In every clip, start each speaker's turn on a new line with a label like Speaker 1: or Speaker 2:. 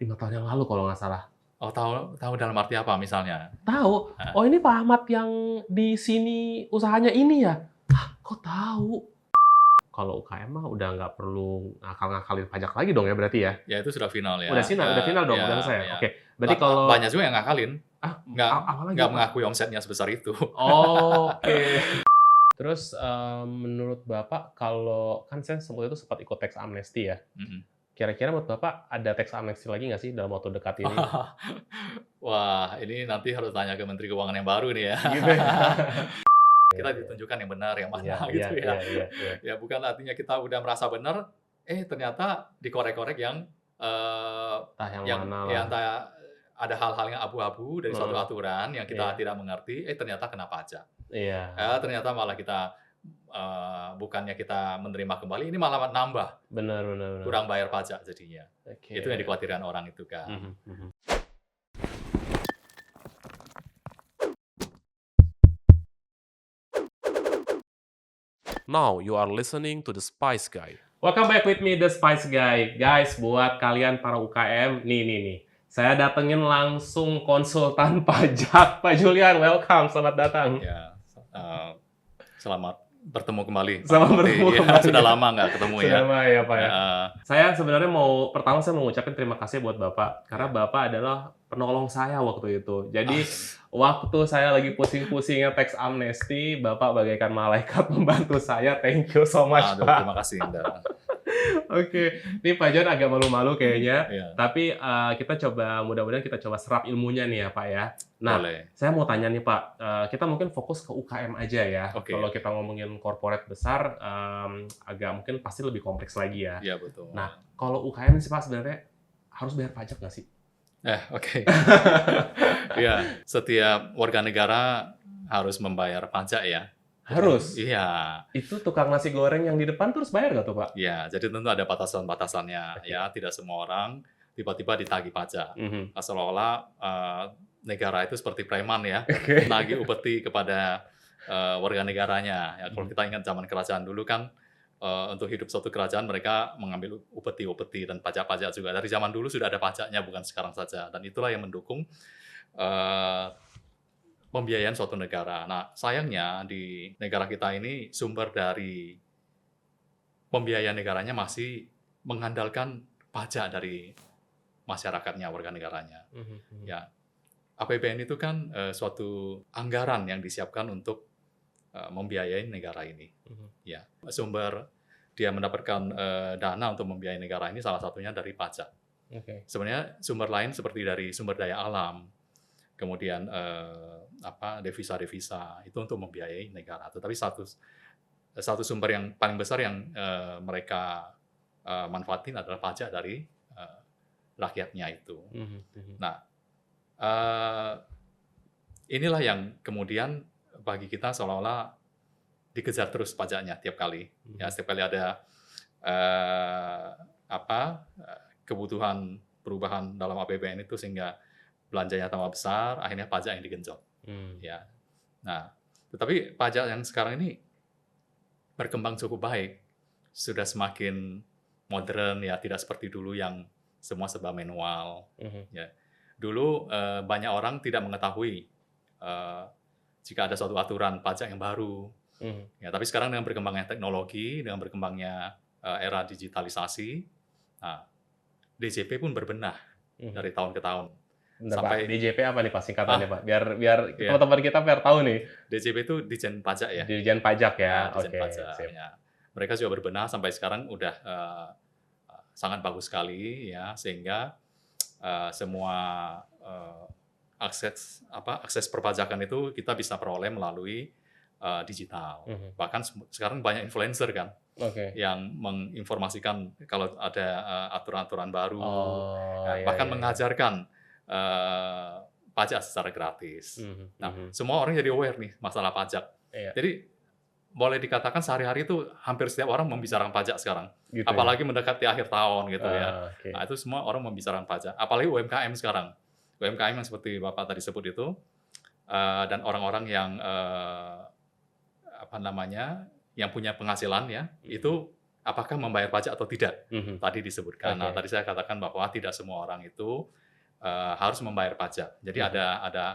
Speaker 1: 5 tahun yang lalu kalau nggak salah.
Speaker 2: Oh, tahu tahu dalam arti apa misalnya?
Speaker 1: Tahu,
Speaker 2: Heeh.
Speaker 1: "Oh ini Pak Ahmad yang di sini usahanya ini ya?" "Hah, kok tahu?" Kalau UKM mah udah nggak perlu ngakal-ngakalin pajak lagi dong ya berarti ya?
Speaker 2: Ya itu sudah final
Speaker 1: Udah
Speaker 2: ya,
Speaker 1: udah final dong,
Speaker 2: ya
Speaker 1: udah selesai?
Speaker 2: ya.
Speaker 1: Oke, berarti
Speaker 2: Banyak
Speaker 1: kalau
Speaker 2: juga yang ngakalin, nggak
Speaker 1: apalagi
Speaker 2: nggak
Speaker 1: apa?
Speaker 2: mengakui omsetnya sebesar itu.
Speaker 1: Oke. Terus, menurut Bapak kalau kan saya waktu itu sempat ikut tax amnesty ya,
Speaker 2: Mhm.
Speaker 1: kira-kira menurut Bapak ada tax amnesty lagi nggak sih dalam waktu dekat ini?
Speaker 2: Wah, ini nanti harus tanya ke Menteri Keuangan yang baru nih ya.
Speaker 1: Gitu ya? Iya
Speaker 2: Kita
Speaker 1: iya.
Speaker 2: ditunjukkan yang benar, yang
Speaker 1: Iya
Speaker 2: mana
Speaker 1: iya
Speaker 2: gitu
Speaker 1: iya
Speaker 2: ya.
Speaker 1: iya iya.
Speaker 2: Ya bukan artinya kita udah merasa benar, ternyata dikorek-korek yang, eee,
Speaker 1: Entah yang
Speaker 2: yang
Speaker 1: manalah.
Speaker 2: ya entah ada hal-hal yang abu-abu dari suatu
Speaker 1: Heeh,
Speaker 2: aturan yang kita
Speaker 1: iya
Speaker 2: tidak mengerti, ternyata kena pajak.
Speaker 1: iya.
Speaker 2: Ternyata malah kita, bukannya kita menerima kembali, ini malah nambah,
Speaker 1: Benar benar benar.
Speaker 2: kurang bayar pajak jadinya. Itu yang
Speaker 1: Oke.
Speaker 2: dikhawatirkan orang itu kan.
Speaker 1: Mhm mhm. Now you are listening to The Spice Guy. Welcome back with me, The Spice Guy. Guys, buat kalian para UKM, nih. Saya datengin langsung konsultan pajak, Pak Julian. Welcome, selamat datang.
Speaker 2: Ya, selamat bertemu kembali, Pak
Speaker 1: Selamat
Speaker 2: Moti.
Speaker 1: bertemu
Speaker 2: Ya,
Speaker 1: kembali.
Speaker 2: sudah lama nggak ketemu ya.
Speaker 1: Sudah lama ya, Pak ya.
Speaker 2: Heeh.
Speaker 1: Saya sebenarnya pertama saya mau ngucapin terima kasih buat Bapak, karena Bapak adalah penolong saya waktu itu. Jadi, waktu saya lagi pusing-pusingnya tax amnesty, Bapak bagaikan malaikat membantu saya. Thank you so much,
Speaker 2: Aduh,
Speaker 1: Pak.
Speaker 2: terima kasih, Anda.
Speaker 1: Oke, ini Pak John agak malu-malu kayaknya,
Speaker 2: Iya,
Speaker 1: tapi mudah-mudahan kita coba serap ilmunya nih ya, Pak ya. Nah,
Speaker 2: boleh.
Speaker 1: saya mau tanya nih Pak, kita mungkin fokus ke UKM aja ya.
Speaker 2: Oke,
Speaker 1: Kalau
Speaker 2: oke.
Speaker 1: kita ngomongin corporate besar, agak mungkin pasti lebih kompleks lagi ya.
Speaker 2: Iya, betul.
Speaker 1: Nah, kalau UKM sih Pak sebenarnya harus bayar pajak nggak sih?
Speaker 2: Oke. Iya, setiap warga negara harus membayar pajak ya.
Speaker 1: Harus?
Speaker 2: Iya.
Speaker 1: Itu tukang nasi goreng yang di depan terus bayar nggak tuh Pak?
Speaker 2: Iya, jadi tentu ada batasan-batasannya
Speaker 1: Oke.
Speaker 2: ya, tidak semua orang tiba-tiba ditagih pajak.
Speaker 1: Mhm.
Speaker 2: Seolah-olah, negara itu seperti preman ya,
Speaker 1: Oke.
Speaker 2: menagih upeti kepada, warga negaranya. Ya kalau
Speaker 1: Mhm.
Speaker 2: kita ingat zaman kerajaan dulu kan, untuk hidup suatu kerajaan mereka mengambil upeti-upeti dan pajak-pajak juga. Dari zaman dulu sudah ada pajaknya, bukan sekarang saja. Dan itulah yang mendukung, eee, pembiayaan suatu negara. Nah, sayangnya di negara kita ini sumber dari pembiayaan negaranya masih mengandalkan pajak dari masyarakatnya, warga negaranya.
Speaker 1: Mhm mhm.
Speaker 2: Ya, APBN itu kan, suatu anggaran yang disiapkan untuk, membiayai negara ini.
Speaker 1: Mhm.
Speaker 2: Ya, sumber dia mendapatkan, dana untuk membiayai negara ini salah satunya dari pajak.
Speaker 1: Oke.
Speaker 2: Sebenarnya sumber lain seperti dari sumber daya alam, kemudian, devisa-devisa, itu untuk membiayai negara. Tetapi satu sumber yang paling besar yang, mereka, manfaatin adalah pajak dari, rakyatnya itu.
Speaker 1: Mhm mhm.
Speaker 2: Nah, eee, inilah yang kemudian bagi kita seolah-olah dikejar terus pajaknya tiap kali. Ya,
Speaker 1: Mhm.
Speaker 2: setiap kali ada, eee, kebutuhan perubahan dalam APBN itu sehingga belanjanya tambah besar, akhirnya pajak yang digenjot,
Speaker 1: Mmm.
Speaker 2: ya. Nah, tetapi pajak yang sekarang ini berkembang cukup baik, sudah semakin modern ya, tidak seperti dulu yang semua serba manual,
Speaker 1: Mhm.
Speaker 2: ya. Dulu, banyak orang tidak mengetahui, jika ada suatu aturan pajak yang baru,
Speaker 1: Mhm.
Speaker 2: ya. Tapi sekarang dengan berkembangnya teknologi, dengan berkembangnya, era digitalisasi, nah, DJP pun berbenah
Speaker 1: Mhm.
Speaker 2: dari tahun ke tahun.
Speaker 1: Bentar Pak,
Speaker 2: Sampai
Speaker 1: DJP apa nih Pak singkatannya Pak? Biar biar
Speaker 2: iya,
Speaker 1: teman-teman kita biar tahu nih.
Speaker 2: DJP itu Ditjen Pajak ya.
Speaker 1: Dirjen Pajak ya?
Speaker 2: Ditjen
Speaker 1: Oke,
Speaker 2: Pajak,
Speaker 1: sip.
Speaker 2: ya. Mereka juga berbenah sampai sekarang udah, sangat bagus sekali ya, sehingga, semua, akses perpajakan itu kita bisa peroleh melalui, digital.
Speaker 1: Mhm.
Speaker 2: Bahkan sekarang banyak influencer kan,
Speaker 1: Oke.
Speaker 2: yang menginformasikan kalau ada, aturan-aturan baru,
Speaker 1: Oh,
Speaker 2: ya
Speaker 1: ya
Speaker 2: bahkan
Speaker 1: ya ya.
Speaker 2: mengajarkan, pajak secara gratis.
Speaker 1: Mhm
Speaker 2: Nah,
Speaker 1: mhm.
Speaker 2: semua orang jadi aware nih masalah pajak.
Speaker 1: Iya,
Speaker 2: Jadi boleh dikatakan sehari-hari itu hampir setiap orang membicarakan pajak sekarang.
Speaker 1: gitu ya?
Speaker 2: Apalagi mendekati akhir tahun gitu ya.
Speaker 1: Oke.
Speaker 2: Nah, itu semua orang membicarakan pajak. Apalagi UMKM sekarang. UMKM yang seperti Bapak tadi sebut itu, dan orang-orang yang, yang punya penghasilan ya,
Speaker 1: Mhm.
Speaker 2: itu apakah membayar pajak atau tidak.
Speaker 1: Mhm.
Speaker 2: Tadi disebutkan. Nah,
Speaker 1: Oke.
Speaker 2: tadi saya katakan bahwa tidak semua orang itu harus membayar pajak. Jadi
Speaker 1: Mhm.
Speaker 2: ada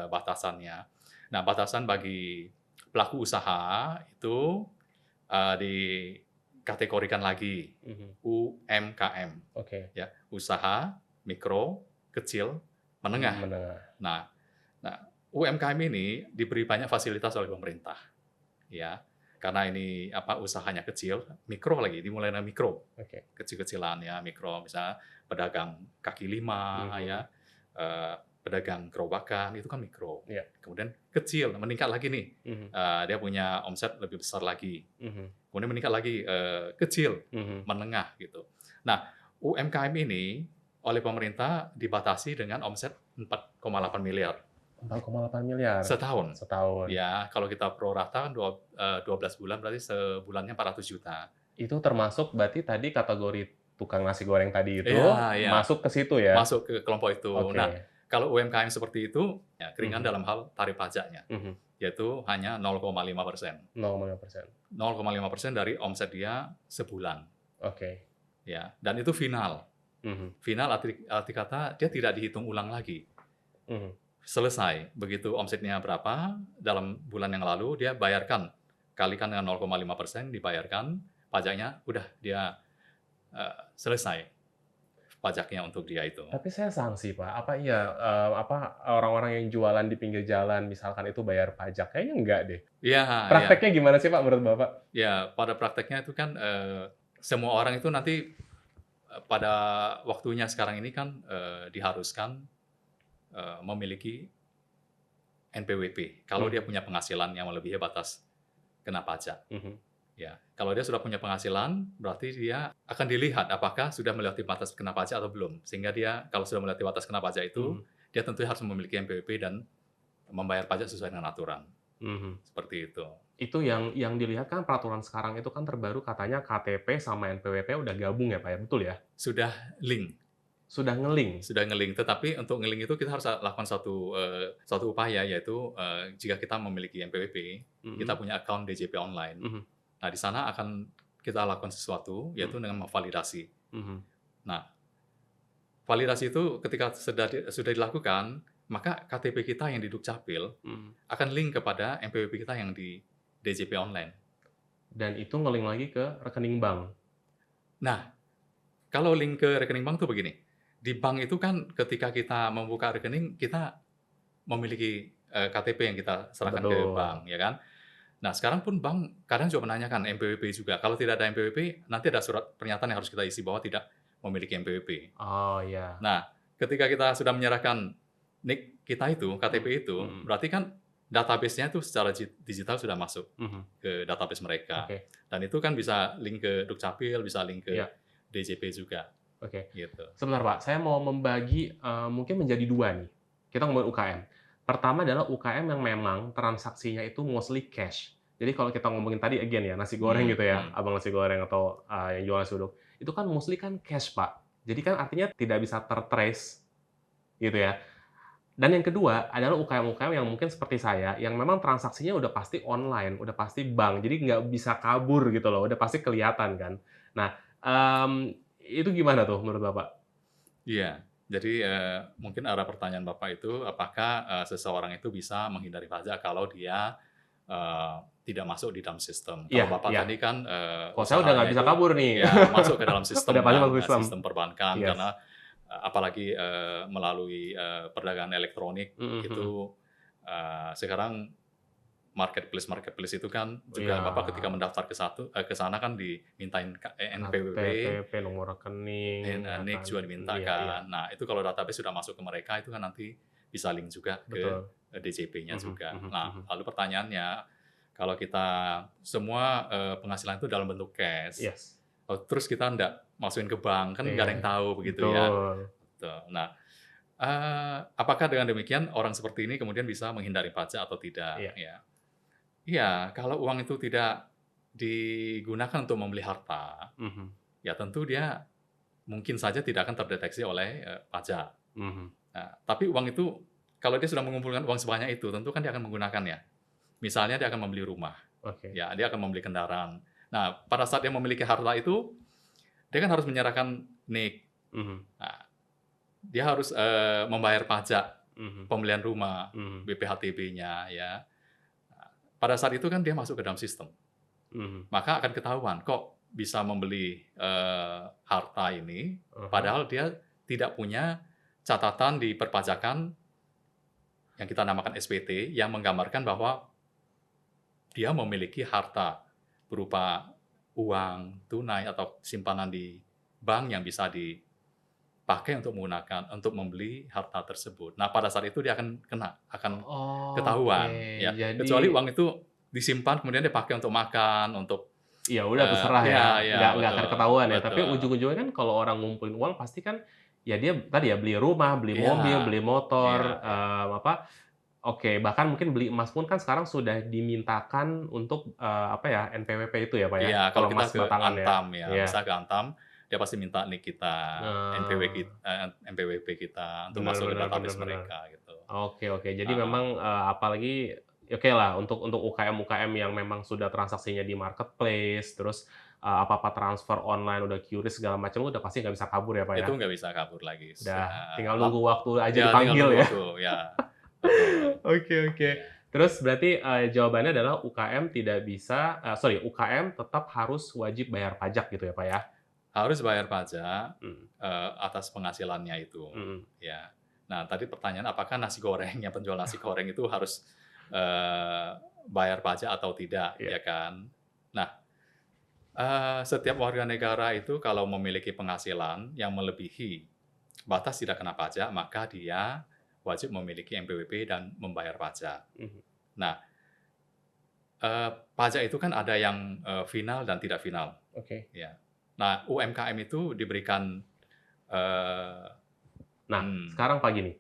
Speaker 2: batasannya. Nah, batasan bagi pelaku usaha itu dikategorikan lagi
Speaker 1: Mhm.
Speaker 2: UMKM,
Speaker 1: Oke.
Speaker 2: ya, usaha mikro, kecil, menengah.
Speaker 1: Menengah.
Speaker 2: Nah, UMKM ini diberi banyak fasilitas oleh pemerintah, ya. Karena ini usahanya kecil, mikro lagi, dimulai dari mikro,
Speaker 1: Oke.
Speaker 2: kecil-kecilan ya, mikro, misalnya pedagang kaki lima, ya,
Speaker 1: Mhm.
Speaker 2: pedagang gerobakan, itu kan mikro.
Speaker 1: Iya.
Speaker 2: Kemudian kecil, meningkat lagi nih,
Speaker 1: Mhm.
Speaker 2: dia punya omset lebih besar lagi.
Speaker 1: Mhm.
Speaker 2: Kemudian meningkat lagi, kecil,
Speaker 1: Mhm.
Speaker 2: menengah gitu. Nah, UMKM ini oleh pemerintah dibatasi dengan omset 4,8 miliar
Speaker 1: 4,8 miliar
Speaker 2: setahun.
Speaker 1: setahun.
Speaker 2: Ya, kalau kita pro rata kan 12 bulan berarti sebulannya 400 juta.
Speaker 1: Itu termasuk berarti tadi kategori tukang nasi goreng tadi itu
Speaker 2: Iya, iya,
Speaker 1: masuk ke situ ya?
Speaker 2: masuk ke kelompok itu. Nah,
Speaker 1: Oke.
Speaker 2: kalau UMKM seperti itu, ya keringan
Speaker 1: Mhm.
Speaker 2: dalam hal tarif pajaknya,
Speaker 1: Mhm.
Speaker 2: yaitu hanya 0,5%.
Speaker 1: 0,5%.
Speaker 2: 0,5% dari omset dia sebulan,
Speaker 1: Oke.
Speaker 2: ya. Dan itu final.
Speaker 1: Mhm.
Speaker 2: Final arti kata dia tidak dihitung ulang lagi.
Speaker 1: Mhm.
Speaker 2: Selesai, begitu omsetnya berapa dalam bulan yang lalu, dia bayarkan, kalikan dengan 0,5%, dibayarkan, pajaknya, udah dia selesai pajaknya untuk dia itu.
Speaker 1: Tapi saya sanksi, Pak. Apa iya, orang-orang yang jualan di pinggir jalan misalkan itu bayar pajak? Kayaknya enggak deh.
Speaker 2: Iya, iya.
Speaker 1: Prakteknya gimana sih, Pak, menurut Bapak?
Speaker 2: Ya, pada prakteknya itu kan, semua orang itu nanti, pada waktunya sekarang ini kan, diharuskan, memiliki NPWP, kalau dia
Speaker 1: Mhm.
Speaker 2: punya penghasilan yang melebihi batas kena pajak.
Speaker 1: Mhm.
Speaker 2: Ya, kalau dia sudah punya penghasilan, berarti dia akan dilihat apakah sudah melewati batas kena pajak atau belum. Sehingga dia kalau sudah melewati batas kena pajak itu,
Speaker 1: Mhm.
Speaker 2: dia tentunya harus memiliki NPWP dan membayar pajak sesuai dengan aturan.
Speaker 1: Mhm.
Speaker 2: Seperti itu.
Speaker 1: Itu yang dilihat kan peraturan sekarang itu kan terbaru katanya KTP sama NPWP udah gabung ya, Pak, ya? Betul ya?
Speaker 2: Sudah link,
Speaker 1: Sudah nge-link?
Speaker 2: sudah nge-link. Tetapi untuk nge-link itu kita harus lakukan suatu upaya, yaitu jika kita memiliki NPWP, kita
Speaker 1: Mhm.
Speaker 2: punya account DJP online.
Speaker 1: Mhm.
Speaker 2: Nah, di sana akan kita lakukan sesuatu, yaitu
Speaker 1: Mhm.
Speaker 2: dengan memvalidasi.
Speaker 1: Mhm.
Speaker 2: Nah, validasi itu ketika sudah dilakukan, maka KTP kita yang di Dukcapil
Speaker 1: Mhm.
Speaker 2: akan link kepada NPWP kita yang di DJP online.
Speaker 1: Dan itu nge-link lagi ke rekening bank?
Speaker 2: Nah, kalau link ke rekening bank tuh begini, di bank itu kan ketika kita membuka rekening, kita memiliki, KTP yang kita serahkan ke
Speaker 1: Betul.
Speaker 2: bank, ya kan. Nah, sekarang pun bank kadang juga menanyakan NPWP juga. Kalau tidak ada NPWP, nanti ada surat pernyataan yang harus kita isi bahwa tidak memiliki NPWP.
Speaker 1: Oh, iya.
Speaker 2: Nah, ketika kita sudah menyerahkan NIK kita itu, KTP
Speaker 1: Mhm.
Speaker 2: itu,
Speaker 1: Mhm.
Speaker 2: berarti kan database-nya itu secara digital sudah masuk
Speaker 1: Mhm.
Speaker 2: ke database mereka.
Speaker 1: Oke.
Speaker 2: Dan itu kan bisa link ke Dukcapil, bisa link ke
Speaker 1: Iya.
Speaker 2: DJP juga,
Speaker 1: Oke.
Speaker 2: gitu.
Speaker 1: Sebentar, Pak, saya mau membagi, mungkin menjadi 2 nih. Kita ngomongin UKM. Pertama adalah UKM yang memang transaksinya itu mostly cash. Jadi kalau kita ngomongin tadi again ya, nasi goreng gitu ya,
Speaker 2: Mhm.
Speaker 1: abang nasi goreng atau, yang jualan nasi uduk, itu kan mostly kan cash, Pak. Jadi kan artinya tidak bisa ter-trace gitu ya. Dan yang kedua adalah UKM-UKM yang mungkin seperti saya, yang memang transaksinya udah pasti online, udah pasti bank, jadi nggak bisa kabur gitu loh, udah pasti kelihatan kan. Nah, itu gimana tuh menurut Bapak?
Speaker 2: Iya. Jadi, mungkin arah pertanyaan Bapak itu, apakah, seseorang itu bisa menghindari pajak kalau dia, eee, tidak masuk di dalam sistem.
Speaker 1: Iya,
Speaker 2: Kalau Bapak
Speaker 1: iya.
Speaker 2: tadi kan,
Speaker 1: Kok saya udah nggak
Speaker 2: usahanya
Speaker 1: bisa
Speaker 2: itu
Speaker 1: kabur nih.
Speaker 2: ya masuk ke dalam
Speaker 1: Udah
Speaker 2: sistem
Speaker 1: pasti
Speaker 2: kan,
Speaker 1: masuk sistem.
Speaker 2: sistem perbankan
Speaker 1: Yes.
Speaker 2: karena, apalagi, melalui, perdagangan elektronik
Speaker 1: Mhm. Mhm.
Speaker 2: itu, sekarang marketplace itu kan juga
Speaker 1: Iya.
Speaker 2: Bapak ketika mendaftar ke sana kan dimintain NPWP,
Speaker 1: PPP, nomor rekening, ya
Speaker 2: NIK
Speaker 1: kan.
Speaker 2: juga
Speaker 1: Iya, iya,
Speaker 2: dimintakan. Nah, itu kalau database sudah masuk ke mereka, itu kan nanti bisa link juga ke
Speaker 1: betul.
Speaker 2: DJP-nya
Speaker 1: Mhm.
Speaker 2: juga.
Speaker 1: Mhm.
Speaker 2: Nah,
Speaker 1: Mhm.
Speaker 2: lalu pertanyaannya, kalau kita semua, penghasilan itu dalam bentuk cash,
Speaker 1: Yes.
Speaker 2: terus kita ndak masukin ke bank, kan nggak ada yang
Speaker 1: Iya,
Speaker 2: tahu begitu ya.
Speaker 1: betul.
Speaker 2: Tuh. Nah, apakah dengan demikian orang seperti ini kemudian bisa menghindari pajak atau tidak?
Speaker 1: Iya.
Speaker 2: Ya. Iya, kalau uang itu tidak digunakan untuk membeli harta,
Speaker 1: Mhm.
Speaker 2: ya tentu dia mungkin saja tidak akan terdeteksi oleh, pajak.
Speaker 1: Mhm.
Speaker 2: Nah, tapi uang itu kalau dia sudah mengumpulkan uang sebanyak itu, tentu kan dia akan menggunakannya. Misalnya dia akan membeli rumah,
Speaker 1: Oke.
Speaker 2: ya dia akan membeli kendaraan, Nah, pada saat dia memiliki harta itu, dia kan harus menyerahkan NIK.
Speaker 1: Mhm.
Speaker 2: Nah, dia harus, membayar pajak
Speaker 1: Mhm.
Speaker 2: pembelian rumah,
Speaker 1: Mhm.
Speaker 2: BPHTB-nya ya. Nah, pada saat itu kan dia masuk ke dalam sistem,
Speaker 1: Mhm.
Speaker 2: maka akan ketahuan kok bisa membeli, harta ini,
Speaker 1: Aha.
Speaker 2: padahal dia tidak punya catatan di perpajakan yang kita namakan SPT, yang menggambarkan bahwa dia memiliki harta berupa uang tunai atau simpanan di bank yang bisa dipakai untuk membeli harta tersebut. Nah, pada saat itu dia akan akan
Speaker 1: Oke,
Speaker 2: ketahuan ya.
Speaker 1: jadi
Speaker 2: Kecuali uang itu disimpan kemudian dipakai untuk makan, untuk
Speaker 1: ya udah terserah ya,
Speaker 2: ya ya,
Speaker 1: nggak akan
Speaker 2: betul
Speaker 1: ketahuan ya. Tapi
Speaker 2: betul.
Speaker 1: ujung-ujungnya kan kalau orang ngumpulin uang pasti kan, ya dia tadi ya beli rumah, beli
Speaker 2: Iya
Speaker 1: mobil, beli
Speaker 2: iya
Speaker 1: motor,
Speaker 2: iya.
Speaker 1: oke, bahkan mungkin beli emas pun kan sekarang sudah dimintakan untuk, apa ya, NPWP itu ya, Pak, ya?
Speaker 2: Iya, kalau
Speaker 1: Kalau
Speaker 2: kita
Speaker 1: emas
Speaker 2: ke
Speaker 1: batangan ya?
Speaker 2: Antam ya,
Speaker 1: Iya.
Speaker 2: misal ke Antam, dia pasti minta NIK kita,
Speaker 1: Nah,
Speaker 2: NPWP kita untuk
Speaker 1: benar
Speaker 2: masuk ke
Speaker 1: benar benar
Speaker 2: database
Speaker 1: benar.
Speaker 2: mereka gitu.
Speaker 1: Oke oke. Jadi
Speaker 2: Heeh.
Speaker 1: memang, apalagi okelah untuk UKM-UKM yang memang sudah transaksinya di marketplace, terus, apa-apa transfer online udah QRIS segala macam, udah pasti nggak bisa kabur ya, Pak, ya?
Speaker 2: Itu nggak bisa kabur lagi,
Speaker 1: Udah tinggal nunggu
Speaker 2: lap
Speaker 1: waktu aja
Speaker 2: ya tinggal
Speaker 1: dipanggil
Speaker 2: nunggu
Speaker 1: ya?
Speaker 2: waktu, ya, betul.
Speaker 1: Oke oke.
Speaker 2: Iya.
Speaker 1: Terus berarti, jawabannya adalah UKM tidak bisa sorry, UKM tetap harus wajib bayar pajak gitu ya, Pak, ya?
Speaker 2: Harus bayar pajak,
Speaker 1: Mhm.
Speaker 2: atas penghasilannya itu,
Speaker 1: Mhm.
Speaker 2: ya. Nah, tadi pertanyaan apakah nasi goreng, yang penjual nasi goreng itu harus, eee, bayar pajak atau tidak,
Speaker 1: Iya.
Speaker 2: ya kan? Nah, setiap warga negara itu kalau memiliki penghasilan yang melebihi batas tidak kena pajak, maka dia wajib memiliki NPWP dan membayar pajak.
Speaker 1: Mhm.
Speaker 2: Nah, pajak itu kan ada yang, final dan tidak final,
Speaker 1: Oke.
Speaker 2: ya. Nah, UMKM itu diberikan, eee
Speaker 1: Nah,
Speaker 2: hmm,
Speaker 1: sekarang Pak gini,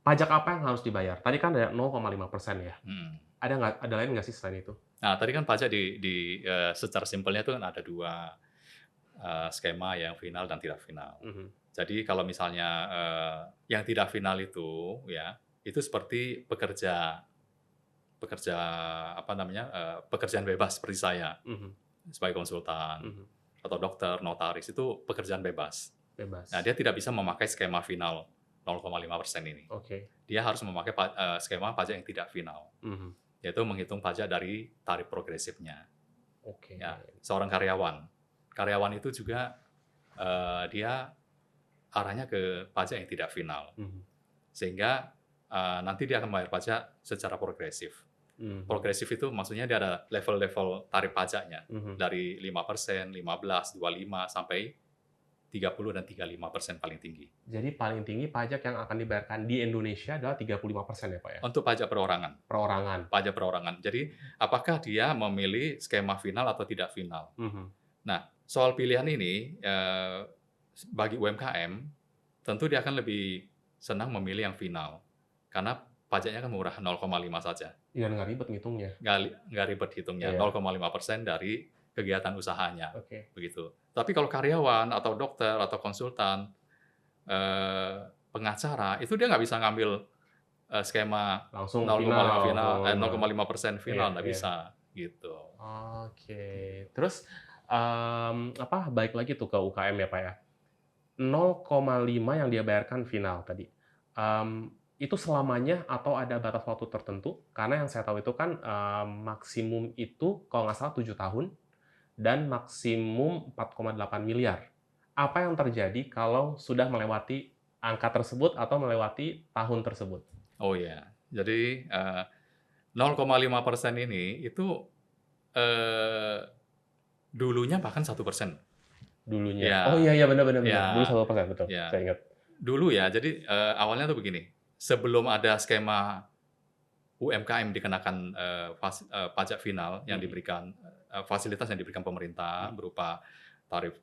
Speaker 1: pajak apa yang harus dibayar? Tadi kan ada 0,5% ya.
Speaker 2: mhm.
Speaker 1: Ada lain nggak sih selain itu?
Speaker 2: Nah, tadi kan pajak secara simpelnya itu kan ada 2 skema yang final dan tidak final.
Speaker 1: Mhm.
Speaker 2: Jadi kalau misalnya, yang tidak final itu ya, itu seperti pekerja pekerja apa namanya, pekerjaan bebas seperti saya
Speaker 1: Mhm.
Speaker 2: sebagai konsultan
Speaker 1: Mhm.
Speaker 2: atau dokter, notaris itu pekerjaan bebas. Nah,
Speaker 1: Bebas.
Speaker 2: dia tidak bisa memakai skema final 0,5% ini.
Speaker 1: Oke.
Speaker 2: Dia harus memakai skema pajak yang tidak final,
Speaker 1: Mhm.
Speaker 2: yaitu menghitung pajak dari tarif progresifnya.
Speaker 1: Oke.
Speaker 2: Ya, seorang karyawan. Karyawan itu juga, dia arahnya ke pajak yang tidak final.
Speaker 1: Mhm.
Speaker 2: Sehingga, nanti dia akan bayar pajak secara progresif.
Speaker 1: Mhm.
Speaker 2: Progresif itu maksudnya dia ada level-level tarif pajaknya,
Speaker 1: Mhm.
Speaker 2: dari 5%, 15, 25, sampai 30 dan 35% paling tinggi.
Speaker 1: Jadi paling tinggi pajak yang akan dibayarkan di Indonesia adalah 35% ya, Pak, ya?
Speaker 2: Untuk pajak perorangan.
Speaker 1: Perorangan.
Speaker 2: Pajak perorangan. Jadi, apakah dia memilih skema final atau tidak final?
Speaker 1: Mhm.
Speaker 2: Nah, soal pilihan ini, bagi UMKM, tentu dia akan lebih senang memilih yang final. Karena pajaknya kan murah, 0,5 saja.
Speaker 1: Iya, nggak ribet ngitungnya.
Speaker 2: Nggak ribet hitungnya,
Speaker 1: Iya.
Speaker 2: 0,5% dari kegiatan usahanya,
Speaker 1: Oke.
Speaker 2: begitu. Tapi kalau karyawan atau dokter atau konsultan, pengacara, itu dia nggak bisa ngambil, skema
Speaker 1: Langsung final.
Speaker 2: 0,5 final,
Speaker 1: Oh, nggak.
Speaker 2: 0,5%
Speaker 1: Iya
Speaker 2: final, nggak
Speaker 1: iya.
Speaker 2: bisa, gitu.
Speaker 1: Oke. Terus, balik lagi tuh ke UKM ya, Pak, ya. 0,5 yang dia bayarkan final tadi, itu selamanya atau ada batas waktu tertentu? Karena yang saya tahu itu kan, maksimum itu kalau nggak salah 7 tahun dan maksimum 4,8 miliar. Apa yang terjadi kalau sudah melewati angka tersebut atau melewati tahun tersebut?
Speaker 2: Oh, iya. Jadi, 0,5% ini itu, eee, dulunya bahkan 1%.
Speaker 1: Dulunya. Oh,
Speaker 2: Ya
Speaker 1: iya iya, benar benar benar. Dulu
Speaker 2: ya
Speaker 1: 1%, betul,
Speaker 2: ya.
Speaker 1: saya ingat.
Speaker 2: Dulu ya, jadi, awalnya tuh begini, sebelum ada skema UMKM dikenakan, pajak final yang
Speaker 1: Mhm.
Speaker 2: diberikan, fasilitas yang diberikan pemerintah
Speaker 1: Mhm.
Speaker 2: berupa tarif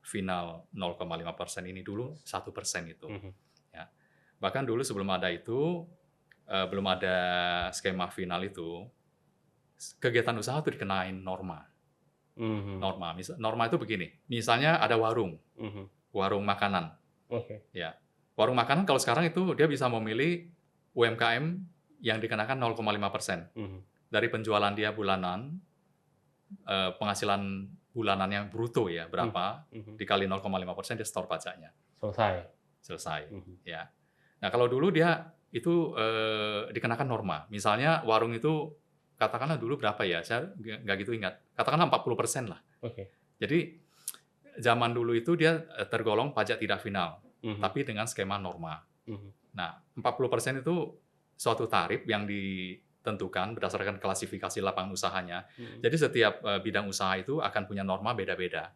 Speaker 2: final 0,5% ini dulu 1% itu,
Speaker 1: Mhm.
Speaker 2: ya. Bahkan dulu sebelum ada itu, belum ada skema final itu, kegiatan usaha tuh dikenain norma.
Speaker 1: Mhm.
Speaker 2: Norma itu begini, misalnya ada warung,
Speaker 1: Mhm.
Speaker 2: warung makanan,
Speaker 1: Oke.
Speaker 2: ya. Warung makanan kalau sekarang itu dia bisa memilih UMKM yang dikenakan 0,5%.
Speaker 1: Mhm.
Speaker 2: Dari penjualan dia bulanan, penghasilan bulanan yang bruto ya, berapa, dikali 0,5% dia store pajaknya.
Speaker 1: Selesai.
Speaker 2: Selesai, ya. Nah, kalau dulu dia itu, dikenakan norma. Misalnya warung itu katakanlah dulu berapa ya, saya nggak gitu ingat, katakanlah 40% lah.
Speaker 1: Oke.
Speaker 2: Jadi, zaman dulu itu dia, tergolong pajak tidak final,
Speaker 1: Mhm.
Speaker 2: tapi dengan skema norma.
Speaker 1: Mhm.
Speaker 2: Nah, 40% itu suatu tarif yang ditentukan berdasarkan klasifikasi lapangan usahanya.
Speaker 1: Mhm.
Speaker 2: Jadi setiap, bidang usaha itu akan punya norma beda-beda,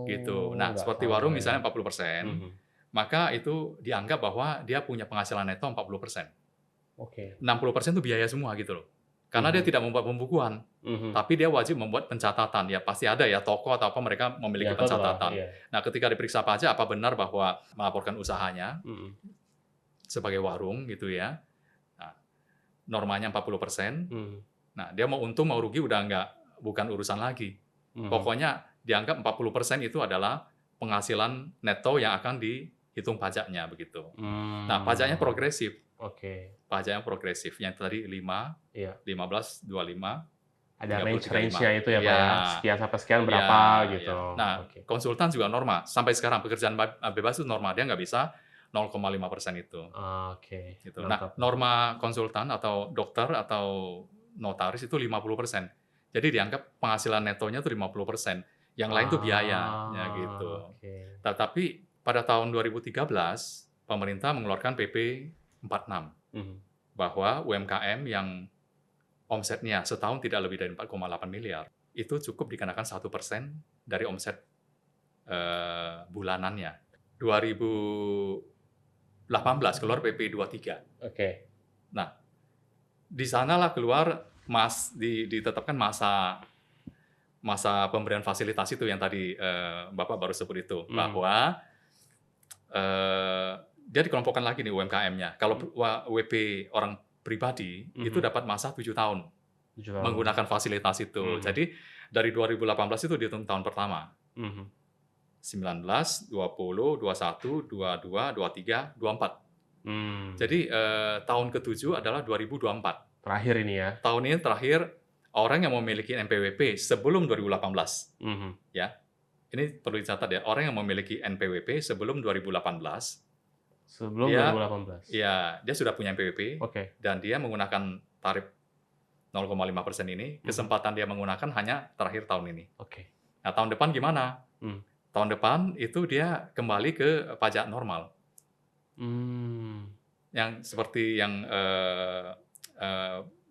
Speaker 2: gitu.
Speaker 1: Oh,
Speaker 2: Nah,
Speaker 1: nggak
Speaker 2: seperti
Speaker 1: sama
Speaker 2: warung
Speaker 1: ya?
Speaker 2: misalnya 40%,
Speaker 1: Mhm.
Speaker 2: maka itu dianggap bahwa dia punya penghasilan neto 40%.
Speaker 1: Oke.
Speaker 2: 60% itu biaya semua gitu loh. Karena dia tidak membuat pembukuan,
Speaker 1: Mhm.
Speaker 2: tapi dia wajib membuat pencatatan. Ya pasti ada ya toko atau apa mereka memiliki
Speaker 1: Nyatet lah,
Speaker 2: pencatatan.
Speaker 1: iya.
Speaker 2: Nah, ketika diperiksa pajak apa benar bahwa melaporkan usahanya
Speaker 1: Mhm.
Speaker 2: sebagai warung gitu ya. Nah, normanya 40%.
Speaker 1: Mhm.
Speaker 2: Nah, dia mau untung mau rugi udah bukan urusan lagi.
Speaker 1: Mhm.
Speaker 2: Pokoknya dianggap 40% itu adalah penghasilan neto yang akan dihitung pajaknya begitu. Nah, pajaknya progresif.
Speaker 1: Oke.
Speaker 2: Pajaknya progresif. Yang tadi 5,
Speaker 1: Iya.
Speaker 2: 15, 25,
Speaker 1: Ada
Speaker 2: 30, 35.
Speaker 1: range-nya itu ya, Pak, ya?
Speaker 2: Iya.
Speaker 1: Sekian sampai sekian
Speaker 2: Iya,
Speaker 1: berapa gitu.
Speaker 2: iya. Nah,
Speaker 1: Oke.
Speaker 2: konsultan juga norma. Sampai sekarang pekerjaan bebas itu norma. Dia nggak bisa 0,5% itu.
Speaker 1: Oke,
Speaker 2: Gitu. Nah,
Speaker 1: nangkep.
Speaker 2: norma konsultan atau dokter atau notaris itu 50%. Jadi dianggap penghasilan netonya itu 50%. Yang lain itu biayanya gitu.
Speaker 1: Oke.
Speaker 2: Tetapi pada tahun 2013, pemerintah mengeluarkan PP 46
Speaker 1: Mhm.
Speaker 2: bahwa UMKM yang omsetnya setahun tidak lebih dari 4,8 miliar, itu cukup dikenakan 1% dari omset bulanannya. 2018 keluar PP 23.
Speaker 1: Oke.
Speaker 2: Nah, di sanalah keluar ditetapkan masa pemberian fasilitas itu yang tadi Bapak baru sebut itu, bahwa dia dikelompokkan lagi nih UMKM-nya. Kalau WP orang pribadi itu dapat masa 7 tahun
Speaker 1: 7 tahun.
Speaker 2: menggunakan fasilitas itu. Jadi dari 2018 itu dihitung tahun pertama. 19, 20, 21, 22, 23, 24. Jadi tahun ke-7 adalah 2024.
Speaker 1: Terakhir ini ya.
Speaker 2: Tahun ini terakhir orang yang memiliki NPWP sebelum 2018. Ya. Ini perlu dicatat ya, orang yang memiliki NPWP sebelum 2018.
Speaker 1: Sebelum
Speaker 2: Dia,
Speaker 1: 2018.
Speaker 2: Ya, dia sudah punya NPWP.
Speaker 1: Oke.
Speaker 2: Dan dia menggunakan tarif 0,5% ini, kesempatan dia menggunakan hanya terakhir tahun ini.
Speaker 1: Oke.
Speaker 2: Nah, tahun depan gimana? Tahun depan itu dia kembali ke pajak normal. Yang seperti yang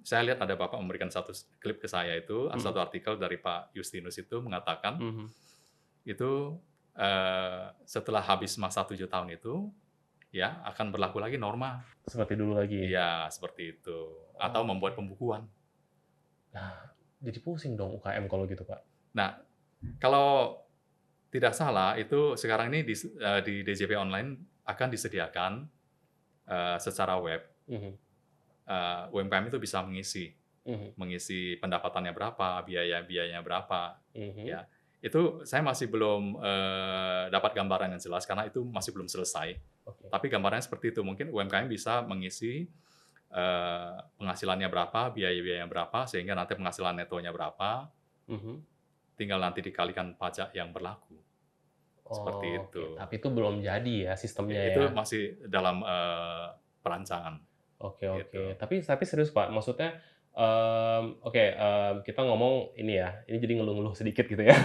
Speaker 2: saya lihat ada Bapak memberikan satu klip ke saya itu, satu artikel dari Pak Justinus itu mengatakan, itu setelah habis masa 7 tahun itu, ya akan berlaku lagi norma.
Speaker 1: Seperti dulu lagi.
Speaker 2: Iya, seperti itu. Atau membuat pembukuan.
Speaker 1: Nah, jadi pusing dong UKM kalau gitu, Pak.
Speaker 2: Nah, kalau tidak salah, itu sekarang ini di DJP Online akan disediakan secara web. UMKM itu bisa mengisi pendapatannya berapa, biayanya berapa. Ya, itu saya masih belum dapat gambaran yang jelas karena itu masih belum selesai. Tapi gambarannya seperti itu. Mungkin UMKM bisa mengisi penghasilannya berapa, biaya-biayanya berapa, sehingga nanti penghasilan netonya berapa. Tinggal nanti dikalikan pajak yang berlaku. Seperti itu.
Speaker 1: Tapi itu belum jadi ya sistemnya ya?
Speaker 2: Itu masih dalam perancangan.
Speaker 1: Oke.
Speaker 2: Gitu.
Speaker 1: Tapi serius Pak, maksudnya kita ngomong ini ya, ini jadi ngeluh-ngeluh sedikit gitu ya.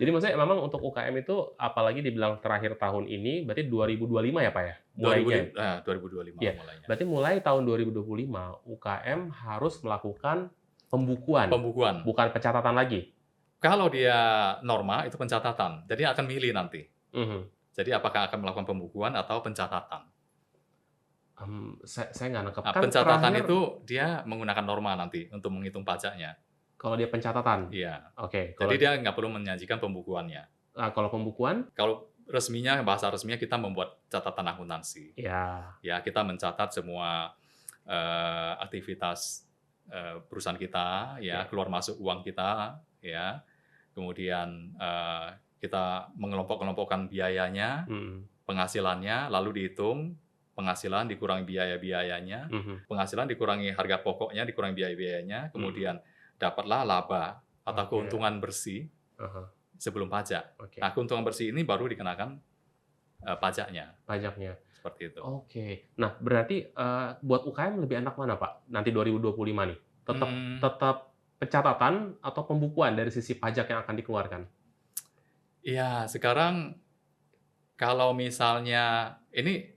Speaker 1: Jadi maksudnya memang untuk UKM itu apalagi dibilang terakhir tahun ini, berarti 2025 ya Pak ya? Mulainya.
Speaker 2: 2025
Speaker 1: ya,
Speaker 2: mulainya.
Speaker 1: Berarti mulai tahun 2025 UKM harus melakukan pembukuan. Bukan pencatatan lagi.
Speaker 2: Kalau dia norma itu pencatatan, jadi akan milih nanti. Jadi apakah akan melakukan pembukuan atau pencatatan?
Speaker 1: Saya nggak nangkep.
Speaker 2: Nah, pencatatan itu dia menggunakan norma nanti untuk menghitung pajaknya.
Speaker 1: Kalau dia pencatatan?
Speaker 2: Iya.
Speaker 1: Oke.
Speaker 2: Jadi dia nggak perlu menyajikan pembukuannya.
Speaker 1: Kalau pembukuan?
Speaker 2: Kalau resminya, bahasa resminya kita membuat catatan akuntansi.
Speaker 1: Ya.
Speaker 2: Ya, kita mencatat semua aktivitas perusahaan kita, ya, keluar masuk uang kita, ya. Kemudian kita mengelompok-kelompokkan biayanya, penghasilannya, lalu dihitung penghasilan dikurangi biaya-biayanya, penghasilan dikurangi harga pokoknya, dikurangi biaya-biayanya, kemudian dapatlah laba atau
Speaker 1: Oke.
Speaker 2: keuntungan bersih
Speaker 1: Aha,
Speaker 2: sebelum pajak.
Speaker 1: oke.
Speaker 2: Nah, keuntungan bersih ini baru dikenakan pajaknya,
Speaker 1: Pajaknya.
Speaker 2: seperti itu.
Speaker 1: Oke. Nah, berarti, buat UKM lebih enak mana, Pak? Nanti 2025 nih. Tetap
Speaker 2: Hmm,
Speaker 1: tetap pencatatan atau pembukuan dari sisi pajak yang akan dikeluarkan?
Speaker 2: Iya, sekarang kalau misalnya ini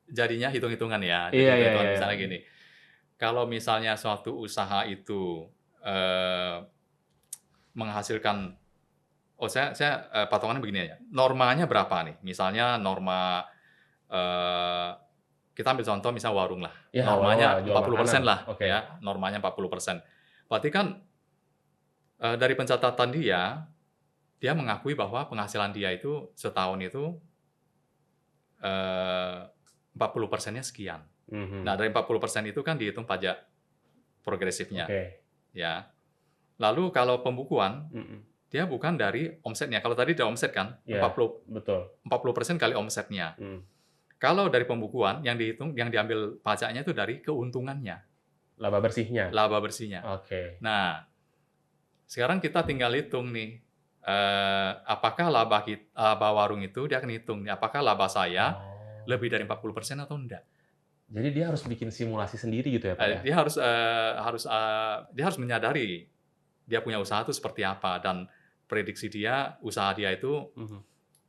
Speaker 2: jadinya hitung-hitungan ya,
Speaker 1: Iya
Speaker 2: jadi
Speaker 1: iya
Speaker 2: hitung-hitungan
Speaker 1: iya iya.
Speaker 2: misalnya gini, kalau misalnya suatu usaha itu, menghasilkan patokannya begini aja, normanya berapa nih? Misalnya norma, eee, kita ambil contoh misal warung lah,
Speaker 1: Ya, warunglah,
Speaker 2: normanya
Speaker 1: jual makanan.
Speaker 2: 40% lah
Speaker 1: Oke.
Speaker 2: ya, normanya 40%. Berarti kan, dari pencatatan dia mengakui bahwa penghasilan dia itu setahun itu, eee, 40%-nya sekian. Nah,
Speaker 1: Mhm.
Speaker 2: dari 40% itu kan dihitung pajak progresifnya,
Speaker 1: Oke.
Speaker 2: ya. Lalu kalau pembukuan,
Speaker 1: Mhm.
Speaker 2: dia bukan dari omsetnya. Kalau tadi udah omset kan,
Speaker 1: Iya, betul.
Speaker 2: 40% kali omsetnya.
Speaker 1: Mhm.
Speaker 2: Kalau dari pembukuan, yang dihitung, yang diambil pajaknya itu dari keuntungannya,
Speaker 1: Laba bersihnya?
Speaker 2: laba bersihnya.
Speaker 1: Oke.
Speaker 2: Nah, sekarang kita tinggal hitung nih, apakah laba warung itu dia akan hitung nih, apakah laba saya
Speaker 1: Oh.
Speaker 2: lebih dari 40% atau enggak.
Speaker 1: Jadi dia harus bikin simulasi sendiri gitu ya, Pak, ya?
Speaker 2: Dia harus menyadari dia punya usaha itu seperti apa dan prediksi dia, usaha dia itu
Speaker 1: Mhm.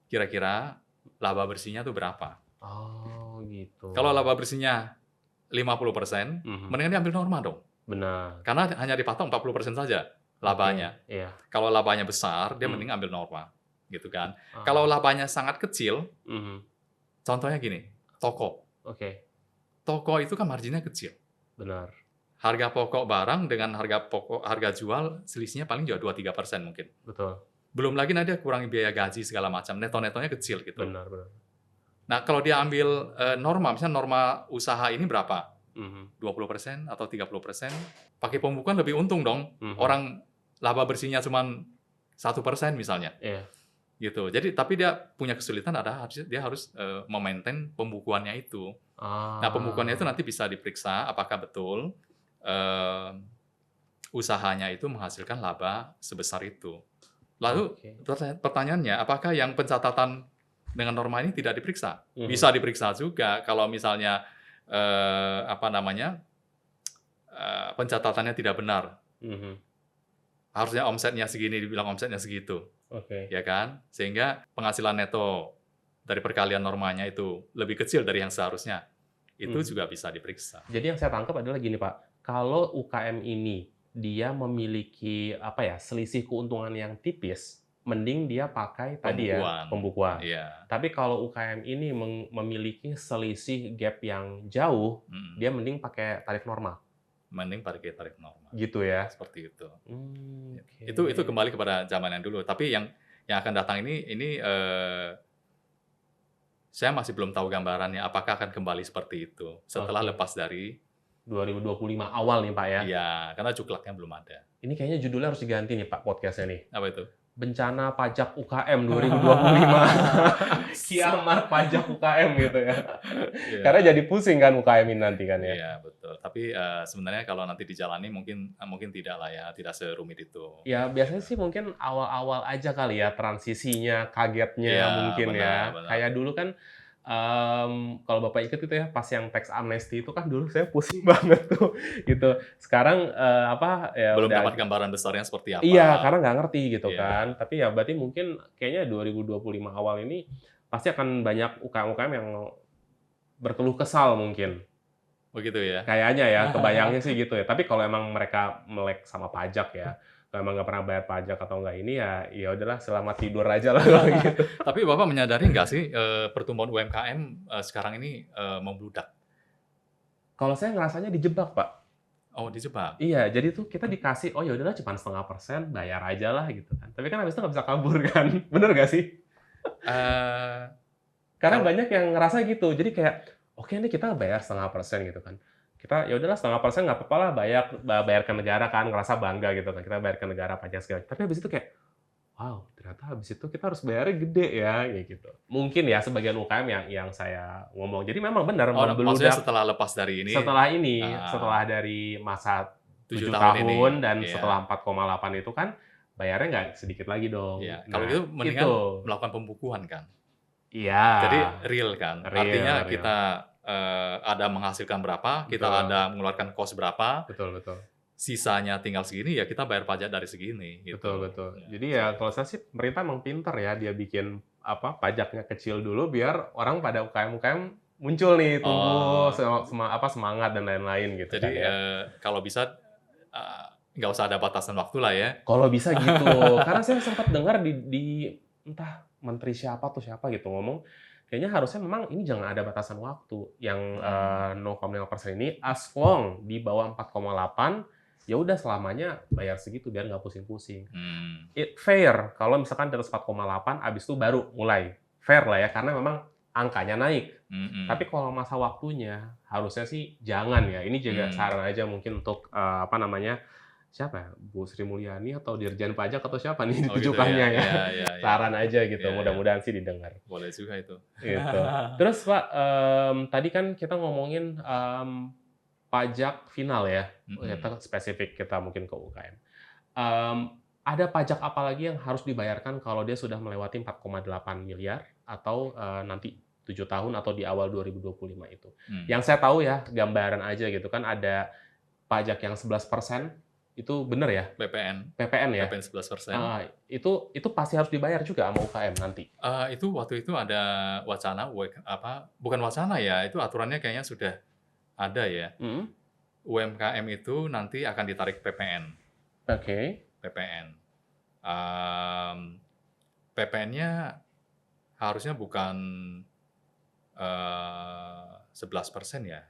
Speaker 2: kira-kira laba bersihnya itu berapa.
Speaker 1: Oh, gitu.
Speaker 2: Kalau laba bersihnya 50%,
Speaker 1: Mhm.
Speaker 2: mendingan dia ambil norma dong.
Speaker 1: Benar.
Speaker 2: Karena hanya dipatok 40% saja
Speaker 1: Oke,
Speaker 2: labanya.
Speaker 1: iya.
Speaker 2: Kalau labanya besar, dia
Speaker 1: Mhm.
Speaker 2: mending ambil norma, gitu kan. Kalau
Speaker 1: Oh.
Speaker 2: labanya sangat kecil,
Speaker 1: Mhm.
Speaker 2: contohnya gini, toko.
Speaker 1: Oke,
Speaker 2: Toko itu kan marginnya kecil.
Speaker 1: benar.
Speaker 2: Harga pokok barang dengan harga jual selisihnya paling juga 2-3% mungkin.
Speaker 1: Betul.
Speaker 2: Belum lagi nanti dia kurangi biaya gaji segala macam, neto-netonya kecil gitu.
Speaker 1: Benar benar.
Speaker 2: Nah, kalau dia ambil, norma, misalnya norma usaha ini berapa?
Speaker 1: Mhm.
Speaker 2: 20% atau 30%, pakai pembukuan lebih untung dong.
Speaker 1: Mhm.
Speaker 2: Orang laba bersihnya cuman 1% misalnya,
Speaker 1: Iya.
Speaker 2: gitu. Jadi tapi dia punya kesulitan dia harus, me-maintain pembukuannya itu. Nah, pembukuannya itu
Speaker 1: Ah.
Speaker 2: nanti bisa diperiksa apakah betul, eee, usahanya itu menghasilkan laba sebesar itu. Lalu
Speaker 1: Oke.
Speaker 2: pertanyaannya, apakah yang pencatatan dengan norma ini tidak diperiksa?
Speaker 1: Mhm.
Speaker 2: Bisa diperiksa juga kalau misalnya, apa namanya, pencatatannya tidak benar.
Speaker 1: Mhm.
Speaker 2: Harusnya omsetnya segini, dibilang omsetnya segitu,
Speaker 1: Oke.
Speaker 2: ya kan? Sehingga penghasilan neto dari perkalian normanya itu lebih kecil dari yang seharusnya. Itu
Speaker 1: Mhm.
Speaker 2: juga bisa diperiksa.
Speaker 1: Jadi yang saya tangkap adalah gini, Pak, kalau UKM ini dia memiliki, apa ya, selisih keuntungan yang tipis, mending dia pakai tadi ya,
Speaker 2: Pembukuan,
Speaker 1: pembukuan.
Speaker 2: iya,
Speaker 1: Tapi kalau UKM ini memiliki selisih gap yang jauh,
Speaker 2: mhm,
Speaker 1: dia mending pakai tarif normal,
Speaker 2: mending pakai tarif normal,
Speaker 1: gitu ya?
Speaker 2: seperti itu.
Speaker 1: Oke.
Speaker 2: Itu kembali kepada zaman yang dulu, tapi yang akan datang ini, saya masih belum tahu gambarannya apakah akan kembali seperti itu setelah
Speaker 1: Oke.
Speaker 2: lepas dari
Speaker 1: 2025 awal nih, Pak, ya?
Speaker 2: iya, karena cuklaknya belum ada.
Speaker 1: Ini kayaknya judulnya harus diganti nih, Pak, podcast-nya nih.
Speaker 2: Apa itu?
Speaker 1: Bencana Pajak UKM 2025. Kiamat pajak UKM gitu ya.
Speaker 2: Iya,
Speaker 1: Karena jadi pusing kan UKM ini nanti kan ya.
Speaker 2: iya betul. Tapi, sebenarnya kalau nanti dijalani mungkin tidak lah ya, tidak serumit itu.
Speaker 1: Ya biasanya sih mungkin awal-awal aja kali ya transisinya,
Speaker 2: Iya,
Speaker 1: kagetnya mungkin
Speaker 2: benar
Speaker 1: ya.
Speaker 2: benar.
Speaker 1: Kayak dulu kan, kalau Bapak inget itu ya pas yang tax amnesty itu kan dulu saya pusing banget tuh gitu. Sekarang, ya
Speaker 2: Belum
Speaker 1: udah
Speaker 2: dapat gambaran besarnya seperti apa.
Speaker 1: iya, karena nggak ngerti gitu
Speaker 2: Iya.
Speaker 1: kan. Tapi ya berarti mungkin kayaknya 2025 awal ini pasti akan banyak UKM-UKM yang berkeluh kesal mungkin.
Speaker 2: Begitu ya?
Speaker 1: Kayaknya ya, kebayangnya sih gitu ya. Tapi kalau emang mereka melek sama pajak ya, kalau emang nggak pernah bayar pajak atau nggak ini ya, ya udahlah selamat tidur aja lah kalau gitu.
Speaker 2: Tapi Bapak menyadari nggak sih, pertumbuhan UMKM, sekarang ini, membludak?
Speaker 1: Kalau saya ngerasanya dijebak, Pak.
Speaker 2: Oh, dijebak?
Speaker 1: Iya, jadi tuh kita dikasih, oh ya udahlah cuma 0,5%, bayar aja lah gitu kan. Tapi kan habis itu nggak bisa kabur kan, bener nggak sih?
Speaker 2: Eee,
Speaker 1: Karena
Speaker 2: kalau
Speaker 1: banyak yang ngerasa gitu. Jadi kayak, oke nih kita bayar 0,5% gitu kan. Kita ya udahlah 0,5% nggak apa-apa lah bayar ke negara kan, ngerasa bangga gitu kan. Kita bayar ke negara pajak segala. Tapi habis itu kayak, wow, ternyata habis itu kita harus bayarnya gede ya, kayak gitu. Mungkin ya sebagian UKM yang saya ngomong. Jadi memang benar
Speaker 2: maksudnya
Speaker 1: membeludak
Speaker 2: setelah lepas dari ini,
Speaker 1: setelah
Speaker 2: ah,
Speaker 1: dari masa 7
Speaker 2: 7 tahun ini,
Speaker 1: tahun dan
Speaker 2: iya,
Speaker 1: setelah 4,8 itu kan bayarnya nggak sedikit lagi dong.
Speaker 2: Ya, kalau
Speaker 1: Nah,
Speaker 2: gitu mendingan
Speaker 1: itu.
Speaker 2: melakukan pembukuan kan.
Speaker 1: Iya,
Speaker 2: Jadi real kan.
Speaker 1: real,
Speaker 2: Artinya
Speaker 1: real.
Speaker 2: kita ada menghasilkan berapa, kita
Speaker 1: Betul,
Speaker 2: ada mengeluarkan cost berapa,
Speaker 1: betul, betul.
Speaker 2: sisanya tinggal segini ya kita bayar pajak dari segini
Speaker 1: Betul,
Speaker 2: gitu.
Speaker 1: betul.
Speaker 2: Ya,
Speaker 1: Jadi ya
Speaker 2: seperti
Speaker 1: kalau
Speaker 2: itu.
Speaker 1: saya sih pemerintah emang pinter ya, dia bikin apa, pajaknya kecil dulu biar orang pada UKM-UKM muncul nih, tumbuh
Speaker 2: Oh,
Speaker 1: semangat dan lain-lain gitu kan
Speaker 2: jadi
Speaker 1: ya.
Speaker 2: kalau bisa nggak usah ada batasan waktu lah ya.
Speaker 1: Kalau bisa gitu, karena saya sempat dengar di entah menteri siapa tuh siapa gitu ngomong, kayaknya harusnya memang ini jangan ada batasan waktu, yang,
Speaker 2: Mhm.
Speaker 1: 0,5% ini as long di bawah 4,8, ya udah selamanya bayar segitu biar nggak pusing-pusing.
Speaker 2: Hmm.
Speaker 1: Fair, kalau misalkan di atas 4,8 abis itu baru mulai, fair lah ya, karena memang angkanya naik. Tapi
Speaker 2: Mhm.
Speaker 1: kalau masa waktunya, harusnya sih jangan ya, ini juga
Speaker 2: Hmm.
Speaker 1: saran aja mungkin untuk, apa namanya, siapa ya, Bu Sri Mulyani atau Dirjen Pajak atau siapa nih
Speaker 2: Oh gitu ya,
Speaker 1: ditujukannya ya.
Speaker 2: ya, ya, ya,
Speaker 1: Saran aja gitu,
Speaker 2: ya, ya.
Speaker 1: mudah-mudahan sih didengar,
Speaker 2: Boleh juga itu.
Speaker 1: gitu. Terus Pak, tadi kan kita ngomongin, pajak final ya,
Speaker 2: Mhm.
Speaker 1: kita spesifik kita mungkin ke UKM. Mmm, ada pajak apa lagi yang harus dibayarkan kalau dia sudah melewati 4,8 miliar atau, nanti 7 tahun atau di awal 2025 itu?
Speaker 2: Hmm.
Speaker 1: Yang saya tahu ya, gambaran aja gitu kan ada pajak yang 11% itu bener ya?
Speaker 2: PPN,
Speaker 1: PPN ya?
Speaker 2: PPN 11%.
Speaker 1: Heeh, itu pasti harus dibayar juga sama UKM nanti?
Speaker 2: Itu waktu itu ada wacana bukan wacana ya, itu aturannya kayaknya sudah ada ya.
Speaker 1: Mhm,
Speaker 2: UMKM itu nanti akan ditarik PPN.
Speaker 1: oke.
Speaker 2: PPN. PPN-nya harusnya bukan 11% ya.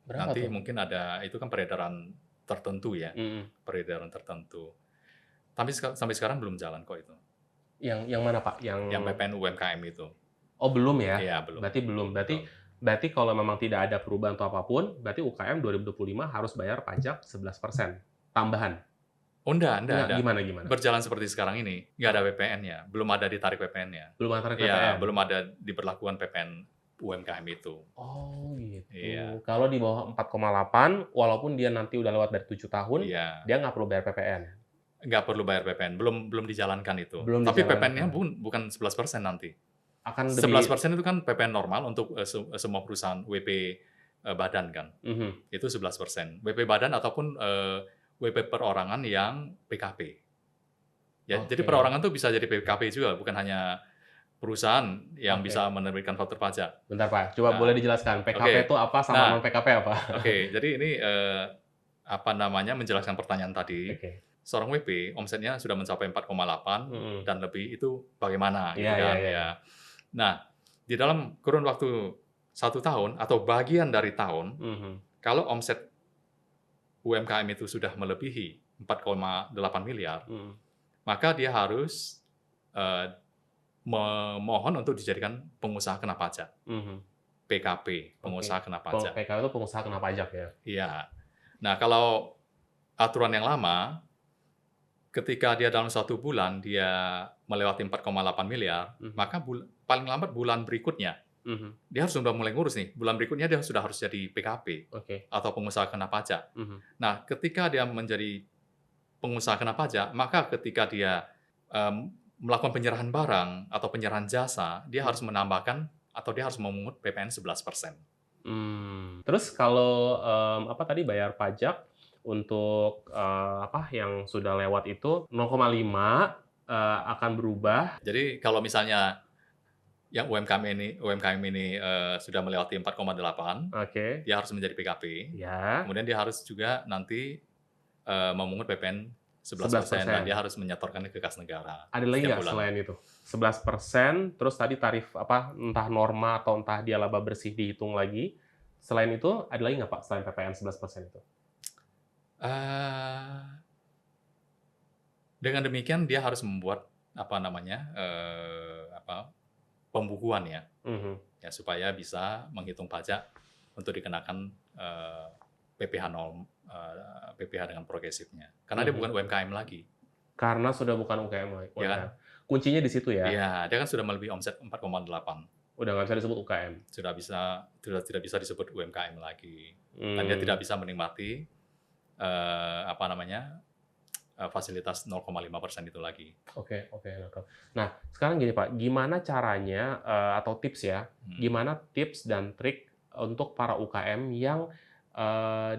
Speaker 1: Berapa
Speaker 2: Nanti
Speaker 1: tuh?
Speaker 2: mungkin ada, itu kan peredaran tertentu ya,
Speaker 1: Mhm.
Speaker 2: peredaran tertentu. Tapi sampai sekarang belum jalan kok itu.
Speaker 1: Yang mana Pak?
Speaker 2: Yang PPN UMKM itu.
Speaker 1: Oh belum ya?
Speaker 2: Iya, belum.
Speaker 1: Berarti belum. Berarti
Speaker 2: Belum.
Speaker 1: berarti kalau memang tidak ada perubahan atau apapun, berarti UKM 2025 harus bayar pajak 11% tambahan?
Speaker 2: Oh, enggak,
Speaker 1: Enggak,
Speaker 2: enggak.
Speaker 1: gimana gimana?
Speaker 2: Berjalan seperti sekarang ini, nggak ada PPN-nya, belum ada ditarik PPN-nya.
Speaker 1: Belum antara
Speaker 2: Iya,
Speaker 1: PPN?
Speaker 2: belum ada diberlakukan PPN UMKM itu.
Speaker 1: Oh gitu.
Speaker 2: Iya,
Speaker 1: Kalau di bawah 4,8, walaupun dia nanti udah lewat dari 7 tahun,
Speaker 2: iya.
Speaker 1: dia nggak perlu bayar PPN?
Speaker 2: Nggak perlu bayar PPN, belum belum dijalankan itu.
Speaker 1: Belum
Speaker 2: Tapi PPN-nya
Speaker 1: dijalankan?
Speaker 2: bukan 11% nanti.
Speaker 1: Akan lebih
Speaker 2: 11% itu kan PPN normal untuk semua perusahaan WP badan kan.
Speaker 1: mhm,
Speaker 2: Itu 11%. WP badan ataupun WP perorangan yang PKP. Ya, jadi
Speaker 1: oke.
Speaker 2: perorangan tuh bisa jadi PKP juga, bukan hanya perusahaan yang
Speaker 1: Oke.
Speaker 2: bisa menerbitkan faktur pajak.
Speaker 1: Bentar Pak, coba boleh
Speaker 2: Nah,
Speaker 1: dijelaskan PKP
Speaker 2: oke.
Speaker 1: itu apa sama non
Speaker 2: Nah,
Speaker 1: PKP apa?
Speaker 2: oke. Jadi ini apa namanya, menjelaskan pertanyaan tadi.
Speaker 1: Oke.
Speaker 2: Seorang WP omsetnya sudah mencapai 4,8
Speaker 1: Mhm.
Speaker 2: dan lebih, itu bagaimana
Speaker 1: Iya,
Speaker 2: gitu
Speaker 1: iya,
Speaker 2: kan
Speaker 1: iya, iya.
Speaker 2: ya. Nah, di dalam kurun waktu 1 tahun atau bagian dari tahun,
Speaker 1: Mhm.
Speaker 2: kalau omset UMKM itu sudah melebihi 4,8 miliar,
Speaker 1: Mhm.
Speaker 2: maka dia harus eee, memohon untuk dijadikan pengusaha kena pajak,
Speaker 1: Mhm.
Speaker 2: PKP,
Speaker 1: Oke.
Speaker 2: pengusaha kena pajak.
Speaker 1: PKW itu pengusaha kena pajak ya?
Speaker 2: Iya. Nah, kalau aturan yang lama, ketika dia dalam 1 bulan dia melewati 4,8 miliar,
Speaker 1: Mhm.
Speaker 2: maka paling lambat bulan berikutnya,
Speaker 1: Mhm.
Speaker 2: dia harus sudah mulai ngurus nih, bulan berikutnya dia sudah harus jadi PKP
Speaker 1: Oke.
Speaker 2: atau pengusaha kena pajak.
Speaker 1: Mhm.
Speaker 2: Nah, ketika dia menjadi pengusaha kena pajak, maka ketika dia, melakukan penyerahan barang atau penyerahan jasa, dia
Speaker 1: Mhm.
Speaker 2: harus menambahkan atau dia harus memungut PPN 11%.
Speaker 1: Terus kalau, apa tadi, bayar pajak untuk, apa, yang sudah lewat itu 0,5, akan berubah
Speaker 2: Jadi kalau misalnya yang UMKM ini, sudah melewati 4,8,
Speaker 1: oke,
Speaker 2: dia harus menjadi PKP,
Speaker 1: ya,
Speaker 2: kemudian dia harus juga nanti, memungut PPN 11% dan
Speaker 1: 11%.
Speaker 2: dia harus menyetorkannya ke kas negara
Speaker 1: Ada lagi
Speaker 2: setiap
Speaker 1: nggak
Speaker 2: bulannya.
Speaker 1: selain itu? 11%, terus tadi tarif apa, entah norma atau entah dia laba bersih dihitung lagi. Selain itu, ada lagi nggak Pak, selain PPN 11% itu?
Speaker 2: Eee, dengan demikian dia harus membuat apa namanya, pembukuan ya,
Speaker 1: Mhm,
Speaker 2: supaya bisa menghitung pajak untuk dikenakan, PPh PPh dengan progresifnya. Karena dia
Speaker 1: mhm.
Speaker 2: bukan UMKM lagi,
Speaker 1: Karena sudah bukan
Speaker 2: ya
Speaker 1: UMKM.
Speaker 2: kan?
Speaker 1: Kuncinya di situ ya?
Speaker 2: Iya, dia kan sudah melebihi omset 4,8,
Speaker 1: Udah nggak bisa disebut UKM?
Speaker 2: sudah tidak bisa disebut UMKM lagi, dan dia
Speaker 1: Mmm,
Speaker 2: tidak bisa menikmati, apa namanya, fasilitas 0,5% itu lagi.
Speaker 1: Oke, oke, nangkep. Nah, sekarang gini Pak, gimana caranya, atau tips ya,
Speaker 2: Mhm.
Speaker 1: gimana tips dan trik untuk para UKM yang,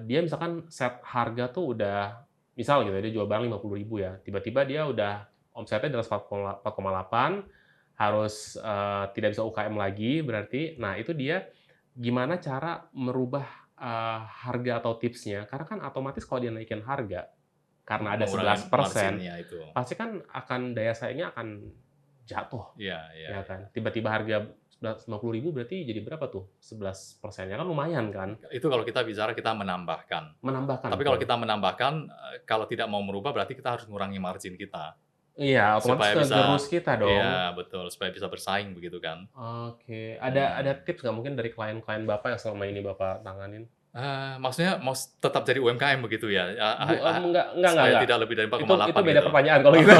Speaker 1: dia misalkan set harga tuh udah misal gitu ya, dia jual barang 50.000 ya, tiba-tiba dia udah omsetnya di atas 4,8, harus, tidak bisa UKM lagi berarti. Nah, itu dia gimana cara merubah, harga atau tipsnya? Karena kan otomatis kalau dia naikin harga, karena ada
Speaker 2: Mengurangi
Speaker 1: 11%,
Speaker 2: marginnya itu.
Speaker 1: pasti kan daya saingnya akan jatuh,
Speaker 2: Iya iya
Speaker 1: ya
Speaker 2: iya.
Speaker 1: kan? Tiba-tiba harga 50.000 berarti jadi berapa tuh? 11% ya kan lumayan kan?
Speaker 2: Itu kalau kita bicara kita menambahkan.
Speaker 1: Menambahkan,
Speaker 2: Tapi kalau
Speaker 1: betul.
Speaker 2: kita menambahkan, kalau tidak mau merubah berarti kita harus mengurangi margin kita.
Speaker 1: Iya, otomatis
Speaker 2: Supaya
Speaker 1: ngegerus
Speaker 2: bisa
Speaker 1: kita dong.
Speaker 2: iya betul, supaya bisa bersaing begitu kan.
Speaker 1: Oke, ada
Speaker 2: Mhm.
Speaker 1: tips nggak mungkin dari klien-klien Bapak yang selama ini Bapak tanganin?
Speaker 2: Maksudnya tetap jadi UMKM begitu ya? Supaya
Speaker 1: Enggak.
Speaker 2: tidak lebih dari
Speaker 1: Itu
Speaker 2: 4,8
Speaker 1: beda
Speaker 2: gitu?
Speaker 1: pertanyaan kalau gitu.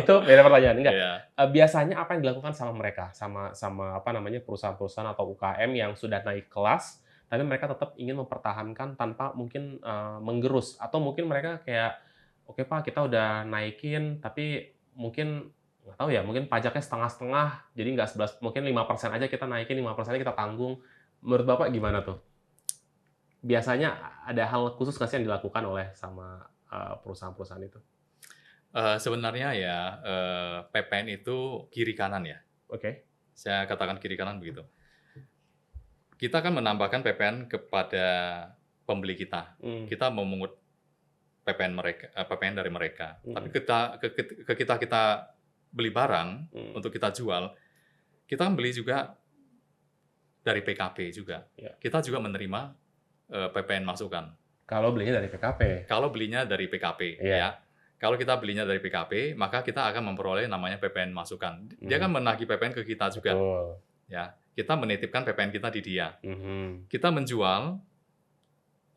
Speaker 1: Itu beda pertanyaan, enggak.
Speaker 2: Iya.
Speaker 1: Biasanya apa yang dilakukan sama mereka? Sama sama apa namanya, perusahaan-perusahaan atau UKM yang sudah naik kelas, tapi mereka tetap ingin mempertahankan tanpa mungkin, menggerus atau mungkin mereka kayak, "Oke Pak, kita udah naikin, tapi mungkin nggak tahu ya, mungkin pajaknya setengah-setengah, jadi nggak 11, mungkin 5% aja kita naikin, 5%-nya kita tanggung." Menurut Bapak gimana tuh? Biasanya ada hal khusus nggak sih yang dilakukan oleh sama, perusahaan-perusahaan itu?
Speaker 2: Sebenarnya ya, PPN itu kiri kanan ya,
Speaker 1: Oke.
Speaker 2: saya katakan kiri kanan begitu. Kita kan menambahkan PPN kepada pembeli kita.
Speaker 1: Mmm,
Speaker 2: Kita memungut PPN dari mereka. Tapi
Speaker 1: mhm,
Speaker 2: kita beli barang
Speaker 1: mmm,
Speaker 2: untuk kita jual, kita kan beli juga dari PKP juga.
Speaker 1: iya.
Speaker 2: Kita juga menerima, PPN masukan.
Speaker 1: Kalau belinya dari PKP.
Speaker 2: Kalau belinya dari PKP
Speaker 1: Iya,
Speaker 2: ya. Kalau kita belinya dari PKP, maka kita akan memperoleh namanya PPN masukan. Dia kan
Speaker 1: mhm,
Speaker 2: menagih PPN ke kita juga,
Speaker 1: betul,
Speaker 2: ya. Kita menitipkan PPN kita di dia.
Speaker 1: mhm,
Speaker 2: Kita menjual,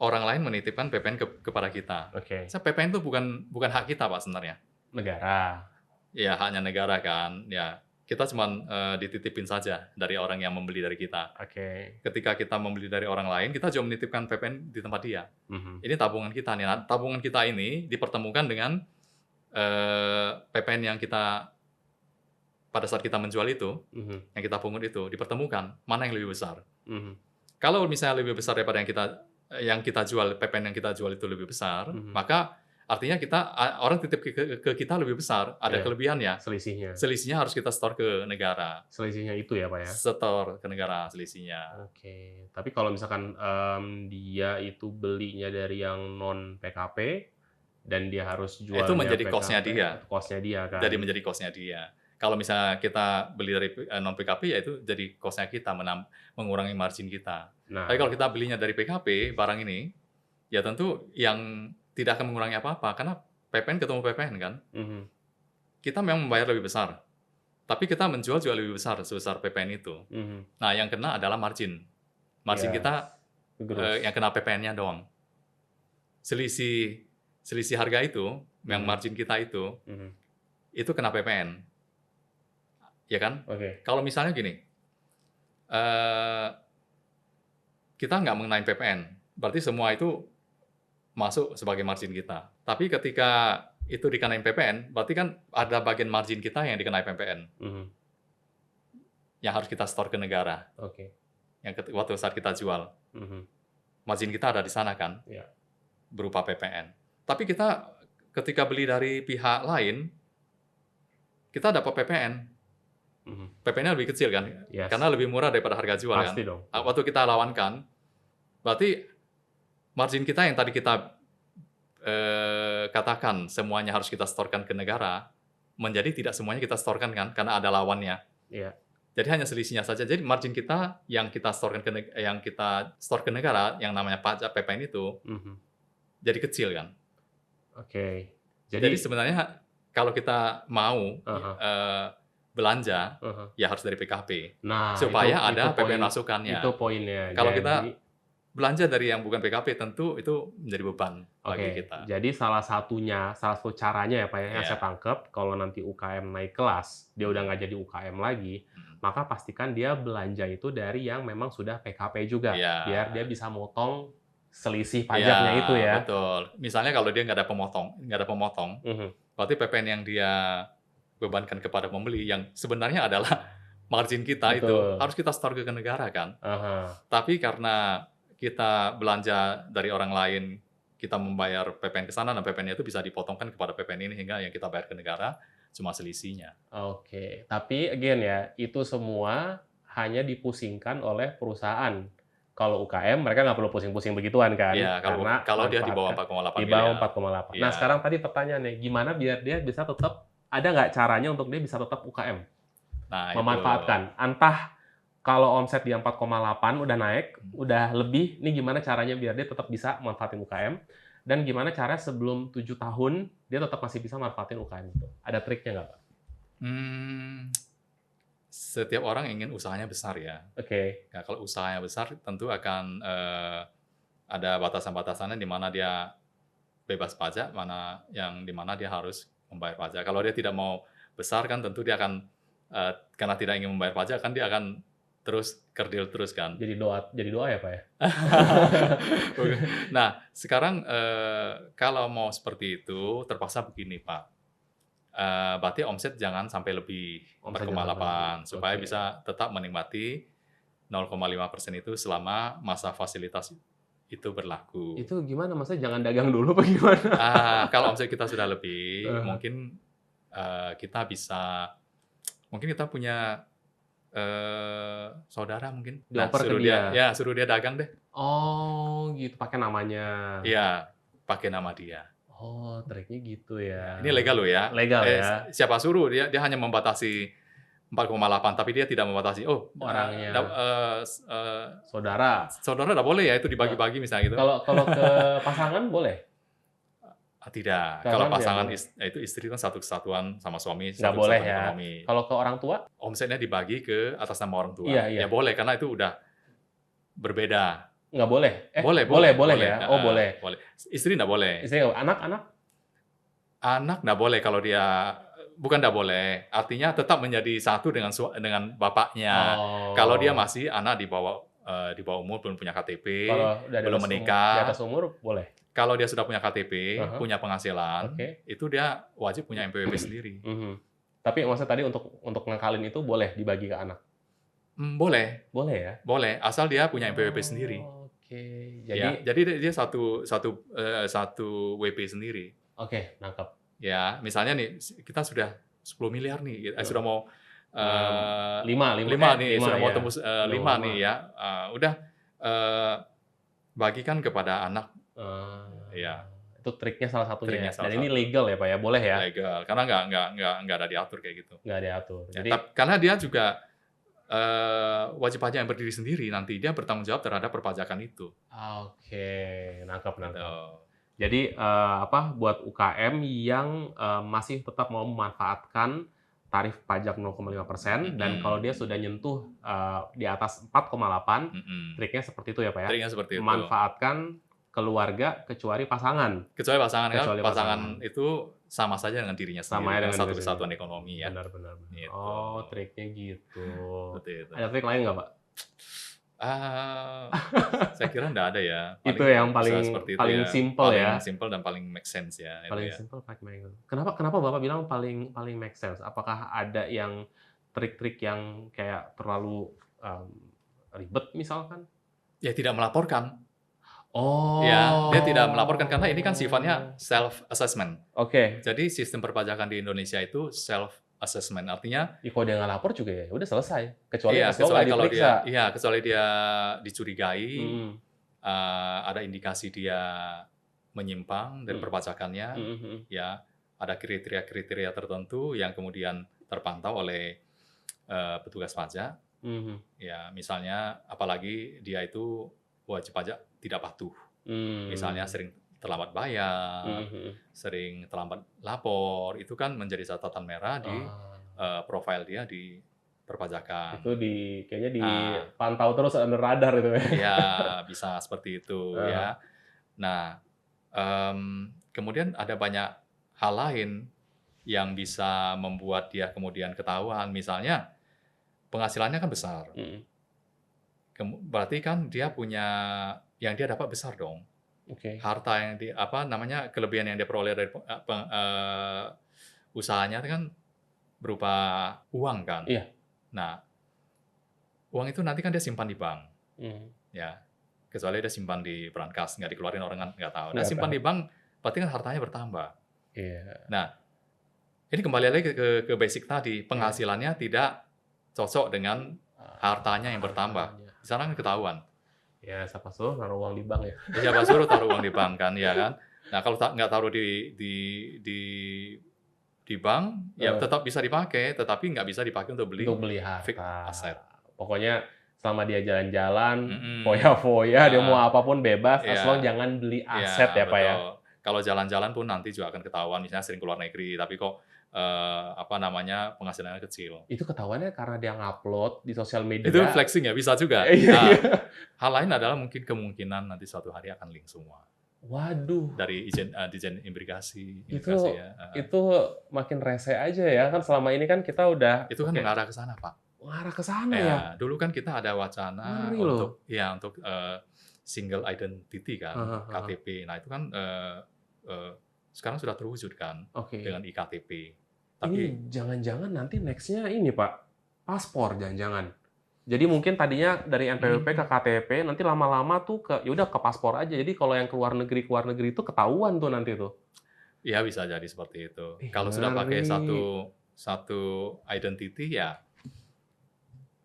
Speaker 2: orang lain menitipkan PPN kepada kita.
Speaker 1: oke.
Speaker 2: PPN itu bukan hak kita, Pak, sebenarnya.
Speaker 1: Negara,
Speaker 2: Ya, haknya negara kan, ya. Kita cuman, dititipin saja dari orang yang membeli dari kita.
Speaker 1: oke,
Speaker 2: Ketika kita membeli dari orang lain, kita juga menitipkan PPN di tempat dia.
Speaker 1: mhm,
Speaker 2: Ini tabungan kita nih. Nah, tabungan kita ini dipertemukan dengan, PPN yang kita pada saat kita menjual itu,
Speaker 1: mhm,
Speaker 2: yang kita pungut itu, dipertemukan, mana yang lebih besar.
Speaker 1: mhm,
Speaker 2: Kalau misalnya lebih besar daripada yang kita jual, PPN yang kita jual itu lebih besar,
Speaker 1: mhm,
Speaker 2: maka artinya orang titip ke kita lebih besar, ada
Speaker 1: iya,
Speaker 2: kelebihannya.
Speaker 1: selisihnya
Speaker 2: Selisihnya harus kita store ke negara.
Speaker 1: selisihnya itu ya, Pak, ya?
Speaker 2: Setor ke negara selisihnya.
Speaker 1: Oke, tapi kalau misalkan, dia itu belinya dari yang non PKP dan dia harus
Speaker 2: Itu
Speaker 1: jualnya
Speaker 2: menjadi cost-nya
Speaker 1: PKP,
Speaker 2: dia,
Speaker 1: itu cost-nya dia
Speaker 2: jadi
Speaker 1: kan?
Speaker 2: menjadi cost-nya dia. Kalau misalnya kita beli dari non PKP, ya itu jadi cost-nya kita, mengurangi margin kita. Tapi
Speaker 1: Nah,
Speaker 2: kalau kita belinya dari PKP, barang ini, ya tentu yang tidak akan mengurangi apa-apa, karena PPN ketemu PPN kan.
Speaker 1: mhm,
Speaker 2: Kita memang membayar lebih besar, tapi kita menjual juga lebih besar, sebesar PPN itu.
Speaker 1: mhm,
Speaker 2: Nah, yang kena adalah margin. Margin
Speaker 1: iya,
Speaker 2: kita,
Speaker 1: kegerus,
Speaker 2: yang kena PPN-nya doang. Selisih selisih harga itu, yang
Speaker 1: mhm,
Speaker 2: margin kita
Speaker 1: mhm,
Speaker 2: itu kena PPN, ya kan?
Speaker 1: oke,
Speaker 2: Kalau misalnya gini, eee, kita nggak mengenai PPN, berarti semua itu masuk sebagai margin kita. Tapi ketika itu dikenain PPN, berarti kan ada bagian margin kita yang dikenai PPN,
Speaker 1: mhm,
Speaker 2: yang harus kita store ke negara,
Speaker 1: oke,
Speaker 2: yang waktu saat kita jual.
Speaker 1: mhm,
Speaker 2: Margin kita ada di sana kan,
Speaker 1: iya,
Speaker 2: berupa PPN. Tapi kita ketika beli dari pihak lain, kita dapat PPN.
Speaker 1: mhm,
Speaker 2: PPN-nya lebih kecil kan, karena
Speaker 1: yes,
Speaker 2: lebih murah daripada harga jual kan.
Speaker 1: pasti dong,
Speaker 2: Waktu kita lawankan, berarti margin kita yang tadi kita, katakan semuanya harus kita storekan ke negara, menjadi tidak semuanya kita storekan kan, karena ada lawannya.
Speaker 1: iya,
Speaker 2: Jadi hanya selisihnya saja. Jadi margin kita yang kita store ke negara, yang namanya pajak PPN itu,
Speaker 1: mhm,
Speaker 2: jadi kecil kan.
Speaker 1: oke.
Speaker 2: Jadi
Speaker 1: Jadi
Speaker 2: sebenarnya kalau kita mau,
Speaker 1: ah hah,
Speaker 2: belanja,
Speaker 1: ah hah.
Speaker 2: ya harus dari PKP,
Speaker 1: Nah,
Speaker 2: supaya
Speaker 1: itu
Speaker 2: ada
Speaker 1: poin
Speaker 2: PPN masukannya.
Speaker 1: itu poinnya.
Speaker 2: Kalau
Speaker 1: Jadi
Speaker 2: kita belanja dari yang bukan PKP, tentu itu menjadi beban bagi
Speaker 1: oke,
Speaker 2: kita.
Speaker 1: jadi salah satu caranya ya, Pak, ya, yang saya
Speaker 2: Iya,
Speaker 1: tangkep, kalau nanti UKM naik kelas, dia udah
Speaker 2: mhm,
Speaker 1: nggak jadi UKM lagi,
Speaker 2: mhm.
Speaker 1: maka pastikan dia belanja itu dari yang memang sudah PKP juga,
Speaker 2: Iya,
Speaker 1: biar dia bisa motong selisih
Speaker 2: Iya,
Speaker 1: pajaknya itu ya.
Speaker 2: betul. Misalnya kalau dia nggak ada pemotong,
Speaker 1: Mhm,
Speaker 2: berarti PPN yang dia bebankan kepada pembeli yang sebenarnya adalah margin kita itu
Speaker 1: betul.
Speaker 2: harus kita setor ke negara kan.
Speaker 1: Aha.
Speaker 2: Tapi karena kita belanja dari orang lain, kita membayar PPN ke sana dan PPN-nya itu bisa dipotongkan kepada PPN ini hingga yang kita bayar ke negara cuma selisihnya.
Speaker 1: Oke, tapi again ya, itu semua hanya dipusingkan oleh perusahaan. Kalau UKM mereka nggak perlu pusing-pusing begituan kan,
Speaker 2: Iya, kalau
Speaker 1: karena
Speaker 2: kalau dia di bawah
Speaker 1: manfaatkan
Speaker 2: 4,8
Speaker 1: di bawah
Speaker 2: miliar.
Speaker 1: 4,8. Nah,
Speaker 2: Iya.
Speaker 1: sekarang tadi pertanyaannya, gimana biar dia bisa tetap ada nggak caranya untuk dia bisa tetap UKM?
Speaker 2: Nah, itu.
Speaker 1: Memanfaatkan. Entah kalau omset dia 4,8 udah naik,
Speaker 2: Hmm.
Speaker 1: udah lebih, ini gimana caranya biar dia tetap bisa manfaatin UKM? Dan gimana cara sebelum 7 tahun dia tetap masih bisa manfaatin UKM itu? Ada triknya nggak, Pak?
Speaker 2: Hmm, setiap orang ingin usahanya besar ya.
Speaker 1: Oke.
Speaker 2: Nah, kalau usahanya besar tentu akan ada batasan-batasannya di mana dia bebas pajak, di mana dia harus membayar pajak. Kalau dia tidak mau besar kan tentu dia akan karena tidak ingin membayar pajak kan dia akan terus kerdil terus kan.
Speaker 1: Jadi doa ya, Pak, ya?
Speaker 2: Oke. Nah, sekarang kalau mau seperti itu terpaksa begini Pak. Berarti omset jangan sampai lebih
Speaker 1: Omset jangan sampai lebih,
Speaker 2: 4,8 supaya
Speaker 1: oke.
Speaker 2: bisa tetap menikmati 0,5% itu selama masa fasilitas itu berlaku.
Speaker 1: Itu gimana? Maksudnya jangan dagang dulu apa gimana?
Speaker 2: Kalau omset kita sudah lebih,
Speaker 1: Heeh.
Speaker 2: mungkin kita bisa, mungkin kita punya saudara mungkin. Nah,
Speaker 1: Dioper ke dia?
Speaker 2: suruh dia dagang deh.
Speaker 1: Oh, gitu, pakai namanya.
Speaker 2: Iya, pakai nama dia.
Speaker 1: Oh, triknya gitu
Speaker 2: Ya,
Speaker 1: ya.
Speaker 2: ini legal loh ya.
Speaker 1: Legal ya?
Speaker 2: Siapa suruh dia hanya membatasi 4,8 tapi dia tidak membatasi, oh,
Speaker 1: Orangnya. Saudara.
Speaker 2: saudara nggak boleh ya itu
Speaker 1: Nah,
Speaker 2: dibagi-bagi misalnya gitu.
Speaker 1: kalau kalau ke pasangan boleh?
Speaker 2: Tidak, kalau
Speaker 1: Pasangan tidak
Speaker 2: pasangan
Speaker 1: boleh?
Speaker 2: itu istri kan satu kesatuan sama suami,
Speaker 1: Nggak
Speaker 2: satu
Speaker 1: boleh
Speaker 2: kesatuan
Speaker 1: ya?
Speaker 2: ekonomi.
Speaker 1: Kalau ke orang tua?
Speaker 2: Omsetnya dibagi ke atas nama orang tua.
Speaker 1: Iya, iya.
Speaker 2: Ya boleh karena itu udah berbeda.
Speaker 1: Nggak boleh?
Speaker 2: Boleh,
Speaker 1: Boleh ya? Oh,
Speaker 2: heeh,
Speaker 1: boleh.
Speaker 2: boleh. Istri nggak boleh.
Speaker 1: Istri nggak anak-anak?
Speaker 2: Anak nggak boleh kalau dia, bukan nggak boleh, artinya tetap menjadi satu dengan bapaknya. Kalau dia
Speaker 1: Oh.
Speaker 2: masih anak di bawah umur, belum punya KTP,
Speaker 1: Kalau udah
Speaker 2: belum
Speaker 1: di
Speaker 2: menikah,
Speaker 1: atas umur boleh?
Speaker 2: kalau dia sudah punya KTP,
Speaker 1: Heeh.
Speaker 2: punya penghasilan,
Speaker 1: Oke.
Speaker 2: itu dia wajib punya NPWP sendiri.
Speaker 1: Mhm. Tapi maksudnya tadi untuk ngakalin itu boleh dibagi ke anak?
Speaker 2: Boleh,
Speaker 1: Boleh ya?
Speaker 2: boleh, asal dia punya NPWP sendiri.
Speaker 1: Oke.
Speaker 2: Ya,
Speaker 1: Jadi
Speaker 2: jadi dia satu WP sendiri.
Speaker 1: oke, nangkep.
Speaker 2: Ya, misalnya nih kita sudah 10 miliar nih, sudah mau
Speaker 1: Lima
Speaker 2: 5 nih, sudah mau
Speaker 1: ya.
Speaker 2: tembus
Speaker 1: Udah
Speaker 2: 5
Speaker 1: mau
Speaker 2: nih ya. Udah bagikan kepada anak.
Speaker 1: Eee,
Speaker 2: Ya,
Speaker 1: itu triknya salah satunya
Speaker 2: triknya
Speaker 1: ya?
Speaker 2: salah
Speaker 1: Dan ini
Speaker 2: satu.
Speaker 1: legal ya, Pak, ya? Boleh ya?
Speaker 2: Legal, karena nggak ada diatur kayak gitu.
Speaker 1: Nggak diatur.
Speaker 2: Ya,
Speaker 1: Jadi
Speaker 2: karena dia juga wajib pajak yang berdiri sendiri, nanti dia bertanggung jawab terhadap perpajakan itu.
Speaker 1: oke, nangkep,
Speaker 2: Gitu.
Speaker 1: nangkep. Jadi, buat UKM yang, masih tetap mau memanfaatkan tarif pajak 0,5% dan kalau dia sudah nyentuh, di atas 4,8,
Speaker 2: Mhm.
Speaker 1: triknya seperti itu ya, Pak, ya?
Speaker 2: Triknya seperti itu.
Speaker 1: Memanfaatkan keluarga kecuali pasangan.
Speaker 2: Kecuali pasangan, kan
Speaker 1: Kecuali
Speaker 2: pasangan
Speaker 1: pasangan.
Speaker 2: itu sama saja dengan dirinya sendiri,
Speaker 1: Sama ya
Speaker 2: kan
Speaker 1: dengan
Speaker 2: satu
Speaker 1: diri
Speaker 2: kesatuan
Speaker 1: sendiri.
Speaker 2: ekonomi ya.
Speaker 1: Benar, benar, benar.
Speaker 2: Gitu.
Speaker 1: Oh, triknya gitu.
Speaker 2: Seperti itu.
Speaker 1: Ada trik lain nggak, Pak?
Speaker 2: Saya kira nggak ada ya.
Speaker 1: Itu yang
Speaker 2: bisa
Speaker 1: paling
Speaker 2: seperti itu
Speaker 1: paling
Speaker 2: ya.
Speaker 1: simple ya?
Speaker 2: Paling simple dan paling make sense ya. Itu
Speaker 1: Paling
Speaker 2: ya.
Speaker 1: simple paling kenapa Bapak bilang paling paling make sense? Apakah ada yang trik-trik yang kayak terlalu, ribet misalkan?
Speaker 2: Ya tidak melaporkan.
Speaker 1: Oh.
Speaker 2: Ya, dia tidak melaporkan karena ini kan sifatnya self assessment.
Speaker 1: Oke.
Speaker 2: Jadi sistem perpajakan di Indonesia itu self assessment, artinya
Speaker 1: Ya kalau dia nggak lapor juga ya udah selesai, kecuali
Speaker 2: iya,
Speaker 1: as long nggak
Speaker 2: kalau
Speaker 1: diperiksa.
Speaker 2: kecuali dia dicurigai,
Speaker 1: Mhm,
Speaker 2: ada indikasi dia menyimpang dari perpajakannya,
Speaker 1: mhm, mhm,
Speaker 2: ya ada kriteria-kriteria tertentu yang kemudian terpantau oleh petugas pajak.
Speaker 1: mhm,
Speaker 2: Ya, misalnya apalagi dia itu wajib pajak tidak patuh. Misalnya sering terlambat bayar,
Speaker 1: mhm.
Speaker 2: sering terlambat lapor, itu kan menjadi catatan merah di
Speaker 1: Ah,
Speaker 2: profil dia di perpajakan.
Speaker 1: itu kayaknya
Speaker 2: Ah.
Speaker 1: dipantau terus under radar itu ya?
Speaker 2: Ya, bisa seperti itu
Speaker 1: Heeh.
Speaker 2: ya. Nah, kemudian ada banyak hal lain yang bisa membuat dia kemudian ketahuan. Misalnya penghasilannya kan besar.
Speaker 1: Mhm,
Speaker 2: Berarti kan dia punya yang dia dapat besar dong.
Speaker 1: Oke.
Speaker 2: Harta yang kelebihan yang dia peroleh dari usahanya itu kan berupa uang kan.
Speaker 1: Iya.
Speaker 2: Nah, uang itu nanti kan dia simpan di bank,
Speaker 1: Mhm.
Speaker 2: ya. Kecuali dia simpan di brankas, nggak dikeluarin orang kan nggak tahu. Nah,
Speaker 1: Nggak
Speaker 2: simpan
Speaker 1: tahu.
Speaker 2: di bank, berarti kan hartanya bertambah.
Speaker 1: Iya.
Speaker 2: Nah, ini kembali lagi ke basic tadi,
Speaker 1: Iya.
Speaker 2: penghasilannya tidak cocok dengan hartanya yang bertambah.
Speaker 1: Hartanya.
Speaker 2: Di sana kan ketahuan.
Speaker 1: Ya, siapa suruh naruh uang di bank ya?
Speaker 2: Siapa suruh taruh uang di bank kan, ya kan? Nah, kalau nggak taruh di bank, ya tetap bisa dipakai, tetapi nggak bisa dipakai untuk beli
Speaker 1: Untuk beli
Speaker 2: fixed
Speaker 1: harta.
Speaker 2: asset.
Speaker 1: Pokoknya selama dia jalan-jalan,
Speaker 2: Mhm.
Speaker 1: foya-foya, dia mau
Speaker 2: Heeh.
Speaker 1: apapun bebas, as
Speaker 2: Iya.
Speaker 1: long jangan beli aset
Speaker 2: Iya,
Speaker 1: ya, Pak, ya?
Speaker 2: betul. Kalau jalan-jalan pun nanti juga akan ketahuan, misalnya sering keluar negeri, tapi kok, penghasilannya kecil.
Speaker 1: Itu ketahuannya karena dia ngupload di sosial
Speaker 2: Itu
Speaker 1: media.
Speaker 2: flexing ya, bisa juga.
Speaker 1: Iya,
Speaker 2: Nah,
Speaker 1: iya.
Speaker 2: hal lain adalah mungkin kemungkinan nanti suatu hari akan link semua.
Speaker 1: Waduh,
Speaker 2: Dari Dijen Imigrasi
Speaker 1: itu
Speaker 2: ya, heeh.
Speaker 1: itu makin rese aja ya, kan selama ini kan kita udah
Speaker 2: Itu kan
Speaker 1: pakai
Speaker 2: mengarah ke sana, Pak.
Speaker 1: mengarah ke sana ya?
Speaker 2: Ya, dulu kan kita ada wacana
Speaker 1: Ngeri loh.
Speaker 2: untuk single identity kan,
Speaker 1: Heeh, heeh.
Speaker 2: KTP. Nah, itu kan sekarang sudah terwujud kan
Speaker 1: Oke.
Speaker 2: dengan iKTP.
Speaker 1: Ini
Speaker 2: Tapi
Speaker 1: jangan-jangan nanti next-nya ini, Pak, paspor jangan-jangan. Jadi mungkin tadinya dari NPWP ke KTP, nanti lama-lama tuh ya udah ke paspor aja. Jadi kalau yang keluar negeri itu ketahuan tuh nanti tuh.
Speaker 2: ya bisa jadi seperti itu.
Speaker 1: Ih,
Speaker 2: Kalau sudah pakai
Speaker 1: ngeri.
Speaker 2: satu identity ya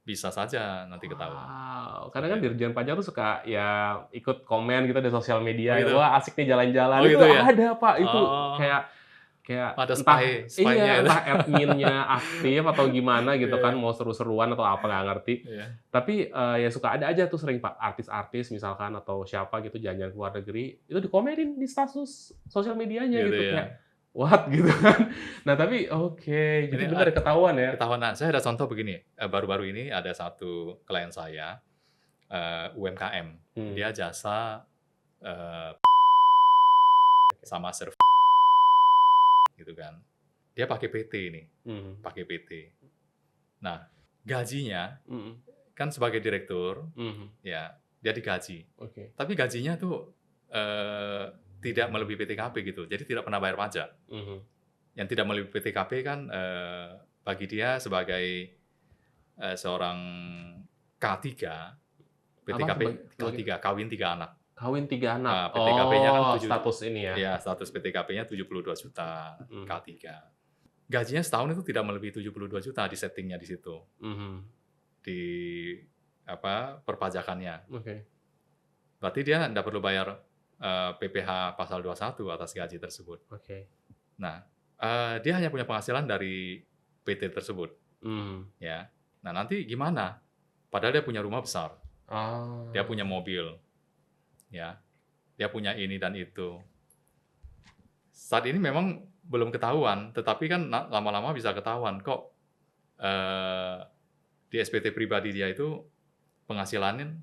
Speaker 2: bisa saja nanti ketahuan.
Speaker 1: Wow, kadang kan
Speaker 2: Seperti itu.
Speaker 1: Dirjen Pajak tuh suka ya ikut komen gitu di sosial media,
Speaker 2: Oh gitu?
Speaker 1: wah asik nih jalan-jalan.
Speaker 2: Oh
Speaker 1: Itu
Speaker 2: gitu ya?
Speaker 1: ada, Pak, itu
Speaker 2: Oh,
Speaker 1: kayak kayak
Speaker 2: ada
Speaker 1: entah
Speaker 2: spy-nya itu.
Speaker 1: entah adminnya aktif atau gimana gitu kan,
Speaker 2: Iya,
Speaker 1: mau seru-seruan atau apa nggak ngerti.
Speaker 2: iya.
Speaker 1: Tapi, ya suka ada aja tuh sering, Pak, artis-artis misalkan atau siapa gitu jalan-jalan ke luar negeri, itu dikomenin di status sosial medianya
Speaker 2: Gitu
Speaker 1: gitu,
Speaker 2: ya.
Speaker 1: kayak, "What?" gitu kan. Nah tapi oke, jadi
Speaker 2: Ini
Speaker 1: bener ketahuan ya?
Speaker 2: ketahuan. Nah, saya ada contoh begini, baru-baru ini ada satu klien saya, UMKM.
Speaker 1: Hmm,
Speaker 2: Dia jasa, eee, sama gitu kan. Dia pakai PT ini,
Speaker 1: mhm,
Speaker 2: pakai PT. Nah, gajinya
Speaker 1: mhm,
Speaker 2: kan sebagai direktur,
Speaker 1: mhm,
Speaker 2: ya dia digaji.
Speaker 1: oke,
Speaker 2: Tapi gajinya tuh, tidak melebihi PTKP gitu, jadi tidak pernah bayar pajak.
Speaker 1: mhm.
Speaker 2: Yang tidak melebihi PTKP kan, bagi dia sebagai, seorang K3,
Speaker 1: Apa
Speaker 2: PTKP
Speaker 1: sebagai
Speaker 2: K3, kawin 3 anak.
Speaker 1: kawin 3 anak?
Speaker 2: PTKP-nya kan
Speaker 1: Oh, status ini ya?
Speaker 2: ya status PTKP-nya 72 juta,
Speaker 1: Mhm,
Speaker 2: K3. Gajinya setahun itu tidak melebihi 72 juta di setting-nya di situ,
Speaker 1: mhm,
Speaker 2: di perpajakannya.
Speaker 1: oke,
Speaker 2: Berarti dia nggak perlu bayar, PPh pasal 21 atas gaji tersebut.
Speaker 1: oke,
Speaker 2: Nah, dia hanya punya penghasilan dari PT tersebut,
Speaker 1: mhm.
Speaker 2: ya. Nah, nanti gimana? Padahal dia punya rumah besar,
Speaker 1: Oh,
Speaker 2: dia punya mobil, ya, dia punya ini dan itu. Saat ini memang belum ketahuan, tetapi kan lama-lama bisa ketahuan kok, di SPT pribadi dia itu penghasilannya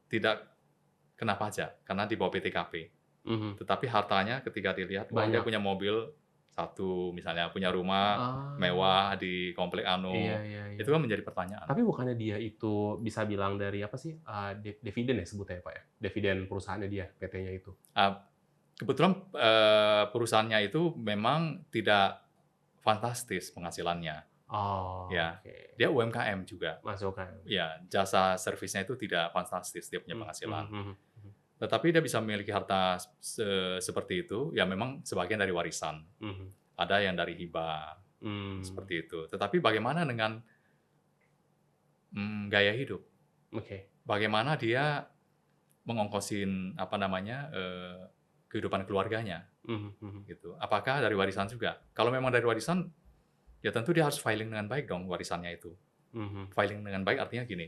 Speaker 2: tidak kena pajak karena di bawah PTKP.
Speaker 1: mhm,
Speaker 2: Tetapi hartanya ketika dilihat, wah dia
Speaker 1: banyak.
Speaker 2: punya mobil satu, misalnya punya rumah
Speaker 1: Ah,
Speaker 2: mewah di komplek
Speaker 1: iya,
Speaker 2: anu,
Speaker 1: iya, iya.
Speaker 2: itu kan menjadi pertanyaan.
Speaker 1: Tapi bukannya dia itu bisa bilang dari apa sih, dividen ya sebutnya ya, Pak, ya? Dividen perusahaannya dia, PT-nya itu?
Speaker 2: Kebetulan, perusahaannya itu memang tidak fantastis penghasilannya,
Speaker 1: Oh,
Speaker 2: ya.
Speaker 1: oke.
Speaker 2: Dia UMKM juga,
Speaker 1: Masuk kan?
Speaker 2: ya, jasa servisnya itu tidak fantastis dia punya
Speaker 1: Mmm,
Speaker 2: penghasilan.
Speaker 1: mhm, mhm, mhm,
Speaker 2: Tetapi dia bisa memiliki harta seperti itu, ya memang sebagian dari warisan,
Speaker 1: mhm,
Speaker 2: ada yang dari hibah,
Speaker 1: mmm,
Speaker 2: seperti itu. Tetapi bagaimana dengan, gaya hidup?
Speaker 1: oke,
Speaker 2: Bagaimana dia mengongkosin, kehidupan keluarganya,
Speaker 1: mhm, mhm,
Speaker 2: gitu. Apakah dari warisan juga? Kalau memang dari warisan, ya tentu dia harus filing dengan baik dong warisannya itu.
Speaker 1: mhm,
Speaker 2: Filing dengan baik artinya gini,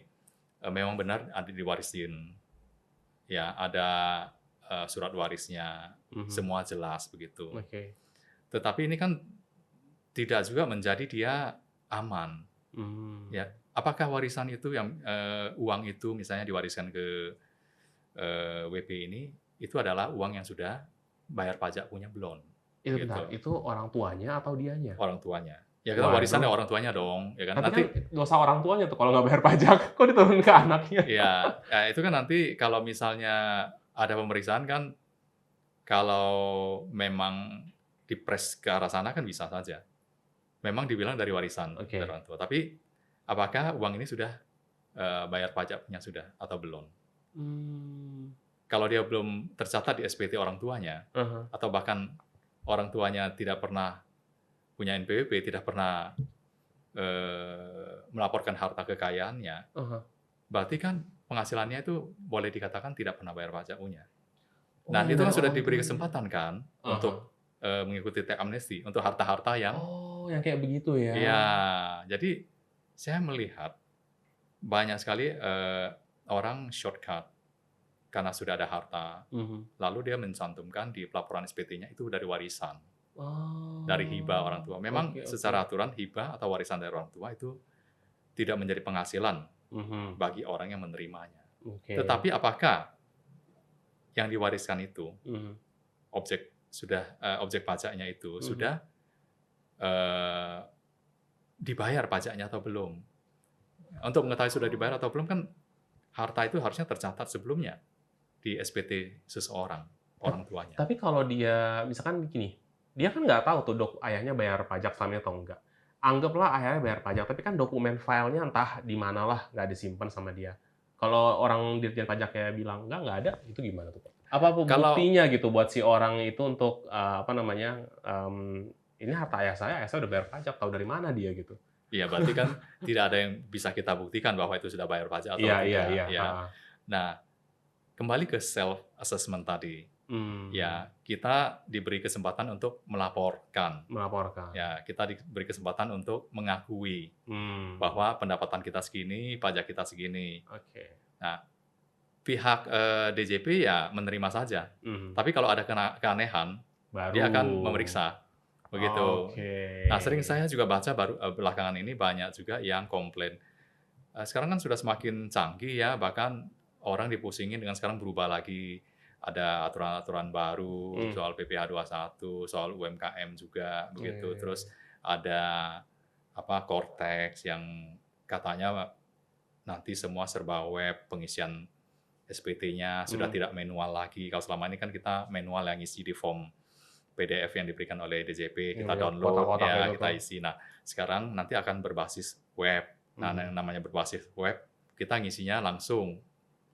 Speaker 2: memang benar ada diwarisin, ya ada, surat warisnya,
Speaker 1: mhm,
Speaker 2: semua jelas begitu.
Speaker 1: oke,
Speaker 2: Tetapi ini kan tidak juga menjadi dia aman,
Speaker 1: mmm,
Speaker 2: ya. Apakah warisan itu yang, uang itu misalnya diwariskan ke, WP ini, itu adalah uang yang sudah bayar pajak punya belum,
Speaker 1: itu bentar,
Speaker 2: gitu,
Speaker 1: itu orang tuanya atau dianya?
Speaker 2: orang tuanya. Ya kita warisannya
Speaker 1: Waduh.
Speaker 2: orang tuanya dong, ya kan.
Speaker 1: Tapi kan
Speaker 2: Nanti
Speaker 1: dosa orang tuanya tuh kalau nggak bayar pajak, kok diturun ke anaknya?
Speaker 2: ya, ya itu kan nanti kalau misalnya ada pemeriksaan kan, kalau memang dipres ke arah sana kan bisa saja. Memang dibilang dari warisan dari
Speaker 1: Oke.
Speaker 2: orang tua, tapi apakah uang ini sudah bayar pajaknya sudah atau belum?
Speaker 1: Mmm.
Speaker 2: Kalau dia belum tercatat di SPT orang tuanya,
Speaker 1: Ah hah.
Speaker 2: atau bahkan orang tuanya tidak pernah punya NPWP, tidak pernah melaporkan harta kekayaannya,
Speaker 1: Ah hah.
Speaker 2: berarti kan penghasilannya itu boleh dikatakan tidak pernah bayar pajak punya.
Speaker 1: Oh,
Speaker 2: Dan
Speaker 1: yang
Speaker 2: itu
Speaker 1: dari
Speaker 2: kan sudah
Speaker 1: orang
Speaker 2: diberi
Speaker 1: tuanya.
Speaker 2: kesempatan kan
Speaker 1: Ah hah.
Speaker 2: untuk mengikuti teks amnesti untuk harta-harta yang
Speaker 1: Oh, yang kayak begitu ya?
Speaker 2: ya, jadi saya melihat banyak sekali orang shortcut karena sudah ada harta,
Speaker 1: Mhm.
Speaker 2: lalu dia mencantumkan di pelaporan SPT-nya itu dari warisan, dari hibah orang
Speaker 1: Oh,
Speaker 2: tua.
Speaker 1: oke
Speaker 2: Memang
Speaker 1: oke.
Speaker 2: secara aturan hibah atau warisan dari orang tua itu tidak menjadi penghasilan
Speaker 1: Mhm.
Speaker 2: bagi orang yang menerimanya.
Speaker 1: Oke.
Speaker 2: Tetapi apakah yang diwariskan itu,
Speaker 1: Mhm.
Speaker 2: objek pajaknya itu
Speaker 1: Mhm.
Speaker 2: sudah eee, dibayar pajaknya atau belum? Untuk mengetahui sudah dibayar atau belum kan harta itu harusnya tercatat sebelumnya di SPT seseorang,
Speaker 1: Tap
Speaker 2: orang tuanya.
Speaker 1: tapi kalau dia misalkan gini, dia kan nggak tahu tuh ayahnya bayar pajak selama ini atau enggak. Anggaplah ayahnya bayar pajak, tapi kan dokumen filenya entah di manalah nggak disimpan sama dia. Kalau orang Dirjen Pajaknya bilang, nggak ada," itu gimana tuh, Pak? Apa
Speaker 2: Kalau
Speaker 1: buktinya gitu buat si orang itu untuk, apa namanya, "Ini harta ayah saya udah bayar pajak," tahu dari mana dia gitu?
Speaker 2: ya berarti kan tidak ada yang bisa kita buktikan bahwa itu sudah bayar pajak atau
Speaker 1: Iya iya
Speaker 2: tidak,
Speaker 1: iya,
Speaker 2: ya.
Speaker 1: heeh.
Speaker 2: Nah, kembali ke self assessment tadi,
Speaker 1: Mmm,
Speaker 2: ya kita diberi kesempatan untuk melaporkan,
Speaker 1: melaporkan.
Speaker 2: ya kita diberi kesempatan untuk mengakui
Speaker 1: Mmm,
Speaker 2: bahwa pendapatan kita segini, pajak kita segini.
Speaker 1: oke.
Speaker 2: Nah, pihak, DJP ya menerima saja,
Speaker 1: Mhm,
Speaker 2: tapi kalau ada keanehan, dia
Speaker 1: baru.
Speaker 2: akan memeriksa, begitu.
Speaker 1: Oke.
Speaker 2: Nah, sering saya juga baca belakangan ini banyak juga yang komplain. Sekarang kan sudah semakin canggih ya, bahkan orang dipusingin dengan sekarang berubah lagi. Ada aturan-aturan baru
Speaker 1: Mmm,
Speaker 2: soal PPh 21, soal UMKM juga begitu.
Speaker 1: oke.
Speaker 2: Terus ada apa, Cortex yang katanya nanti semua serba web, pengisian SPT-nya sudah
Speaker 1: Mhm,
Speaker 2: tidak manual lagi. Kalau selama ini kan kita manual yang isi di form PDF yang diberikan oleh DJP,
Speaker 1: yang
Speaker 2: kita
Speaker 1: banyak
Speaker 2: download,
Speaker 1: kotak-kotak
Speaker 2: ya
Speaker 1: itu
Speaker 2: kita
Speaker 1: tuh.
Speaker 2: isi. Nah, sekarang nanti akan berbasis web. Nah,
Speaker 1: Mhm,
Speaker 2: yang namanya berbasis web, kita ngisinya langsung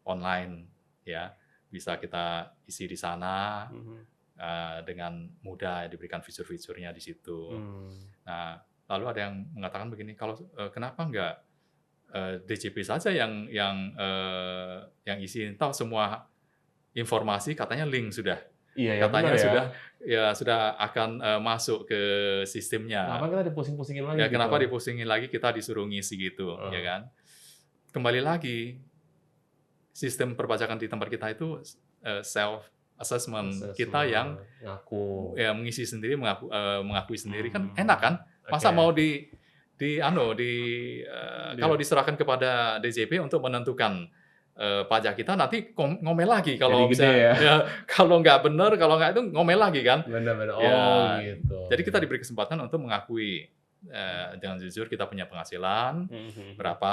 Speaker 2: online, ya. Bisa kita isi di sana
Speaker 1: mhm,
Speaker 2: dengan mudah, diberikan fitur-fiturnya di situ.
Speaker 1: mmm.
Speaker 2: Nah, lalu ada yang mengatakan begini, kalau kenapa nggak DJP saja yang isi, toh semua informasi katanya link sudah.
Speaker 1: Iya ya, bener
Speaker 2: Katanya
Speaker 1: ya.
Speaker 2: sudah akan, masuk ke sistemnya.
Speaker 1: Ngapain kita dipusing-pusingin lagi
Speaker 2: Ya
Speaker 1: gitu.
Speaker 2: kenapa dipusingin lagi, kita disuruh ngisi gitu, ya
Speaker 1: Heeh,
Speaker 2: kan. Kembali lagi, sistem perpajakan di tempat kita itu, self assessment. Kita yang
Speaker 1: assessment, ngaku.
Speaker 2: ya mengisi sendiri, mengakui sendiri, kan enak
Speaker 1: Mmm,
Speaker 2: kan? Masa
Speaker 1: oke.
Speaker 2: mau kalau
Speaker 1: Dia
Speaker 2: diserahkan kepada DJP untuk menentukan, pajak kita, nanti ngomel lagi
Speaker 1: jadi
Speaker 2: kalau
Speaker 1: gede
Speaker 2: misalnya
Speaker 1: ya.
Speaker 2: ya kalau nggak bener, kalau nggak itu ngomel lagi kan.
Speaker 1: Bener bener, oh
Speaker 2: Ya,
Speaker 1: gitu.
Speaker 2: jadi kita diberi kesempatan untuk mengakui, dengan jujur kita punya penghasilan,
Speaker 1: Mhm mhm mhm.
Speaker 2: berapa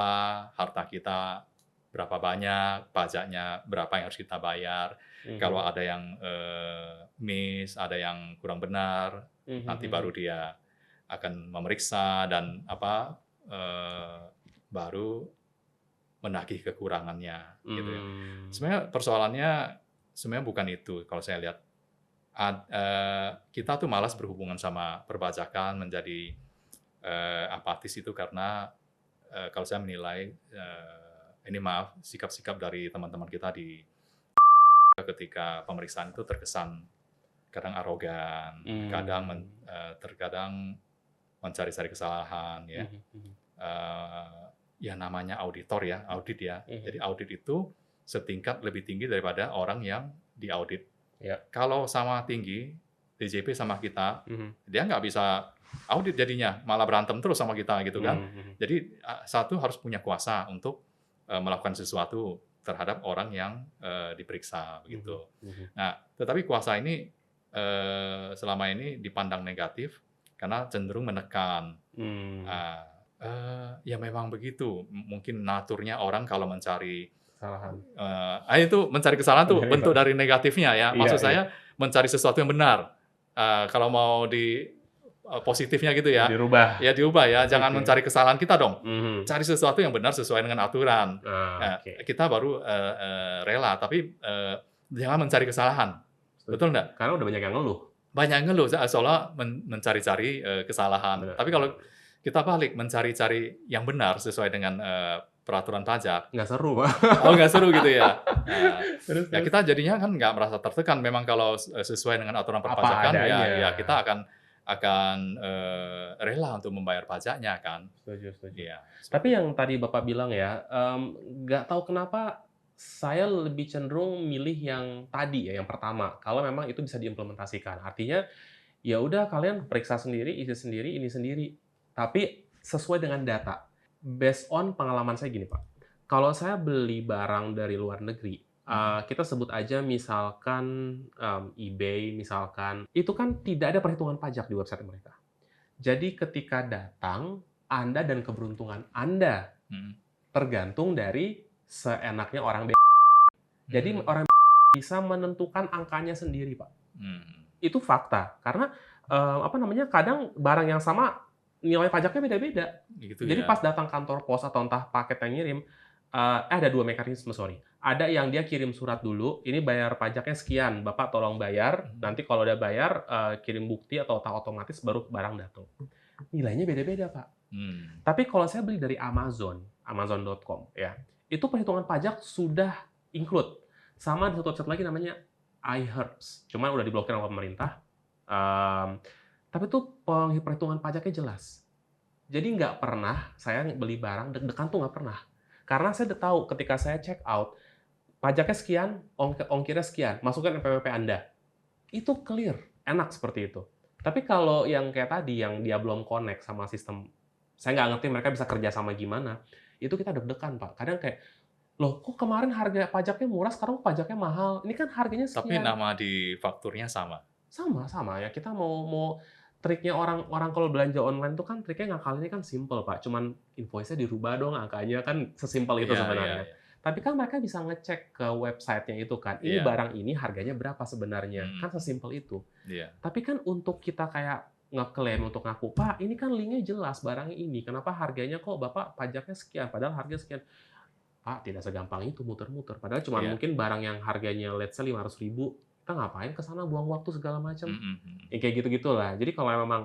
Speaker 2: harta kita, berapa banyak, pajaknya berapa yang harus kita bayar. Kalau
Speaker 1: Mhm.
Speaker 2: ada yang, miss, ada yang kurang benar,
Speaker 1: Mhm
Speaker 2: nanti
Speaker 1: mhm.
Speaker 2: baru dia akan memeriksa dan apa, eee, baru menagih kekurangannya, gitu ya.
Speaker 1: Mmm,
Speaker 2: Sebenarnya persoalannya sebenarnya bukan itu kalau saya lihat. Kita tuh malas berhubungan sama perpajakan, menjadi, apatis itu karena, kalau saya menilai, ini maaf, sikap-sikap dari teman-teman kita ketika pemeriksaan itu terkesan kadang arogan, kadang
Speaker 1: mmm.
Speaker 2: terkadang mencari-cari kesalahan ya.
Speaker 1: Mhm mhm.
Speaker 2: Eee, ya namanya auditor ya, audit ya.
Speaker 1: Mhm.
Speaker 2: Jadi audit itu setingkat lebih tinggi daripada orang yang diaudit.
Speaker 1: Iya.
Speaker 2: Kalau sama tinggi, DJP sama kita,
Speaker 1: Mhm.
Speaker 2: dia nggak bisa audit jadinya, malah berantem terus sama kita gitu kan.
Speaker 1: Mmm, mhm.
Speaker 2: Jadi, satu harus punya kuasa untuk, melakukan sesuatu terhadap orang yang, diperiksa
Speaker 1: Mhm
Speaker 2: begitu.
Speaker 1: mhm.
Speaker 2: Nah, tetapi kuasa ini, selama ini dipandang negatif karena cenderung menekan.
Speaker 1: Hmm,
Speaker 2: Ah, ya memang begitu. Mungkin naturnya orang kalau mencari,
Speaker 1: kesalahan.
Speaker 2: itu mencari kesalahan tuh
Speaker 1: Mencari
Speaker 2: bentuk
Speaker 1: kesalahan.
Speaker 2: dari negatifnya ya.
Speaker 1: Iya,
Speaker 2: Maksud
Speaker 1: iya.
Speaker 2: saya mencari sesuatu yang benar. Kalau mau di positifnya gitu ya,
Speaker 1: Dirubah.
Speaker 2: ya diubah ya. Jangan
Speaker 1: Oke.
Speaker 2: mencari kesalahan kita dong.
Speaker 1: Mhm.
Speaker 2: Cari sesuatu yang benar sesuai dengan aturan.
Speaker 1: Nah,
Speaker 2: Nah,
Speaker 1: oke.
Speaker 2: kita baru rela, tapi jangan mencari kesalahan.
Speaker 1: Setuju.
Speaker 2: Betul nggak?
Speaker 1: Karena udah banyak yang ngeluh.
Speaker 2: Banyak yang ngeluh seolah mencari-cari kesalahan.
Speaker 1: Bener,
Speaker 2: Tapi kalau kita balik mencari-cari yang benar sesuai dengan peraturan pajak,
Speaker 1: nggak seru, Pak.
Speaker 2: oh nggak seru gitu ya. Nah,
Speaker 1: Terus,
Speaker 2: ya
Speaker 1: terus.
Speaker 2: kita jadinya kan nggak merasa tertekan. Memang kalau sesuai dengan aturan
Speaker 1: Apa
Speaker 2: perpajakan
Speaker 1: adanya.
Speaker 2: ya kita akan rela untuk membayar pajaknya kan.
Speaker 1: Setuju, setuju.
Speaker 2: Iya.
Speaker 1: Tapi yang tadi Bapak bilang ya, nggak tahu kenapa saya lebih cenderung milih yang tadi ya, yang pertama, kalau memang itu bisa diimplementasikan. Artinya, ya udah kalian periksa sendiri, isi sendiri, ini sendiri. Tapi sesuai dengan data. Based on pengalaman saya gini, Pak. Kalau saya beli barang dari luar negeri, kita sebut aja misalkan eBay, misalkan, itu kan tidak ada perhitungan pajak di website mereka. Jadi ketika datang, Anda dan keberuntungan Anda
Speaker 2: Hmm.
Speaker 1: tergantung dari seenaknya orang Jadi
Speaker 2: Hmm.
Speaker 1: orang bisa menentukan angkanya sendiri, Pak.
Speaker 2: Hmm.
Speaker 1: Itu fakta. Karena kadang barang yang sama nilai pajaknya beda-beda.
Speaker 2: Gitu
Speaker 1: Jadi
Speaker 2: ya.
Speaker 1: pas datang kantor pos atau entah paket yang ngirim, ada 2 mekanisme, sorry. Ada yang dia kirim surat dulu, ini bayar pajaknya sekian, Bapak tolong bayar. Nanti kalau udah bayar, kirim bukti atau otomatis baru barang datang. Nilainya beda-beda, Pak.
Speaker 2: Hmm.
Speaker 1: Tapi kalau saya beli dari Amazon.com ya, itu perhitungan pajak sudah include. Sama di satu website lagi namanya iHerbs. Cuman udah diblokir oleh pemerintah. Tapi itu perhitungan pajaknya jelas. Jadi nggak pernah saya beli barang deg-degan tuh nggak pernah. Karena saya udah tahu ketika saya check out, pajaknya sekian, ongkirnya sekian, masukkan NPWP Anda. Itu clear, enak seperti itu. Tapi kalau yang kayak tadi, yang dia belum connect sama sistem, saya nggak ngerti mereka bisa kerja sama gimana, itu kita deg-degan, Pak. Kadang kayak, loh kok kemarin harga pajaknya murah, sekarang pajaknya mahal. Ini kan harganya
Speaker 2: Tapi
Speaker 1: sekian.
Speaker 2: nama di fakturnya sama.
Speaker 1: Sama ya. Kita mau triknya orang kalau belanja online tuh kan triknya ngakalinnya kan simple, Pak. Cuman invoice-nya dirubah dong angkanya, kan sesimpel itu
Speaker 2: Iya,
Speaker 1: sebenarnya.
Speaker 2: iya,
Speaker 1: Tapi kan mereka bisa ngecek ke website-nya itu kan, ini
Speaker 2: Iya.
Speaker 1: barang ini harganya berapa sebenarnya. Kan sesimpel itu.
Speaker 2: Iya.
Speaker 1: Tapi kan untuk kita kayak ngeklaim untuk ngaku, Pak, ini kan linknya jelas barangnya ini. Kenapa harganya kok Bapak pajaknya sekian, padahal harga sekian. Pak, tidak segampang itu muter-muter. Padahal cuma
Speaker 2: Iya.
Speaker 1: mungkin barang yang harganya let's say 500.000, kita ngapain ke sana buang waktu segala macam.
Speaker 2: Mhm.
Speaker 1: Ya kayak gitu-gitulah. Jadi kalau memang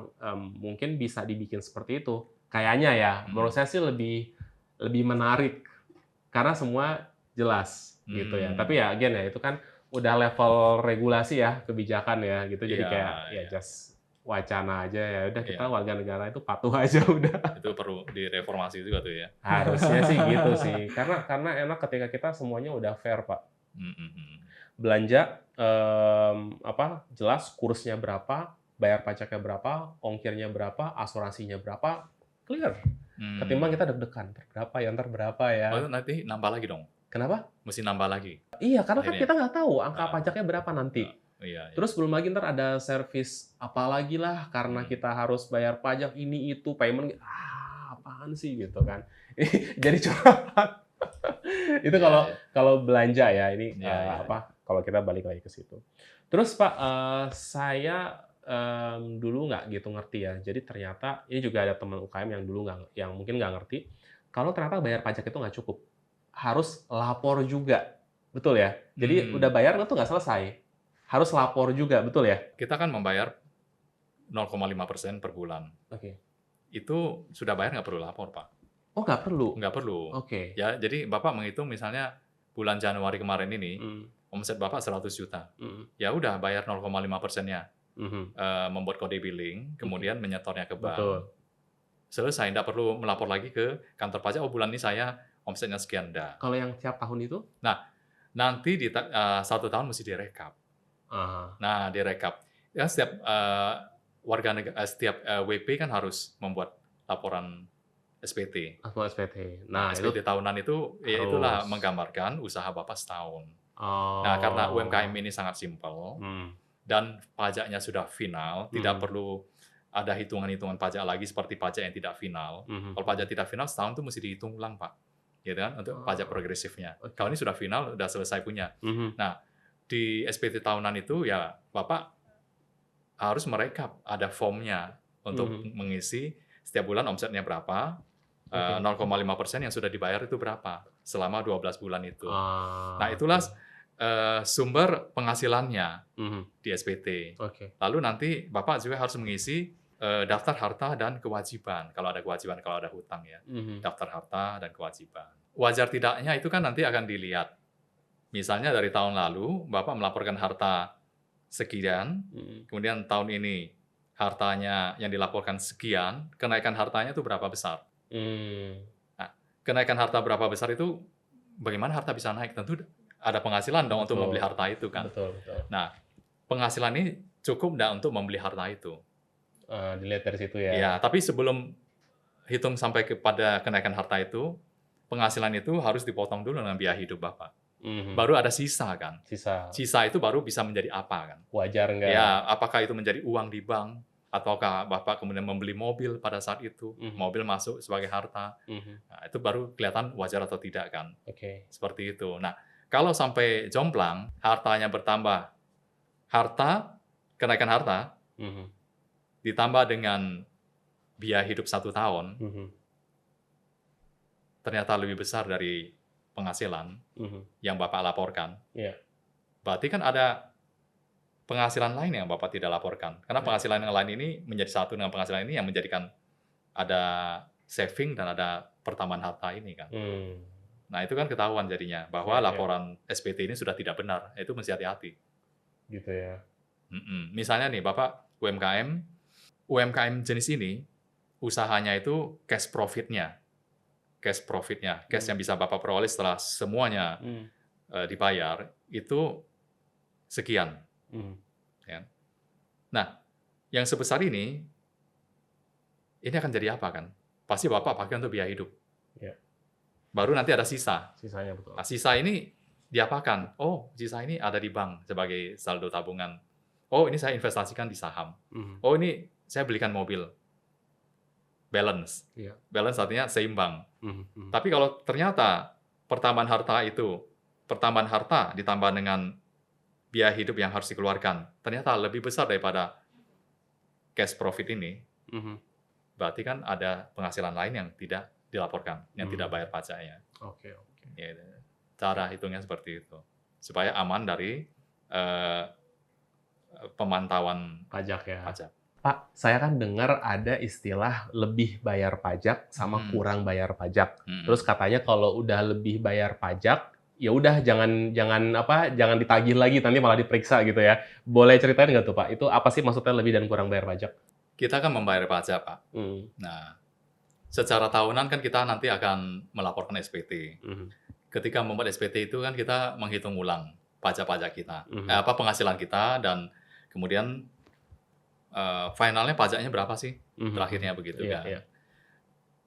Speaker 1: mungkin bisa dibikin seperti itu, kayaknya ya, menurut saya sih lebih menarik karena semua jelas gitu ya. Tapi ya again ya, itu kan udah level regulasi ya, kebijakan ya gitu. Jadi
Speaker 2: Iya,
Speaker 1: kayak ya
Speaker 2: iya.
Speaker 1: just wacana aja ya. Udah kita
Speaker 2: Iya.
Speaker 1: warga negara itu patuh aja udah.
Speaker 2: Itu perlu direformasi juga tuh ya.
Speaker 1: Harusnya sih gitu sih. Karena enak ketika kita semuanya udah fair, Pak.
Speaker 2: Mhm.
Speaker 1: Belanja jelas kursnya berapa, bayar pajaknya berapa, ongkirnya berapa, asuransinya berapa, clear. Ketimbang kita deg-degan, ntar berapa ya.
Speaker 2: Oh, nanti nambah lagi dong?
Speaker 1: Kenapa?
Speaker 2: Mesti nambah lagi?
Speaker 1: Iya, karena kan
Speaker 2: Akhirnya?
Speaker 1: kita nggak tahu angka pajaknya berapa nanti.
Speaker 2: Iya.
Speaker 1: Terus belum lagi ntar ada servis apalagi lah, karena kita harus bayar pajak ini itu, payment, apaan sih gitu kan. Jadi curhat. Itu kalau belanja ya, ini
Speaker 2: Iya.
Speaker 1: kalau kita balik lagi ke situ. Terus Pak, saya dulu nggak gitu ngerti ya. Jadi ternyata ini juga ada teman UKM yang dulu yang mungkin nggak ngerti. Kalau ternyata bayar pajak itu nggak cukup, harus lapor juga, betul ya? Jadi udah bayar itu nggak selesai, harus lapor juga, betul ya?
Speaker 2: Kita kan membayar 0,5% per bulan.
Speaker 1: Oke.
Speaker 2: Itu sudah bayar nggak perlu lapor, Pak.
Speaker 1: Oh nggak perlu?
Speaker 2: Nggak perlu.
Speaker 1: Oke.
Speaker 2: Ya, jadi Bapak menghitung misalnya bulan Januari kemarin ini, omset Bapak 100 juta. Ya udah bayar 0,5%-nya. Membuat kode billing, kemudian menyetornya ke bank.
Speaker 1: Betul.
Speaker 2: Selesai, nggak perlu melapor lagi ke kantor pajak, oh bulan ini saya omsetnya sekian, enggak.
Speaker 1: Kalau yang tiap tahun itu?
Speaker 2: Nah, nanti di 1 tahun mesti direkap. Nah, direkap. Ya, setiap setiap WP kan harus membuat laporan SPT.
Speaker 1: Atau SPT.
Speaker 2: Nah, SPT tahunan itu, ya itulah menggambarkan usaha Bapak setahun. Nah, karena UMKM ini sangat simpel, dan pajaknya sudah final, tidak perlu ada hitungan-hitungan pajak lagi seperti pajak yang tidak final. Kalau pajak tidak final setahun tuh mesti dihitung ulang, Pak. Gitu kan, untuk pajak progresifnya.
Speaker 1: Oke.
Speaker 2: Kalau ini sudah final, udah selesai punya.
Speaker 1: Mhm.
Speaker 2: Nah, di SPT tahunan itu ya Bapak harus merekap, ada formnya untuk mengisi setiap bulan omsetnya berapa,
Speaker 1: Oke.
Speaker 2: 0,5% yang sudah dibayar itu berapa selama 12 bulan itu.
Speaker 1: Ah,
Speaker 2: Nah, itulah
Speaker 1: oke.
Speaker 2: sumber penghasilannya
Speaker 1: Mhm.
Speaker 2: di SPT.
Speaker 1: Oke.
Speaker 2: Lalu nanti Bapak juga harus mengisi daftar harta dan kewajiban. Kalau ada kewajiban, kalau ada hutang ya.
Speaker 1: Mhm.
Speaker 2: Daftar harta dan kewajiban. Wajar tidaknya itu kan nanti akan dilihat. Misalnya dari tahun lalu Bapak melaporkan harta sekian, kemudian tahun ini hartanya yang dilaporkan sekian, kenaikan hartanya itu berapa besar? Nah, kenaikan harta berapa besar itu bagaimana harta bisa naik? Tentu ada penghasilan dong untuk membeli harta itu kan.
Speaker 1: Betul, betul.
Speaker 2: Nah, penghasilan ini cukup nggak untuk membeli harta itu?
Speaker 1: Dilihat dari situ ya.
Speaker 2: Ya, tapi sebelum hitung sampai kepada kenaikan harta itu, penghasilan itu harus dipotong dulu dengan biaya hidup Bapak. Baru ada sisa kan.
Speaker 1: Sisa.
Speaker 2: Sisa itu baru bisa menjadi apa kan?
Speaker 1: Wajar nggak?
Speaker 2: Ya, apakah itu menjadi uang di bank, ataukah Bapak kemudian membeli mobil pada saat itu, mobil masuk sebagai harta. Nah, itu baru kelihatan wajar atau tidak kan.
Speaker 1: Oke.
Speaker 2: Seperti itu. Nah, kalau sampai jomplang, hartanya bertambah, kenaikan harta, ditambah dengan biaya hidup 1 tahun, ternyata lebih besar dari penghasilan yang Bapak laporkan.
Speaker 1: Iya.
Speaker 2: Berarti kan ada penghasilan lain yang Bapak tidak laporkan. Karena penghasilan yang lain ini menjadi satu dengan penghasilan ini yang menjadikan ada saving dan ada pertambahan harta ini kan. Nah, itu kan ketahuan jadinya bahwa laporan SPT ini sudah tidak benar. Itu mesti hati-hati.
Speaker 1: Gitu ya.
Speaker 2: Misalnya nih, Bapak UMKM jenis ini, usahanya itu cash profit-nya. Cash yang bisa Bapak peroleh setelah semuanya dibayar, itu sekian. Ya. Nah, yang sebesar ini akan jadi apa kan? Pasti Bapak pakai untuk biaya hidup.
Speaker 1: Ya.
Speaker 2: Baru nanti ada sisa.
Speaker 1: Sisanya betul.
Speaker 2: Nah, sisa ini diapakan? Oh, sisa ini ada di bank sebagai saldo tabungan. Oh, ini saya investasikan di saham. Oh, ini saya belikan mobil. Balance.
Speaker 1: Iya.
Speaker 2: Balance artinya seimbang. Tapi kalau ternyata pertambahan harta ditambah dengan biaya hidup yang harus dikeluarkan, ternyata lebih besar daripada cash profit ini, berarti kan ada penghasilan lain yang tidak dilaporkan, yang tidak bayar pajaknya.
Speaker 1: Oke.
Speaker 2: Ya, cara hitungnya seperti itu. Supaya aman dari pemantauan
Speaker 1: Pajak ya.
Speaker 2: pajak.
Speaker 1: Pak, saya kan dengar ada istilah lebih bayar pajak sama kurang bayar pajak. Terus katanya kalau udah lebih bayar pajak, ya udah jangan ditagih lagi, nanti malah diperiksa gitu ya. Boleh ceritain nggak tuh Pak? Itu apa sih maksudnya lebih dan kurang bayar pajak?
Speaker 2: Kita kan membayar pajak, Pak. Nah, secara tahunan kan kita nanti akan melaporkan SPT. Ketika membuat SPT itu kan kita menghitung ulang pajak-pajak kita, penghasilan kita, dan kemudian finalnya pajaknya berapa sih? Terakhirnya begitu kan. Iya.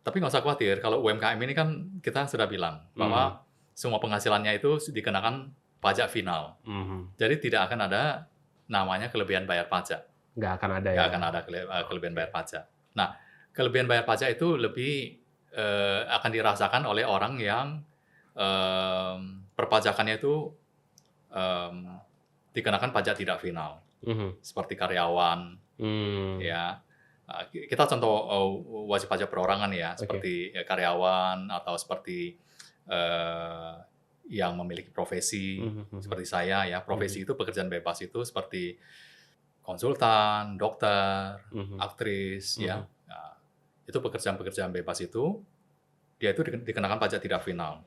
Speaker 2: Tapi nggak usah khawatir, kalau UMKM ini kan kita sudah bilang bahwa semua penghasilannya itu dikenakan pajak final. Jadi tidak akan ada namanya kelebihan bayar pajak.
Speaker 1: Nggak akan ada ya?
Speaker 2: Nggak akan ada kelebihan bayar pajak. Nah, kelebihan bayar pajak itu lebih akan dirasakan oleh orang yang perpajakannya itu dikenakan pajak tidak final. Seperti karyawan, ya. Kita contoh wajib pajak perorangan ya, seperti karyawan atau seperti yang memiliki profesi seperti saya ya. Profesi itu pekerjaan bebas itu seperti konsultan, dokter, aktris ya. Nah, itu pekerjaan-pekerjaan bebas itu dia itu dikenakan pajak tidak final.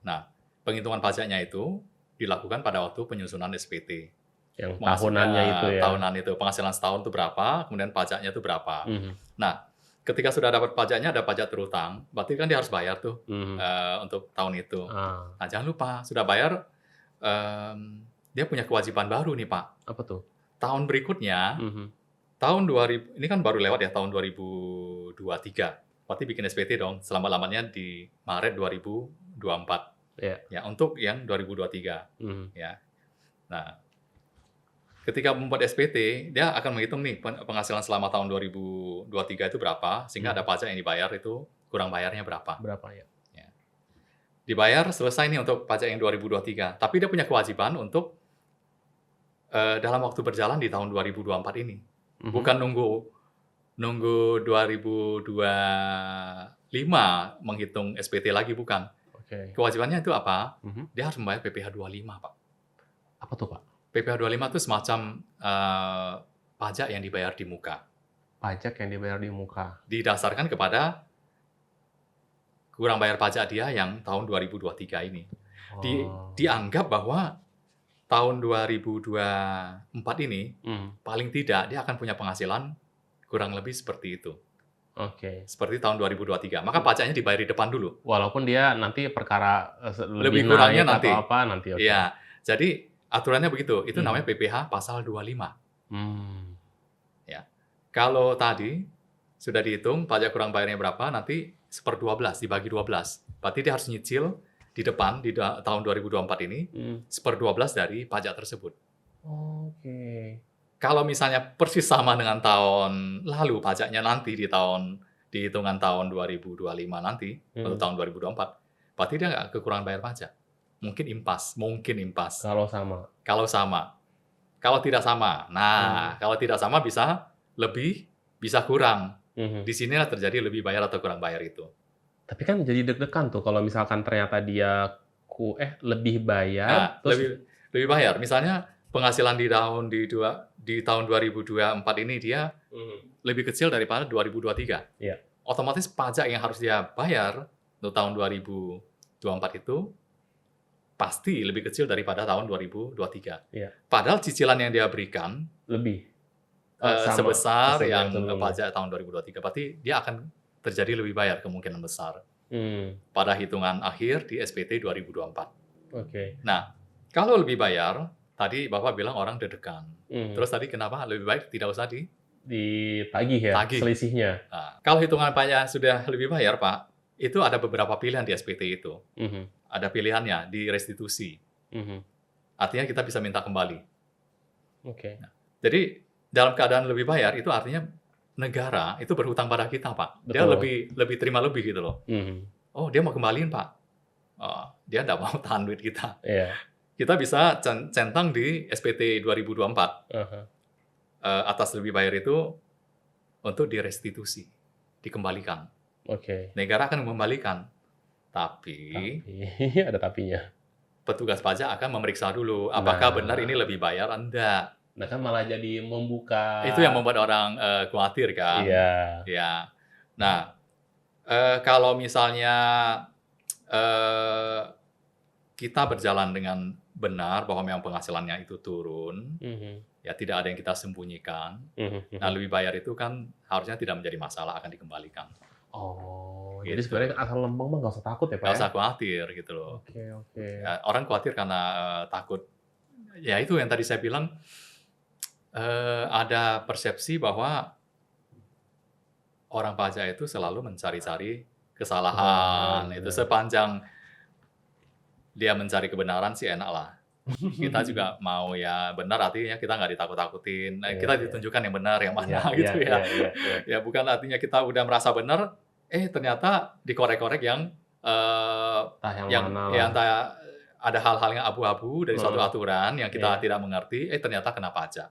Speaker 2: Nah, penghitungan pajaknya itu dilakukan pada waktu penyusunan SPT.
Speaker 1: Yang tahunannya itu ya.
Speaker 2: Tahunan itu, penghasilan setahun itu berapa, kemudian pajaknya itu berapa. Nah, ketika sudah dapat pajaknya, ada pajak terutang, berarti kan dia harus bayar tuh untuk tahun itu. Nah, jangan lupa, sudah bayar, dia punya kewajiban baru nih Pak.
Speaker 1: Apa tuh?
Speaker 2: Tahun berikutnya, tahun 2000, ini kan baru lewat ya, tahun 2023. Berarti bikin SPT dong, selama-lamanya di Maret 2024. Ya, untuk yang 2023. Ya. Nah, ketika membuat SPT, dia akan menghitung nih penghasilan selama tahun 2023 itu berapa, sehingga ada pajak yang dibayar itu kurang bayarnya berapa.
Speaker 1: Berapa ya?
Speaker 2: Ya. Dibayar selesai nih untuk pajak yang 2023, tapi dia punya kewajiban untuk dalam waktu berjalan di tahun 2024 ini. Bukan nunggu 2025 menghitung SPT lagi, bukan.
Speaker 1: Oke.
Speaker 2: Kewajibannya itu apa? Dia harus membayar PPh 25, Pak.
Speaker 1: Apa tuh, Pak?
Speaker 2: PPh 25 itu semacam pajak yang dibayar di muka.
Speaker 1: Pajak yang dibayar di muka.
Speaker 2: Didasarkan kepada kurang bayar pajak dia yang tahun 2023 ini. Dianggap bahwa tahun 2024 ini paling tidak dia akan punya penghasilan kurang lebih seperti itu.
Speaker 1: Oke.
Speaker 2: Seperti tahun 2023. Maka pajaknya dibayar di depan dulu.
Speaker 1: Walaupun dia nanti perkara
Speaker 2: Lebih kurangnya
Speaker 1: naik
Speaker 2: nanti.
Speaker 1: atau apa nanti. Okay.
Speaker 2: Iya. Jadi aturannya begitu. Itu namanya PPh pasal 25. Ya. Kalau tadi sudah dihitung pajak kurang bayarnya berapa, nanti 1/12 dibagi 12. Berarti dia harus nyicil di depan di tahun 2024 ini 1/12 dari pajak tersebut.
Speaker 1: Oke.
Speaker 2: Kalau misalnya persis sama dengan tahun lalu pajaknya nanti di hitungan tahun 2025 nanti atau tahun 2024, berarti dia nggak kekurangan bayar pajak. Mungkin impas.
Speaker 1: Kalau sama.
Speaker 2: Kalau tidak sama. Nah, kalau tidak sama bisa lebih, bisa kurang. Di sinilah terjadi lebih bayar atau kurang bayar itu.
Speaker 1: Tapi kan jadi deg-degan tuh kalau misalkan ternyata dia lebih bayar.
Speaker 2: Nah, lebih bayar. Misalnya penghasilan di tahun 2024 ini dia lebih kecil daripada 2023.
Speaker 1: Iya.
Speaker 2: Otomatis pajak yang harus dia bayar untuk tahun 2024 itu pasti lebih kecil daripada tahun 2023.
Speaker 1: Iya.
Speaker 2: Padahal cicilan yang dia berikan
Speaker 1: lebih
Speaker 2: sebesar yang pajak tahun 2023. Berarti dia akan terjadi lebih bayar kemungkinan besar pada hitungan akhir di SPT 2024.
Speaker 1: Oke.
Speaker 2: Nah, kalau lebih bayar, tadi Bapak bilang orang deg-degan. Terus tadi kenapa lebih baik tidak usah
Speaker 1: ditagih ya, selisihnya.
Speaker 2: Nah, kalau hitungan pajak sudah lebih bayar, Pak, itu ada beberapa pilihan di SPT itu. Ada pilihannya di restitusi. Artinya kita bisa minta kembali.
Speaker 1: Oke.
Speaker 2: Nah, jadi dalam keadaan lebih bayar itu artinya negara itu berhutang pada kita, Pak.
Speaker 1: Betul.
Speaker 2: Dia lebih terima lebih gitu loh. Oh, dia mau kembaliin, Pak. Dia nggak mau tahan duit kita.
Speaker 1: Iya.
Speaker 2: Kita bisa centang di SPT 2024. Atas lebih bayar itu untuk direstitusi, dikembalikan.
Speaker 1: Oke.
Speaker 2: Negara akan mengembalikan. Tapi
Speaker 1: ada tapinya.
Speaker 2: Petugas pajak akan memeriksa dulu apakah benar ini lebih bayar atau enggak.
Speaker 1: Nah kan malah jadi membuka.
Speaker 2: Itu yang membuat orang khawatir kan.
Speaker 1: Iya.
Speaker 2: Ya. Nah, kalau misalnya kita berjalan dengan benar bahwa memang penghasilannya itu turun, ya tidak ada yang kita sembunyikan. Nah, lebih bayar itu kan harusnya tidak menjadi masalah, akan dikembalikan.
Speaker 1: Oh,
Speaker 2: Gitu.
Speaker 1: jadi sebenarnya asal lempeng mah nggak usah takut ya Pak?
Speaker 2: Nggak usah khawatir gitu loh.
Speaker 1: Oke.
Speaker 2: Ya, orang khawatir karena takut. Ya itu yang tadi saya bilang, ada persepsi bahwa orang pajak itu selalu mencari-cari kesalahan. Itu sepanjang dia mencari kebenaran sih enak lah. Kita juga mau ya benar, artinya kita nggak ditakut-takutin. Kita ditunjukkan yang benar, yang mana gitu ya. Ya bukan artinya kita udah merasa benar, ternyata dikorek-korek yang entah ada hal-hal yang abu-abu dari suatu aturan yang kita tidak mengerti, ternyata kena pajak.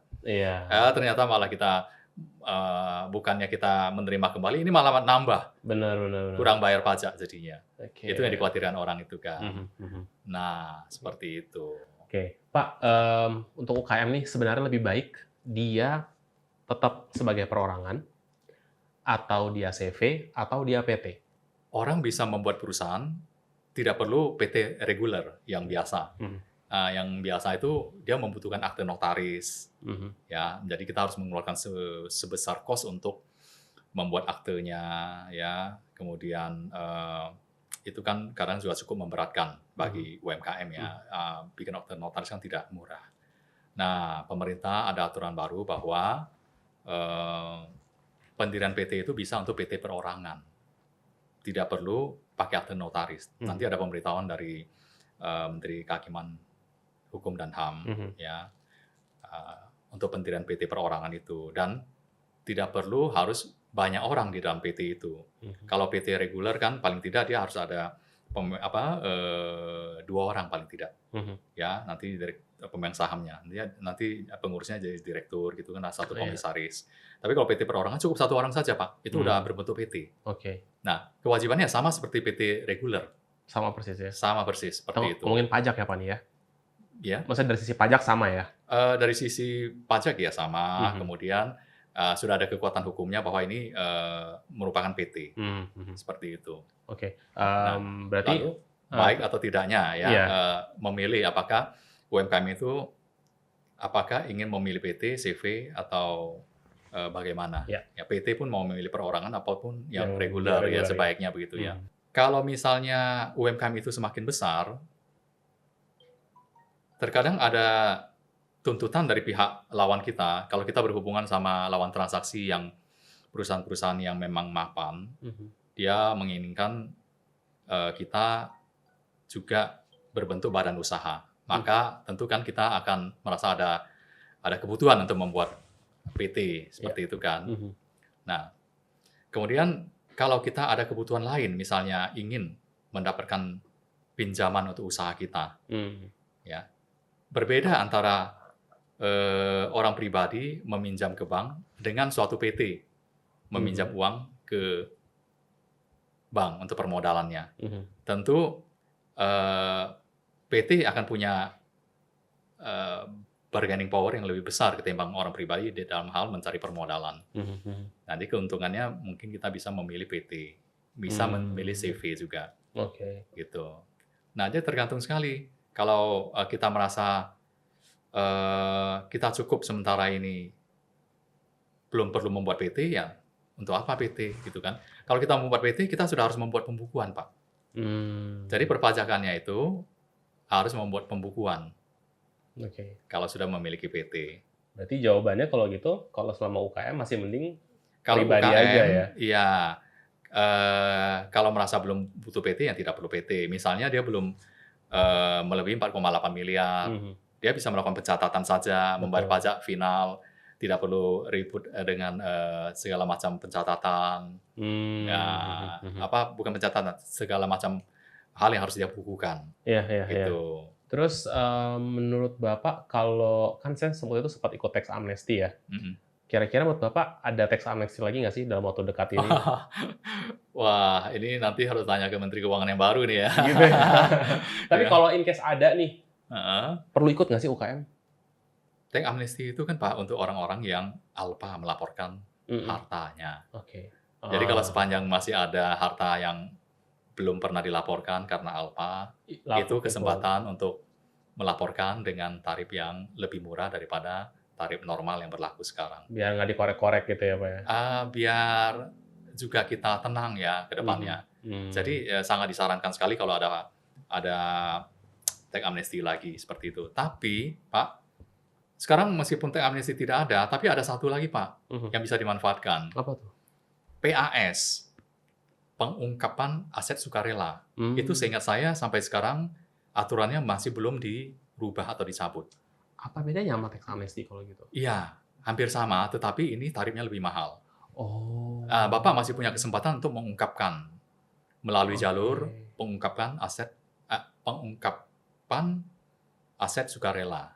Speaker 2: Ternyata malah kita bukannya kita menerima kembali, ini malah nambah.
Speaker 1: Benar.
Speaker 2: Kurang bayar pajak jadinya. Itu yang dikhawatirkan orang itu kan. Nah, seperti itu.
Speaker 1: Oke, Pak, untuk UKM nih sebenarnya lebih baik dia tetap sebagai perorangan, atau dia CV, atau dia PT?
Speaker 2: Orang bisa membuat perusahaan, tidak perlu PT reguler yang biasa. Yang biasa itu dia membutuhkan akte notaris. Ya, jadi kita harus mengeluarkan sebesar kos untuk membuat aktenya, ya. Kemudian itu kan kadang juga cukup memberatkan bagi UMKM ya. Bikin akte notaris kan tidak murah. Nah, pemerintah ada aturan baru bahwa pendirian PT itu bisa untuk PT perorangan. Tidak perlu pakai akte notaris. Nanti ada pemberitahuan dari Menteri Kehakiman Hukum dan HAM, ya. untuk pendirian PT perorangan itu, dan tidak perlu harus banyak orang di dalam PT itu. Kalau PT reguler kan paling tidak dia harus ada 2 orang paling tidak. Ya, nanti pemegang sahamnya, nanti pengurusnya jadi direktur gitu kan, satu
Speaker 1: Iya.
Speaker 2: komisaris. Tapi kalau PT perorangan cukup 1 orang saja, Pak, itu udah berbentuk PT.
Speaker 1: Oke,
Speaker 2: Nah, kewajibannya sama seperti PT reguler,
Speaker 1: sama persis ya.
Speaker 2: sama persis seperti itu.
Speaker 1: Ngomongin pajak ya Pak nih ya?
Speaker 2: Ya,
Speaker 1: Maksudnya dari sisi pajak sama ya?
Speaker 2: dari sisi pajak ya sama,
Speaker 1: Mhm.
Speaker 2: kemudian sudah ada kekuatan hukumnya bahwa ini merupakan PT, seperti itu.
Speaker 1: Oke,
Speaker 2: Nah,
Speaker 1: berarti
Speaker 2: lalu baik atau tidaknya ya
Speaker 1: iya.
Speaker 2: memilih apakah UMKM itu apakah ingin memilih PT, CV atau bagaimana?
Speaker 1: Ya.
Speaker 2: Ya PT pun mau memilih perorangan apapun yang
Speaker 1: Yang
Speaker 2: reguler
Speaker 1: reguler
Speaker 2: ya
Speaker 1: ya.
Speaker 2: sebaiknya begitu ya.
Speaker 1: Mhm.
Speaker 2: Kalau misalnya UMKM itu semakin besar, terkadang ada tuntutan dari pihak lawan kita, kalau kita berhubungan sama lawan transaksi yang perusahaan-perusahaan yang memang mapan, dia menginginkan kita juga berbentuk badan usaha. Maka tentu kan kita akan merasa ada kebutuhan untuk membuat PT seperti itu kan. Nah, kemudian kalau kita ada kebutuhan lain, misalnya ingin mendapatkan pinjaman untuk usaha kita, ya berbeda antara orang pribadi meminjam ke bank dengan suatu PT meminjam uang ke bank untuk permodalannya. Tentu PT akan punya bargaining power yang lebih besar ketimbang orang pribadi di dalam hal mencari permodalan. Nanti keuntungannya mungkin kita bisa memilih PT, bisa memilih CV juga.
Speaker 1: Oke.
Speaker 2: Gitu. Nah, jadi tergantung sekali. Kalau kita merasa kita cukup sementara ini belum perlu membuat PT, ya untuk apa PT gitu kan? Kalau kita membuat PT, kita sudah harus membuat pembukuan, Pak. Jadi perpajakannya itu harus membuat pembukuan
Speaker 1: Oke.
Speaker 2: kalau sudah memiliki PT.
Speaker 1: Berarti jawabannya kalau gitu, kalau selama UKM masih mending
Speaker 2: Kalau
Speaker 1: pribadi
Speaker 2: UKM,
Speaker 1: aja ya?
Speaker 2: iya. Kalau merasa belum butuh PT, ya tidak perlu PT. Misalnya dia belum melebihi 4,8 miliar, dia bisa melakukan pencatatan saja, membayar pajak final, tidak perlu ribut dengan segala macam pencatatan. Bukan pencatatan, segala macam hal yang harus dia bukukan.
Speaker 1: Iya.
Speaker 2: Gitu.
Speaker 1: Terus menurut Bapak, kalau kan saya sempat ikut tax amnesty ya. Kira-kira menurut Bapak ada tax amnesty lagi nggak sih dalam waktu dekat ini?
Speaker 2: Wah, ini nanti harus tanya ke Menteri Keuangan yang baru nih ya.
Speaker 1: Gitu ya. Tapi
Speaker 2: Ya.
Speaker 1: kalau in case ada nih, perlu ikut nggak sih UKM?
Speaker 2: Tax amnesty itu kan Pak untuk orang-orang yang alpa melaporkan hartanya.
Speaker 1: Oke.
Speaker 2: Jadi kalau sepanjang masih ada harta yang belum pernah dilaporkan karena alpa, itu kesempatan untuk melaporkan dengan tarif yang lebih murah daripada tarif normal yang berlaku sekarang.
Speaker 1: Biar nggak dikorek-korek gitu ya Pak ya?
Speaker 2: Biar juga kita tenang ya ke depannya. Jadi sangat disarankan sekali kalau ada tax amnesty lagi seperti itu. Tapi Pak, sekarang meskipun tax amnesty tidak ada, tapi ada satu lagi Pak yang bisa dimanfaatkan.
Speaker 1: Apa tuh?
Speaker 2: PAS, pengungkapan aset sukarela. Itu seingat saya sampai sekarang aturannya masih belum dirubah atau dicabut.
Speaker 1: Apa bedanya sama tax amnesty kalau gitu?
Speaker 2: Iya, hampir sama, tetapi ini tarifnya lebih mahal.
Speaker 1: Oh.
Speaker 2: Bapak masih punya kesempatan untuk mengungkapkan melalui jalur pengungkapan aset sukarela.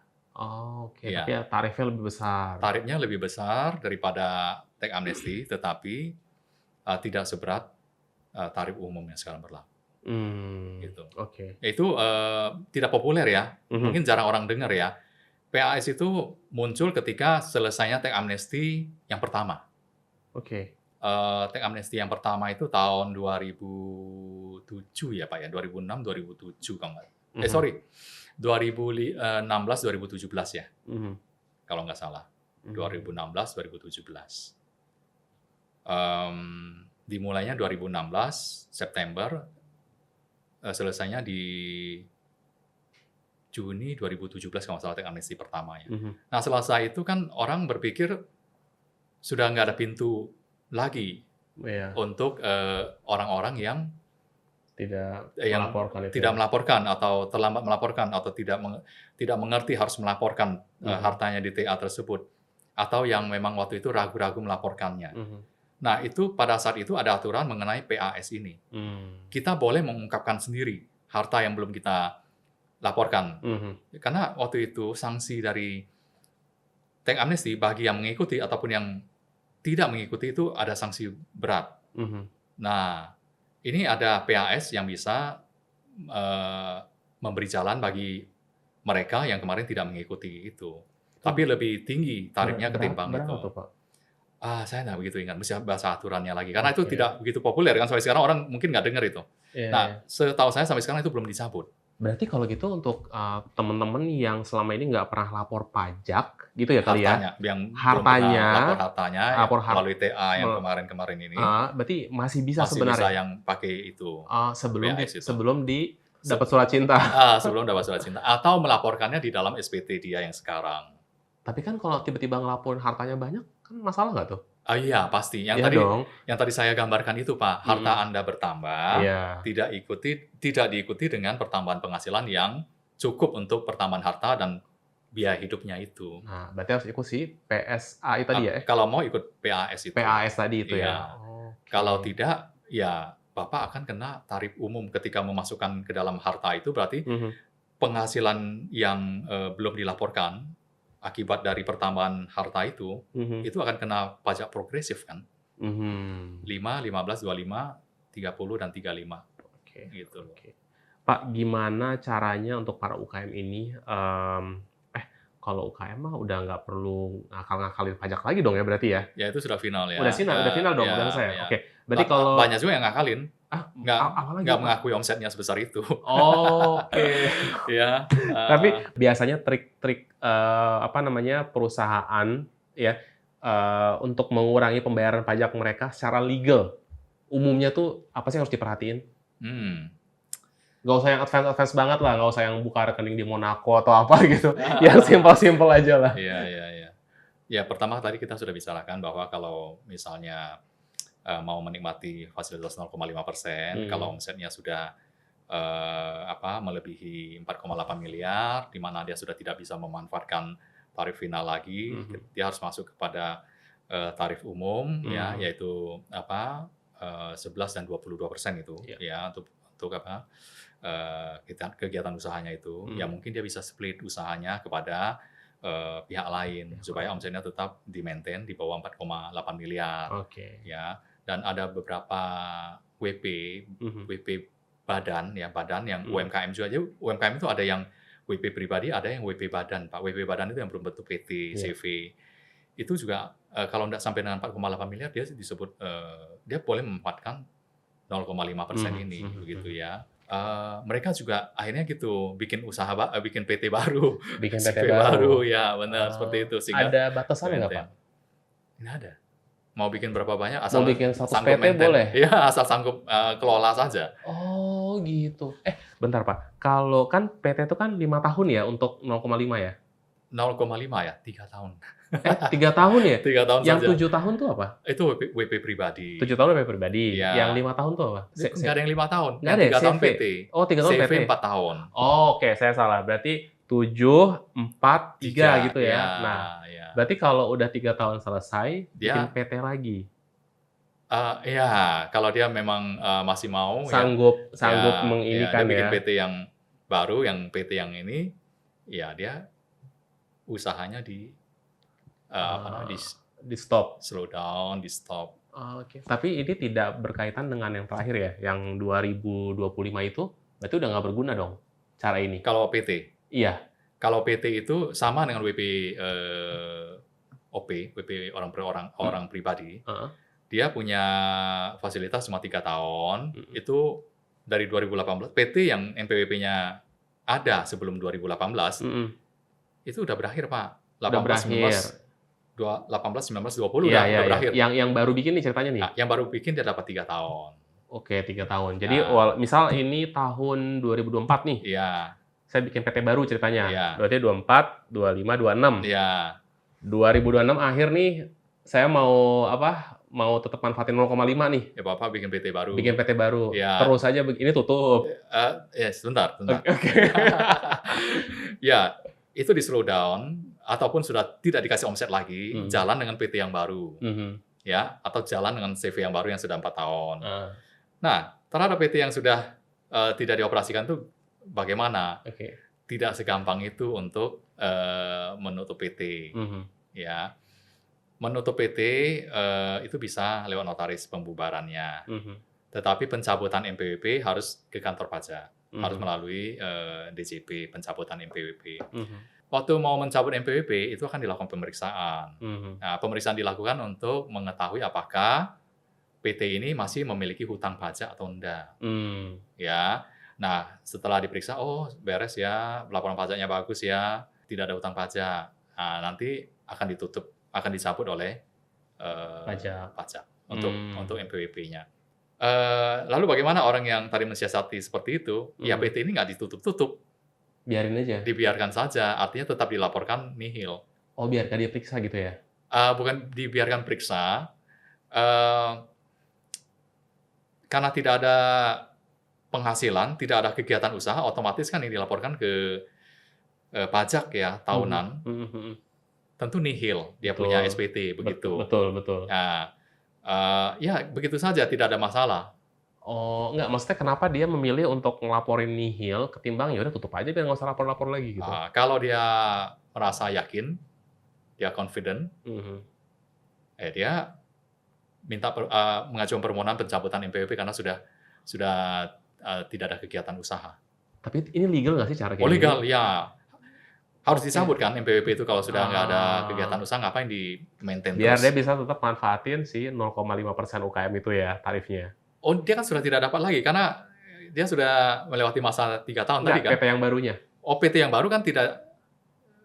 Speaker 1: Oke.
Speaker 2: Iya.
Speaker 1: Tapi ya tarifnya lebih besar.
Speaker 2: Tarifnya lebih besar daripada tax amnesty, tetapi tidak seberat tarif umum yang sekarang berlaku. Gitu.
Speaker 1: Oke.
Speaker 2: Itu tidak populer ya, mungkin jarang orang dengar ya. PAS itu muncul ketika selesainya tax amnesty yang pertama.
Speaker 1: Oke.
Speaker 2: Tax amnesty yang pertama itu tahun 2007 ya Pak ya, 2006-2007 kalau nggak. Sorry, 2016-2017 ya, kalau nggak salah. 2016-2017. Dimulainya 2016 September, selesainya di Juni 2017 kalau nggak salah tax amnesty pertama ya. Nah selesai itu kan orang berpikir sudah nggak ada pintu lagi untuk orang-orang yang
Speaker 1: Tidak
Speaker 2: yang
Speaker 1: melaporkan itu
Speaker 2: tidak
Speaker 1: ya?
Speaker 2: melaporkan atau terlambat melaporkan atau tidak mengerti harus melaporkan
Speaker 1: Mhm.
Speaker 2: hartanya di TA tersebut, atau yang memang waktu itu ragu-ragu melaporkannya.
Speaker 1: Mhm.
Speaker 2: Nah, itu pada saat itu ada aturan mengenai PAS ini.
Speaker 1: Mmm.
Speaker 2: Kita boleh mengungkapkan sendiri harta yang belum kita laporkan.
Speaker 1: Mhm.
Speaker 2: Karena waktu itu sanksi dari tax amnesty bagi yang mengikuti ataupun yang tidak mengikuti itu ada sanksi berat.
Speaker 1: Mhm.
Speaker 2: Nah, ini ada PAS yang bisa eee, memberi jalan bagi mereka yang kemarin tidak mengikuti itu.
Speaker 1: Itu
Speaker 2: Tapi lebih tinggi tarifnya ketimbang
Speaker 1: berapa
Speaker 2: itu.
Speaker 1: tuh, Pak?
Speaker 2: Saya nggak begitu ingat, mesti bahasa aturannya lagi. Karena itu
Speaker 1: Oke.
Speaker 2: tidak begitu populer kan, sampai sekarang orang mungkin nggak dengar itu.
Speaker 1: Iya iya.
Speaker 2: Nah, setahu saya sampai sekarang itu belum dicabut.
Speaker 1: Berarti kalau gitu untuk, temen-temen yang selama ini nggak pernah lapor pajak, gitu ya kali ya?
Speaker 2: Hartanya, yang belum pernah
Speaker 1: Hartanya,
Speaker 2: lapor hartanya ya
Speaker 1: lapor
Speaker 2: melalui TA yang
Speaker 1: me
Speaker 2: kemarin-kemarin ini,
Speaker 1: berarti masih bisa
Speaker 2: masih bisa
Speaker 1: sebenarnya?
Speaker 2: yang pakai itu, PAS itu.
Speaker 1: Sebelum
Speaker 2: Se
Speaker 1: dapat surat cinta?
Speaker 2: Sebelum dapat surat cinta atau melaporkannya di dalam SPT dia yang sekarang.
Speaker 1: Tapi kan kalau tiba-tiba ngelaporin hartanya banyak, kan masalah nggak tuh?
Speaker 2: Iya pasti,
Speaker 1: Iya dong?
Speaker 2: yang tadi saya gambarkan itu Pak, harta
Speaker 1: Mhm.
Speaker 2: Anda bertambah,
Speaker 1: Iya.
Speaker 2: tidak diikuti dengan pertambahan penghasilan yang cukup untuk pertambahan harta dan biaya hidupnya itu.
Speaker 1: Nah, berarti harus ikut si PSA tadi ya?
Speaker 2: Kalau mau ikut PAS itu.
Speaker 1: PAS tadi itu ya?
Speaker 2: Iya. Kalau
Speaker 1: Oke.
Speaker 2: tidak, ya Bapak akan kena tarif umum ketika memasukkan ke dalam harta itu berarti
Speaker 1: Mhm.
Speaker 2: penghasilan yang, belum dilaporkan akibat dari pertambahan harta
Speaker 1: Mhm.
Speaker 2: itu akan kena pajak progresif kan,
Speaker 1: Mhm.
Speaker 2: 5, 15, 25, 30, dan 35,
Speaker 1: Oke
Speaker 2: gitu loh.
Speaker 1: oke. Pak, gimana caranya untuk para UKM ini, kalau UKM mah udah nggak perlu ngakal-ngakalin pajak lagi dong ya berarti ya?
Speaker 2: Ya itu sudah final ya,
Speaker 1: Udah final dong,
Speaker 2: ya
Speaker 1: udah selesai?
Speaker 2: ya.
Speaker 1: Oke, berarti kalau
Speaker 2: Banyak juga yang ngakalin, nggak
Speaker 1: apalagi
Speaker 2: nggak
Speaker 1: Pak?
Speaker 2: mengakui omsetnya sebesar itu.
Speaker 1: Oke.
Speaker 2: Ya,
Speaker 1: Tapi biasanya trik-trik, apa namanya, perusahaan ya, untuk mengurangi pembayaran pajak mereka secara legal, umumnya tuh apa sih yang harus diperhatiin?
Speaker 2: hmm.
Speaker 1: Nggak usah yang advance-advance banget lah, nggak usah yang buka rekening di Monaco atau apa gitu, yang simpel-simpel aja lah.
Speaker 2: Iya iya iya. Ya pertama tadi kita sudah bicarakan bahwa kalau misalnya, mau menikmati fasilitas 0,5%, kalau
Speaker 1: Mhm.
Speaker 2: omsetnya sudah, melebihi 4,8 miliar, di mana dia sudah tidak bisa memanfaatkan tarif final lagi,
Speaker 1: Mhm.
Speaker 2: dia harus masuk kepada, tarif umum ya,
Speaker 1: Mhm.
Speaker 2: yaitu 11 dan 22% itu
Speaker 1: Iya.
Speaker 2: ya, untuk kegiatan usahanya itu. Ya
Speaker 1: Mhm.
Speaker 2: mungkin dia bisa split usahanya kepada pihak lain
Speaker 1: Pihak
Speaker 2: supaya
Speaker 1: lain.
Speaker 2: omsetnya tetap di-maintain di bawah 4,8 miliar
Speaker 1: Oke.
Speaker 2: ya. Dan ada beberapa WP
Speaker 1: Mhm.
Speaker 2: WP badan ya, badan yang
Speaker 1: Mhm.
Speaker 2: UMKM juga. Jadi UMKM itu ada yang WP pribadi, ada yang WP badan, Pak. WP badan itu yang belum bentuk PT,
Speaker 1: Iya.
Speaker 2: CV. Itu juga kalau nggak sampai dengan 4,8 miliar dia disebut, dia boleh memanfaatkan 0,5%
Speaker 1: Mhm
Speaker 2: ini,
Speaker 1: mhm
Speaker 2: begitu
Speaker 1: mhm.
Speaker 2: ya. Mereka juga akhirnya gitu, bikin PT baru,
Speaker 1: Bikin PT
Speaker 2: CV
Speaker 1: baru.
Speaker 2: baru, ya benar seperti itu, sehingga
Speaker 1: Ada batasannya nggak, Pak?
Speaker 2: maintain. Nggak ada. Mau bikin berapa banyak
Speaker 1: Mau
Speaker 2: asal
Speaker 1: bikin 100
Speaker 2: sanggup
Speaker 1: PT
Speaker 2: maintain.
Speaker 1: boleh?
Speaker 2: Iya, asal sanggup, kelola saja.
Speaker 1: Oh gitu. Bentar Pak, kalau kan PT itu kan 5 tahun ya untuk 0,5 ya?
Speaker 2: 0,5 ya, 3 tahun.
Speaker 1: 3 tahun ya?
Speaker 2: 3 tahun
Speaker 1: Yang
Speaker 2: saja.
Speaker 1: 7 tahun tuh apa?
Speaker 2: Itu WP pribadi.
Speaker 1: 7 tahun WP pribadi, yang
Speaker 2: Iya.
Speaker 1: 5 tahun tuh apa?
Speaker 2: Nggak ada yang 5 tahun,
Speaker 1: Nggak
Speaker 2: yang
Speaker 1: ada ya?
Speaker 2: 3 tahun
Speaker 1: CV?
Speaker 2: PT.
Speaker 1: Oh 3 tahun
Speaker 2: CV
Speaker 1: PT?
Speaker 2: 4 tahun.
Speaker 1: Oh oke, saya salah. Berarti 7, 4, 3 gitu
Speaker 2: Iya,
Speaker 1: ya? Nah,
Speaker 2: iya.
Speaker 1: berarti kalau udah 3 tahun selesai, bikin
Speaker 2: Dia
Speaker 1: PT lagi?
Speaker 2: Iya, kalau dia memang, masih mau
Speaker 1: Sanggup
Speaker 2: ya dia
Speaker 1: menginikan
Speaker 2: bikin
Speaker 1: ya?
Speaker 2: PT yang baru, yang PT yang ini, ya dia usahanya
Speaker 1: Eee, di-stop?
Speaker 2: slow down, di-stop.
Speaker 1: Oke. Tapi ini tidak berkaitan dengan yang terakhir ya, yang 2025 itu, berarti udah nggak berguna dong, cara ini?
Speaker 2: Kalau PT?
Speaker 1: Iya.
Speaker 2: Kalau PT itu sama dengan WP, WP orang pribadi.
Speaker 1: Heeh.
Speaker 2: Dia punya fasilitas cuma 3 tahun,
Speaker 1: Mhm.
Speaker 2: itu dari 2018 PT yang NPWP-nya ada sebelum 2018,
Speaker 1: Mhm.
Speaker 2: itu udah berakhir, Pak.
Speaker 1: Udah
Speaker 2: 18,
Speaker 1: berakhir?
Speaker 2: 18, 19, 20
Speaker 1: Iya iya
Speaker 2: udah
Speaker 1: iya.
Speaker 2: berakhir.
Speaker 1: Yang baru bikin nih ceritanya nih?
Speaker 2: Nah, yang baru bikin dia dapat 3 tahun.
Speaker 1: Oke, 3 tahun. Jadi
Speaker 2: Nah,
Speaker 1: misal ini tahun 2024 nih,
Speaker 2: iya
Speaker 1: saya bikin PT baru ceritanya.
Speaker 2: iya
Speaker 1: Berarti 24, 25, 26.
Speaker 2: iya
Speaker 1: 2026 akhir nih, saya mau mau tetap manfaatin 0,5 nih,
Speaker 2: Ya Bapak bikin PT baru.
Speaker 1: bikin PT baru,
Speaker 2: Ya.
Speaker 1: terus aja ini tutup.
Speaker 2: Ya sebentar.
Speaker 1: Oke.
Speaker 2: Ya, itu di slow down ataupun sudah tidak dikasih omset lagi, jalan dengan PT yang baru. Ya, atau jalan dengan CV yang baru yang sudah 4 tahun. Nah, terhadap PT yang sudah tidak dioperasikan itu bagaimana?
Speaker 1: Oke.
Speaker 2: Tidak segampang itu untuk menutup PT. Ya, menutup PT itu bisa lewat notaris pembubarannya. Tetapi pencabutan NPWP harus ke kantor pajak, harus melalui DJP, pencabutan NPWP. Waktu mau mencabut NPWP itu akan dilakukan pemeriksaan. Nah, pemeriksaan dilakukan untuk mengetahui apakah PT ini masih memiliki hutang pajak atau enggak. Ya. Nah, setelah diperiksa, oh beres ya, laporan pajaknya bagus ya, tidak ada hutang pajak. Nah, nanti akan ditutup, akan dicabut oleh pajak untuk NPWP-nya. Lalu bagaimana orang yang tadi mensiasati seperti itu? Ya PT ini nggak ditutup-tutup.
Speaker 1: Biarin aja.
Speaker 2: Dibiarkan saja, artinya tetap dilaporkan nihil.
Speaker 1: Oh, biarkan dia periksa gitu ya?
Speaker 2: Bukan dibiarkan periksa, karena tidak ada penghasilan, tidak ada kegiatan usaha, otomatis kan ini dilaporkan ke pajak ya tahunan. Tentu nihil, dia punya SPT begitu.
Speaker 1: Betul.
Speaker 2: Nah, ya begitu saja, tidak ada masalah.
Speaker 1: Oh, enggak, maksudnya kenapa dia memilih untuk ngelaporin nihil ketimbang ya udah tutup aja biar nggak usah lapor-lapor lagi gitu.
Speaker 2: Kalau dia merasa yakin, dia confident, dia minta mengajukan permohonan pencabutan NPWP karena sudah tidak ada kegiatan usaha.
Speaker 1: Tapi ini legal nggak sih cara kayak
Speaker 2: legal, ya. Harus dicabut kan NPWP itu kalau sudah nggak ada kegiatan usaha, ngapain di-maintain
Speaker 1: biar
Speaker 2: terus?
Speaker 1: dia bisa tetap manfaatin si 0,5% UKM itu ya tarifnya.
Speaker 2: Oh, dia kan sudah tidak dapat lagi karena dia sudah melewati masa 3 tahun tadi kan?
Speaker 1: PT yang barunya.
Speaker 2: Oh, PT yang baru kan tidak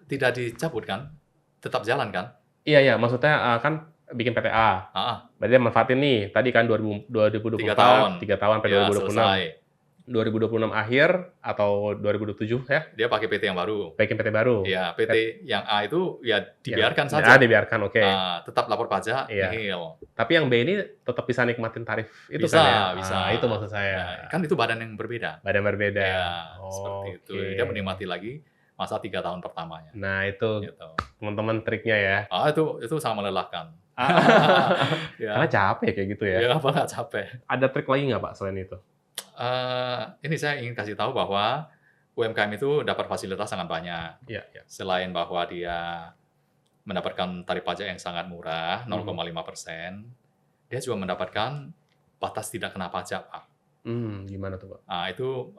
Speaker 2: dicabut kan? Tetap jalan kan?
Speaker 1: Iya, maksudnya kan bikin PTA. Berarti dia manfaatin nih, tadi kan 2024, 3 tahun sampai 2026.
Speaker 2: Selesai.
Speaker 1: 2026 akhir atau 2027 ya?
Speaker 2: Dia pakai PT yang baru.
Speaker 1: Bikin PT baru.
Speaker 2: Iya, PT yang A itu ya dibiarkan saja.
Speaker 1: Ya, dibiarkan, oke.
Speaker 2: Tetap lapor pajak, nihil.
Speaker 1: Tapi yang B ini tetap bisa nikmatin tarif itu
Speaker 2: bisa,
Speaker 1: kan ya?
Speaker 2: Bisa.
Speaker 1: Itu maksud saya.
Speaker 2: Kan itu badan yang berbeda.
Speaker 1: Badan berbeda.
Speaker 2: Ya, seperti itu. Dia menikmati lagi masa 3 tahun pertamanya.
Speaker 1: Nah, itu
Speaker 2: gitu.
Speaker 1: Teman-teman triknya ya.
Speaker 2: Itu sangat melelahkan.
Speaker 1: Karena capek kayak gitu ya.
Speaker 2: Ya, apa nggak capek.
Speaker 1: Ada trik lagi nggak Pak selain itu?
Speaker 2: Ini saya ingin kasih tahu bahwa UMKM itu dapat fasilitas sangat banyak.
Speaker 1: Ya.
Speaker 2: Selain bahwa dia mendapatkan tarif pajak yang sangat murah, 0,5%, dia juga mendapatkan batas tidak kena pajak, Pak.
Speaker 1: Gimana tuh, Pak?
Speaker 2: Nah, itu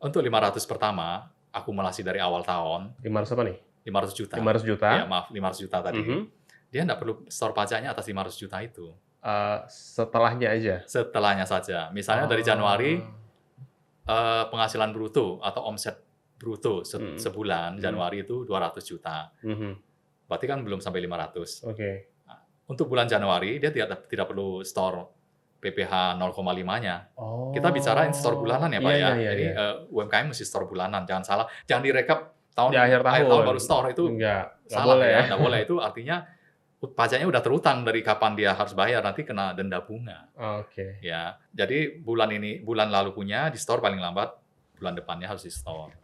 Speaker 2: untuk 500 pertama, akumulasi dari awal tahun.
Speaker 1: 500 apa nih?
Speaker 2: 500 juta.
Speaker 1: 500 juta?
Speaker 2: Ya, maaf, 500 juta tadi. Dia nggak perlu store pajaknya atas 500 juta itu.
Speaker 1: Setelahnya aja?
Speaker 2: Setelahnya saja. Misalnya dari Januari, penghasilan bruto atau omset bruto sebulan, Januari itu 200 juta. Berarti kan belum sampai 500.
Speaker 1: Oke.
Speaker 2: Nah, untuk bulan Januari, dia tidak perlu store PPh 0,5-nya. Kita bicarain store bulanan ya Pak ya. Jadi UMKM mesti store bulanan, jangan salah. Jangan direkap
Speaker 1: di akhir tahun
Speaker 2: baru store, itu salah
Speaker 1: boleh
Speaker 2: ya. Nggak boleh, itu artinya pajaknya udah terutang dari kapan dia harus bayar, nanti kena denda bunga.
Speaker 1: Oke.
Speaker 2: Ya, jadi bulan lalu punya di store paling lambat bulan depannya harus di store.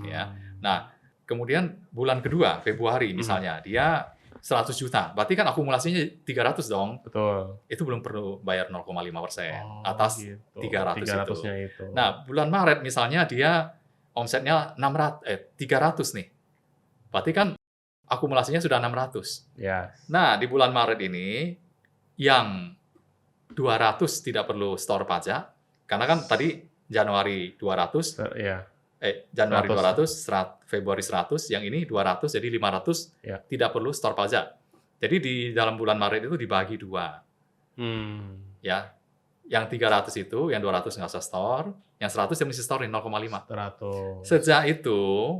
Speaker 2: Ya. Nah, kemudian bulan kedua Februari misalnya dia 100 juta, berarti kan akumulasinya 300 dong.
Speaker 1: Betul.
Speaker 2: Itu belum perlu bayar 0,5% atas
Speaker 1: gitu.
Speaker 2: 300
Speaker 1: itu.
Speaker 2: Nah, bulan Maret misalnya dia omsetnya 300 nih. Berarti kan akumulasinya sudah 600.
Speaker 1: Yes.
Speaker 2: Nah, di bulan Maret ini yang 200 tidak perlu store pajak, karena kan tadi Januari 200, Januari 200, Februari 100, yang ini 200, jadi 500 tidak perlu store pajak. Jadi di dalam bulan Maret itu dibagi 2. Ya, yang 300 itu, yang 200 nggak usah store, yang 100 dia mesti store 0,5.
Speaker 1: 100.
Speaker 2: Sejak itu,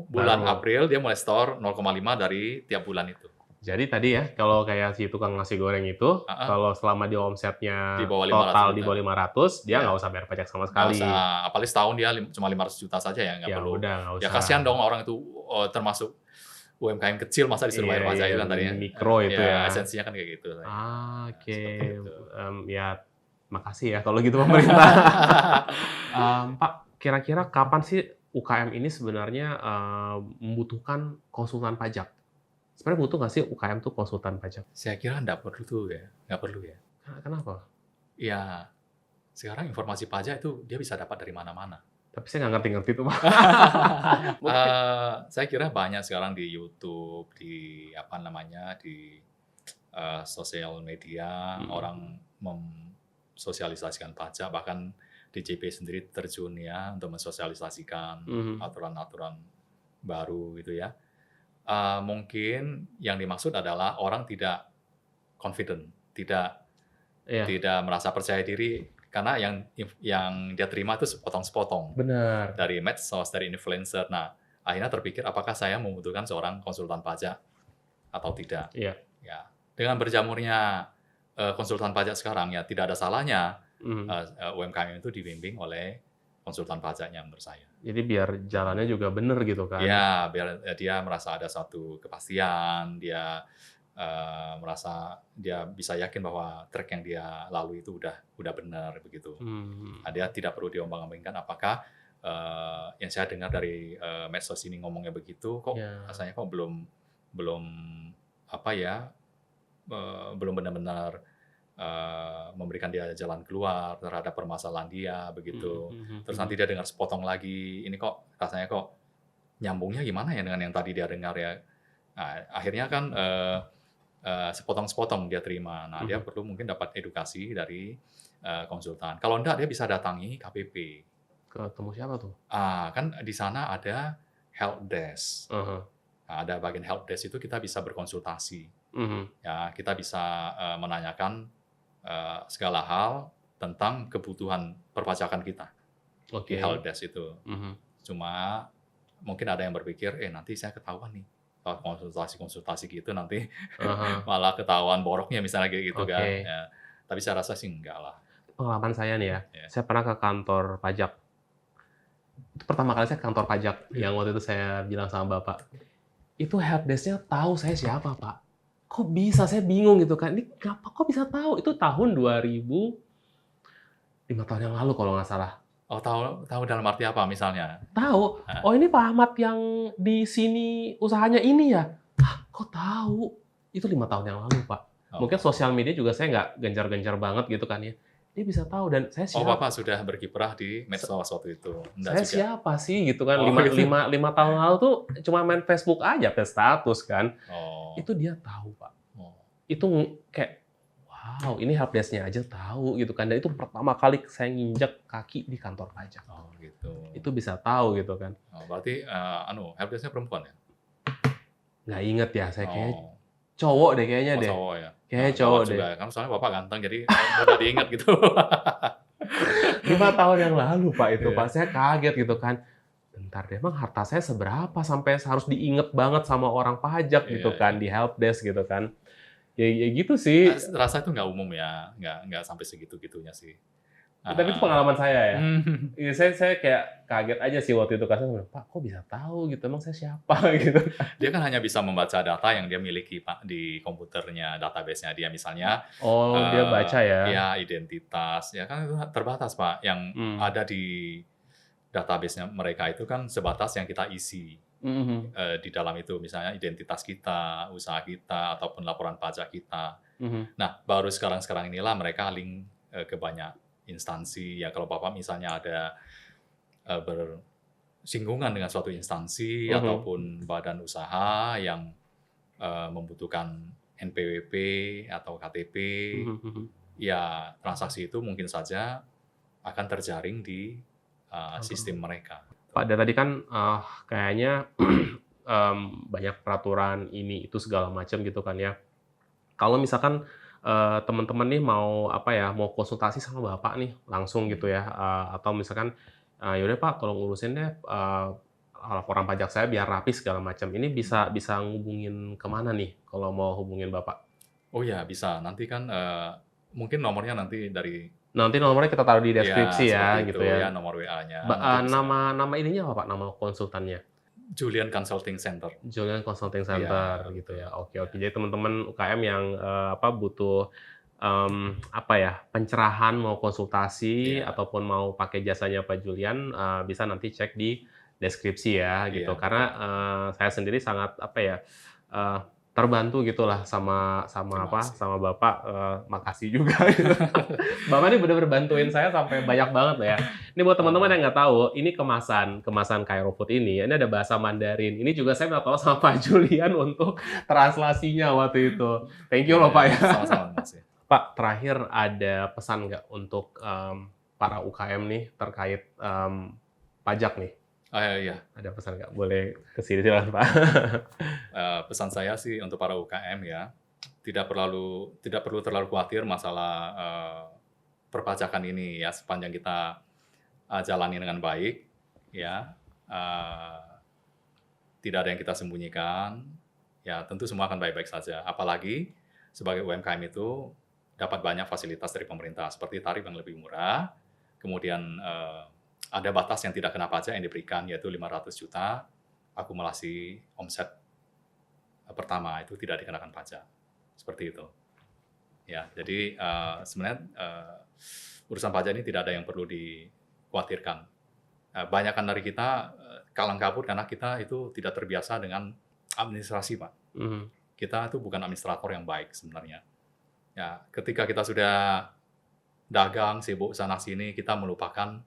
Speaker 2: bulan April dia mulai store 0,5 dari tiap bulan itu.
Speaker 1: Jadi tadi ya, kalau kayak si tukang nasi goreng itu, kalau selama dia omsetnya total di bawah 500, dia nggak usah bayar pajak sama sekali.
Speaker 2: Nggak usah, apalagi setahun dia cuma 500 juta saja ya, nggak perlu.
Speaker 1: Udah, nggak usah.
Speaker 2: Ya kasihan dong orang itu termasuk UMKM kecil masa disuruh bayar pajak itu kan tadinya.
Speaker 1: mikro itu ya.
Speaker 2: Esensinya kan kayak gitu.
Speaker 1: Oke.
Speaker 2: Seperti itu.
Speaker 1: Ya makasih ya kalau gitu pemerintah. Pak, kira-kira kapan sih UKM ini sebenarnya membutuhkan konsultan pajak? Sebenarnya butuh nggak sih UKM tuh konsultan pajak?
Speaker 2: Saya kira nggak perlu tuh ya, nggak perlu ya.
Speaker 1: Kenapa?
Speaker 2: Ya, sekarang informasi pajak itu dia bisa dapat dari mana-mana.
Speaker 1: Tapi saya nggak ngerti-ngerti tuh, Pak. Mungkin.
Speaker 2: Saya kira banyak sekarang di YouTube, di apa namanya, di sosial media, orang mensosialisasikan pajak, bahkan DJP sendiri terjun ya untuk mensosialisasikan aturan-aturan baru gitu ya. Mungkin yang dimaksud adalah orang tidak confident, tidak merasa percaya diri karena yang dia terima itu sepotong-sepotong.
Speaker 1: Benar.
Speaker 2: Dari medsos, dari influencer. Nah, akhirnya terpikir apakah saya membutuhkan seorang konsultan pajak atau tidak.
Speaker 1: Iya.
Speaker 2: Ya, dengan berjamurnya konsultan pajak sekarang ya tidak ada salahnya UMKM itu dibimbing oleh konsultan pajaknya menurut saya.
Speaker 1: Jadi biar jalannya juga benar gitu kan?
Speaker 2: Ya, biar dia merasa ada suatu kepastian, dia merasa dia bisa yakin bahwa track yang dia lalui itu udah benar begitu. Nah, dia tidak perlu diombang-ambingkan apakah yang saya dengar dari medsos ini ngomongnya begitu, kok rasanya kok belum apa ya, belum benar-benar memberikan dia jalan keluar terhadap permasalahan dia begitu. Terus nanti dia dengar sepotong lagi, ini kok rasanya kok nyambungnya gimana ya dengan yang tadi dia dengar ya. Nah, akhirnya kan sepotong-sepotong dia terima. Nah, dia perlu mungkin dapat edukasi dari konsultan. Kalau enggak dia bisa datangi KPP.
Speaker 1: Ketemu siapa tuh?
Speaker 2: Kan di sana ada help desk. Nah, ada bagian help desk itu kita bisa berkonsultasi. Ya, kita bisa menanyakan segala hal tentang kebutuhan perpajakan kita di help desk itu. Cuma mungkin ada yang berpikir, nanti saya ketahuan nih konsultasi gitu nanti malah ketahuan boroknya misalnya kayak gitu kan. Ya, tapi saya rasa sih enggak lah.
Speaker 1: Pengalaman saya nih ya, saya pernah ke kantor pajak. Itu pertama kali saya ke kantor pajak yang waktu itu saya bilang sama Bapak. Itu helpdesk-nya tahu saya siapa, Pak. Kok bisa? Saya bingung gitu kan. Ini kenapa kok bisa tahu? Itu tahun 2005 tahun yang lalu kalau nggak salah.
Speaker 2: Oh, tahu dalam arti apa misalnya?
Speaker 1: Tahu. Oh, ini Pak Ahmad yang di sini usahanya ini ya? Kok tahu? Itu 5 tahun yang lalu, Pak. Mungkin sosial media juga saya nggak gencar-gencar banget gitu kan ya. Dia bisa tahu dan saya siapa?
Speaker 2: Bapak sudah berkiprah di medsos waktu itu.
Speaker 1: Saya juga. Siapa sih gitu kan? 5 tahun lalu tuh cuma main Facebook aja, update status kan. Itu dia tahu, Pak. Itu kayak wow, ini helpdesk-nya aja tahu gitu kan. Dan itu pertama kali saya nginjak kaki di kantor pajak.
Speaker 2: Gitu.
Speaker 1: Itu bisa tahu gitu kan.
Speaker 2: Berarti helpdesk-nya perempuan ya?
Speaker 1: Nggak inget ya, saya kayaknya cowok deh kayaknya deh.
Speaker 2: Cowok ya?
Speaker 1: Kayaknya cowok deh.
Speaker 2: Juga, kan soalnya Bapak ganteng, jadi mudah diingat gitu.
Speaker 1: 5 tahun yang lalu, Pak, itu Pak. Saya kaget gitu kan. Bentar deh, emang harta saya seberapa sampai harus diinget banget sama orang pajak gitu kan, di helpdesk gitu kan. Ya gitu sih.
Speaker 2: Rasa itu nggak umum ya, nggak sampai segitu-gitunya sih.
Speaker 1: Tapi itu pengalaman saya ya. Saya kayak kaget aja sih waktu itu kan. Pak, kok bisa tahu gitu? Emang saya siapa gitu?
Speaker 2: Dia kan hanya bisa membaca data yang dia miliki Pak di komputernya, database-nya dia misalnya.
Speaker 1: Dia baca ya?
Speaker 2: Ya, identitas. Ya kan itu terbatas Pak. Yang ada di database-nya mereka itu kan sebatas yang kita isi. Di dalam itu misalnya identitas kita, usaha kita, ataupun laporan pajak kita. Nah, baru sekarang inilah mereka link ke banyak instansi. Ya kalau Bapak misalnya ada bersinggungan dengan suatu instansi ataupun badan usaha yang membutuhkan NPWP atau KTP, ya transaksi itu mungkin saja akan terjaring di sistem mereka.
Speaker 1: Pak, dari tadi kan kayaknya banyak peraturan ini itu segala macam gitu kan ya. Kalau misalkan teman-teman nih mau mau konsultasi sama Bapak nih langsung gitu ya, atau misalkan yaudah Pak tolong urusin deh laporan pajak saya biar rapi segala macam. Ini bisa ngubungin kemana nih kalau mau hubungin Bapak?
Speaker 2: Oh ya bisa. Nanti kan mungkin nomornya nanti
Speaker 1: Nanti nomornya kita taruh di deskripsi ya gitu ya.
Speaker 2: Nomor WA-nya.
Speaker 1: Nama ininya apa Pak? Nama konsultannya?
Speaker 2: Julian Consulting Center.
Speaker 1: Julian Consulting Center
Speaker 2: Iya,
Speaker 1: gitu ya.
Speaker 2: betul.
Speaker 1: Oke, oke. Jadi teman-teman UKM yang butuh apa ya, pencerahan mau konsultasi
Speaker 2: Iya,
Speaker 1: ataupun mau pakai jasanya Pak Julian, bisa nanti cek di deskripsi ya
Speaker 2: iya,
Speaker 1: gitu. Karena
Speaker 2: betul.
Speaker 1: saya sendiri sangat apa ya, eee, terbantu gitulah sama sama
Speaker 2: Terima
Speaker 1: apa,
Speaker 2: kasih.
Speaker 1: sama Bapak, makasih juga gitu. Bapak ini bener-bener bantuin saya sampai banyak banget loh ya. Ini buat teman-teman
Speaker 2: Oh,
Speaker 1: yang nggak tahu, ini kemasan Kairo Food ini ada bahasa Mandarin. Ini juga saya minta tolong sama Pak Julian untuk translasinya waktu itu. Thank you
Speaker 2: iya,
Speaker 1: loh Pak
Speaker 2: iya,
Speaker 1: ya.
Speaker 2: sama-sama, Mas, ya.
Speaker 1: Pak, terakhir ada pesan nggak untuk para UKM nih terkait pajak nih?
Speaker 2: Iya,
Speaker 1: Ada pesan nggak? Boleh ke sini silakan Pak.
Speaker 2: pesan saya sih untuk para UKM ya, tidak perlu terlalu khawatir masalah, perpajakan ini ya, sepanjang kita, jalani dengan baik, ya, tidak ada yang kita sembunyikan, ya tentu semua akan baik-baik saja. Apalagi sebagai UMKM itu dapat banyak fasilitas dari pemerintah, seperti tarif yang lebih murah, kemudian, ada batas yang tidak kena pajak yang diberikan, yaitu 500 juta akumulasi omset pertama, itu tidak dikenakan pajak, seperti itu. Ya, jadi, sebenarnya, urusan pajak ini tidak ada yang perlu dikhawatirkan. Banyakan dari kita, kalang kabut karena kita itu tidak terbiasa dengan administrasi, Pak.
Speaker 1: Mhm,
Speaker 2: Kita itu bukan administrator yang baik sebenarnya. Ya, ketika kita sudah dagang, sibuk sana sini, kita melupakan,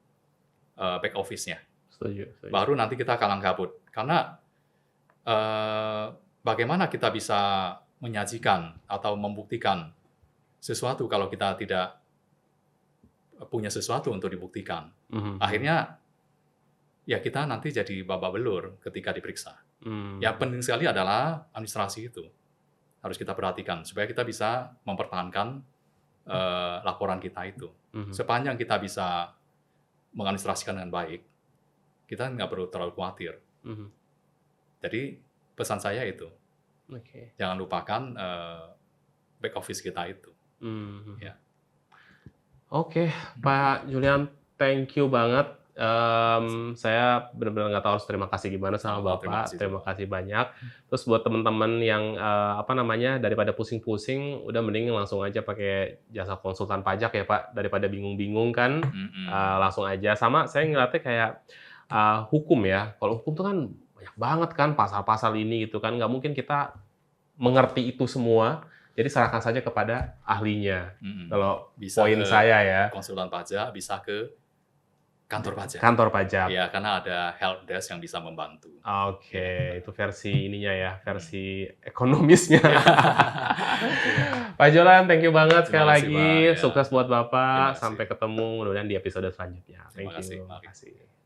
Speaker 2: back office-nya.
Speaker 1: setuju, setuju.
Speaker 2: Baru nanti kita kalang kabut. Karena, bagaimana kita bisa menyajikan atau membuktikan sesuatu kalau kita tidak punya sesuatu untuk dibuktikan.
Speaker 1: Mhm,
Speaker 2: Akhirnya, ya kita nanti jadi babak belur ketika diperiksa. Yang penting sekali adalah administrasi itu. Harus kita perhatikan supaya kita bisa mempertahankan, laporan kita itu.
Speaker 1: mhm,
Speaker 2: Sepanjang kita bisa mengadministrasikan dengan baik, kita nggak perlu terlalu khawatir.
Speaker 1: mhm.
Speaker 2: Jadi pesan saya itu,
Speaker 1: Oke.
Speaker 2: jangan lupakan, back office kita itu.
Speaker 1: Mhm.
Speaker 2: Ya.
Speaker 1: Oke, Pak Julian, thank you banget. Saya benar-benar nggak tahu harus terima kasih gimana sama
Speaker 2: Oh, terima
Speaker 1: Bapak.
Speaker 2: kasih
Speaker 1: Terima
Speaker 2: juga.
Speaker 1: kasih banyak. Terus buat teman-teman yang apa namanya, daripada pusing-pusing, udah mending langsung aja pakai jasa konsultan pajak ya Pak, daripada bingung-bingung kan,
Speaker 2: Mhm.
Speaker 1: langsung aja. Sama saya ngeliatnya kayak hukum ya. Kalau hukum tuh kan banyak banget kan pasal-pasal ini gitu kan, nggak mungkin kita mengerti itu semua. Jadi serahkan saja kepada ahlinya.
Speaker 2: Mhm.
Speaker 1: Kalau
Speaker 2: Bisa
Speaker 1: poin
Speaker 2: ke
Speaker 1: saya ya.
Speaker 2: konsultan pajak, bisa ke kantor pajak.
Speaker 1: Kantor pajak.
Speaker 2: Ya, karena ada help desk yang bisa membantu.
Speaker 1: Oke, itu versi ininya ya, versi ekonomisnya.
Speaker 2: Iya.
Speaker 1: Pak Jolan, thank you banget sekali
Speaker 2: Terima kasih,
Speaker 1: lagi.
Speaker 2: Pak, ya.
Speaker 1: Sukses buat
Speaker 2: Terima
Speaker 1: Bapak.
Speaker 2: kasih.
Speaker 1: Sampai ketemu mudah-mudahan di episode selanjutnya.
Speaker 2: Terima
Speaker 1: Thank
Speaker 2: kasih,
Speaker 1: you.
Speaker 2: mari.
Speaker 1: Makasih.